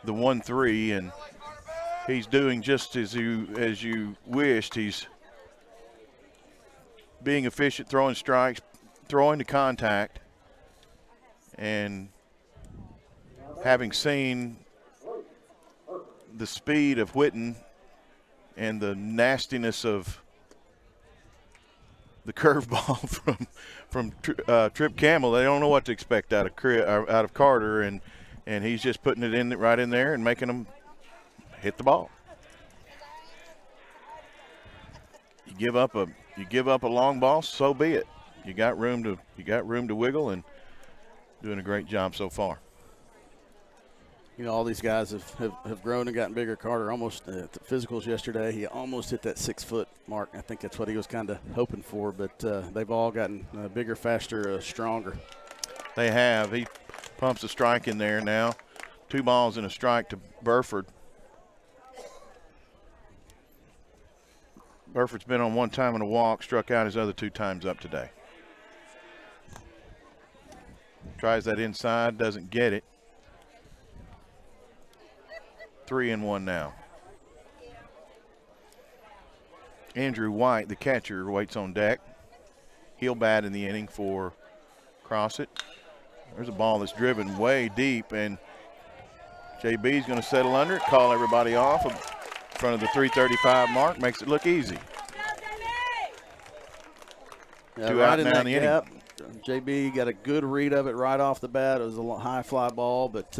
the 1-3, and he's doing just as you wished. He's being efficient, throwing strikes, throwing to contact, and having seen the speed of Whitten and the nastiness of the curveball from Trip Campbell, they don't know what to expect out of Carter, and he's just putting it right in there and making them hit the ball. You give up a long ball, so be it. you got room to wiggle, and doing a great job so far. You know, all these guys have grown and gotten bigger. Carter almost at the physicals yesterday, he almost hit that 6 foot mark. I think that's what he was kind of hoping for, but they've all gotten bigger, faster, stronger. They have. He pumps a strike in there now. 2 balls and a strike to Burford. Burford's been on 1 time and a walk, struck out his other 2 times up today. Tries that inside, doesn't get it. 3-1 now. Andrew White, the catcher, waits on deck. He'll bat in the inning for Crossett. There's a ball that's driven way deep, and JB's going to settle under it, call everybody off in front of the 3:35 mark, makes it look easy. Yeah, 2 right out in now that in the inning. gap. JB got a good read of it right off the bat. It was a high fly ball, but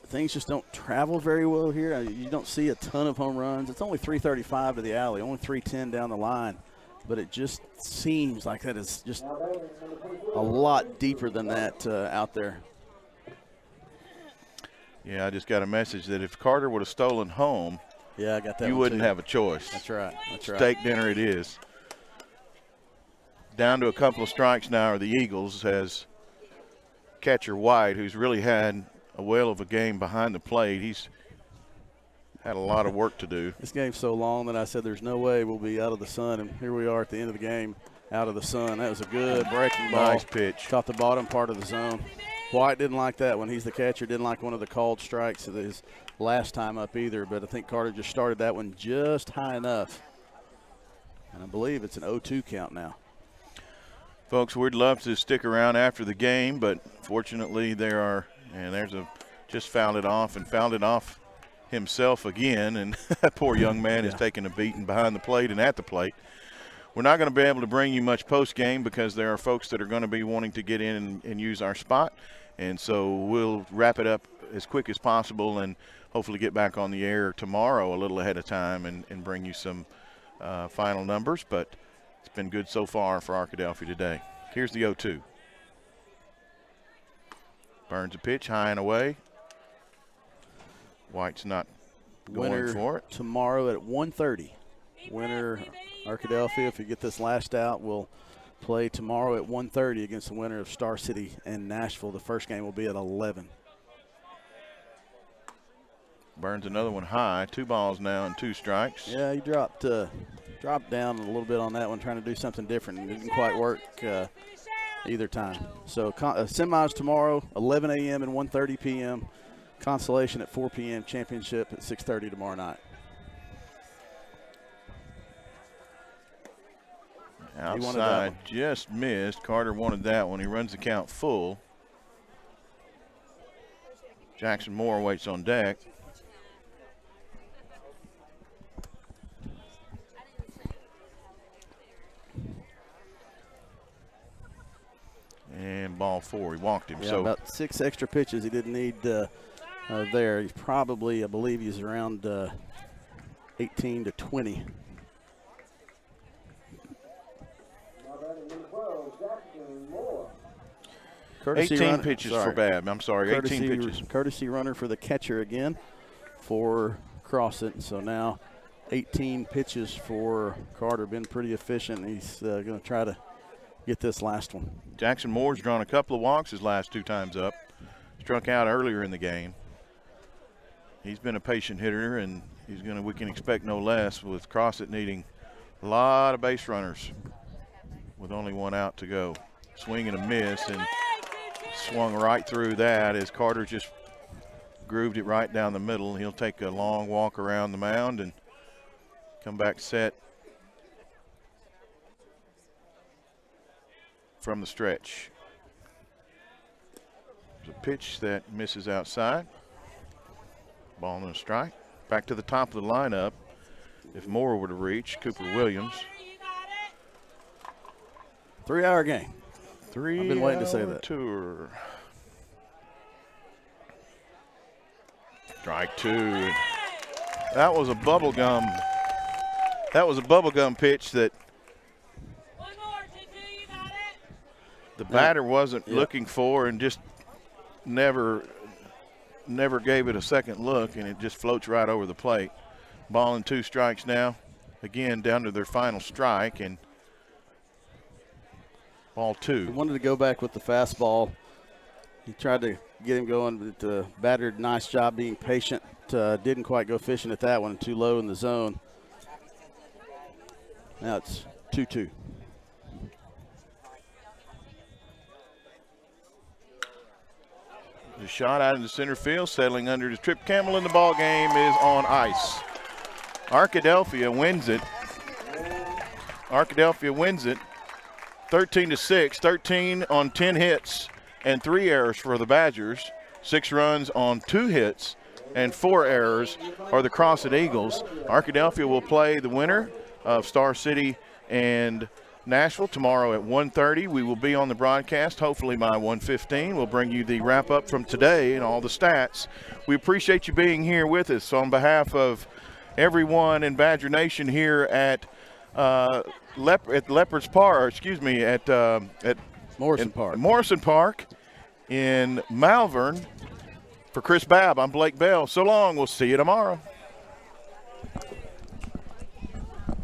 things just don't travel very well here. You don't see a ton of home runs. It's only 335 to the alley, only 310 down the line. But it just seems like that is just a lot deeper than that out there. Yeah, I just got a message that if Carter would have stolen home, yeah, I got that. You wouldn't have a choice. That's right. That's right. Steak dinner it is. Down to a couple of strikes now are the Eagles as catcher White, who's really had a whale of a game behind the plate. He's had a lot of work to do. This game's so long that I said there's no way we'll be out of the sun, and here we are at the end of the game out of the sun. That was a good breaking ball. Nice pitch. Caught the bottom part of the zone. White didn't like that one. He's the catcher. Didn't like one of the called strikes his last time up either, but I think Carter just started that one just high enough. And I believe it's an 0-2 count now. Folks, we'd love to stick around after the game, but fortunately just fouled it off himself again, and that poor young man is taking a beating behind the plate and at the plate. We're not going to be able to bring you much post-game because there are folks that are going to be wanting to get in and use our spot, and so we'll wrap it up as quick as possible and hopefully get back on the air tomorrow a little ahead of time and bring you some final numbers, but it's been good so far for Arkadelphia today. Here's the 0-2. Burns a pitch high and away. White's not going for it. Tomorrow at 1:30. Winner Arkadelphia, if you get this last out, will play tomorrow at 1:30 against the winner of Star City and Nashville. The first game will be at 11. Burns another one high. 2 balls now and 2 strikes. Yeah, he dropped down a little bit on that one, trying to do something different. It didn't quite work either time. So semis tomorrow, 11 a.m. and 1:30 p.m. Consolation at 4 p.m. Championship at 6:30 tomorrow night. Outside, just missed. Carter wanted that one. He runs the count full. Jackson Moore waits on deck. And ball 4. He walked him. Yeah, so about 6 extra pitches he didn't need there. He's probably, I believe he's around 18 to 20. 18 pitches for Babb. I'm sorry, 18 pitches. Courtesy runner for the catcher again for Crossett. So now 18 pitches for Carter. Been pretty efficient. He's going to try to get this last one. Jackson Moore's drawn a couple of walks his last 2 times up. Struck out earlier in the game. He's been a patient hitter, and we can expect no less with Crossett needing a lot of base runners with only 1 out to go. Swing and a miss, and swung right through that as Carter just grooved it right down the middle. He'll take a long walk around the mound and come back set from the stretch. There's a pitch that misses outside. Ball and a strike. Back to the top of the lineup. If Moore were to reach, Cooper Williams. 3-hour game. I've been waiting to say that. Tour. Strike 2. That was a bubblegum. That was a bubblegum pitch that the batter wasn't looking for and just never gave it a second look, and it just floats right over the plate. Ball and 2 strikes now. Again, down to their final strike, and ball 2. He wanted to go back with the fastball. He tried to get him going, but the batter did a nice job being patient. Didn't quite go fishing at that one, too low in the zone. Now it's 2-2. The shot out into center field, settling under the Trip Campbell, and the ball game is on ice. Arkadelphia wins it. Arkadelphia wins it 13-6, 13 on 10 hits and 3 errors for the Badgers. 6 runs on 2 hits and 4 errors are the Crossett Eagles. Arkadelphia will play the winner of Star City and Nashville tomorrow at 1:30. We will be on the broadcast hopefully by 1:15. We'll bring you the wrap-up from today and all the stats. We appreciate you being here with us. On behalf of everyone in Badger Nation here at Leopards Park, or excuse me, at Morrison Park in Malvern. For Chris Babb, I'm Blake Bell. So long. We'll see you tomorrow.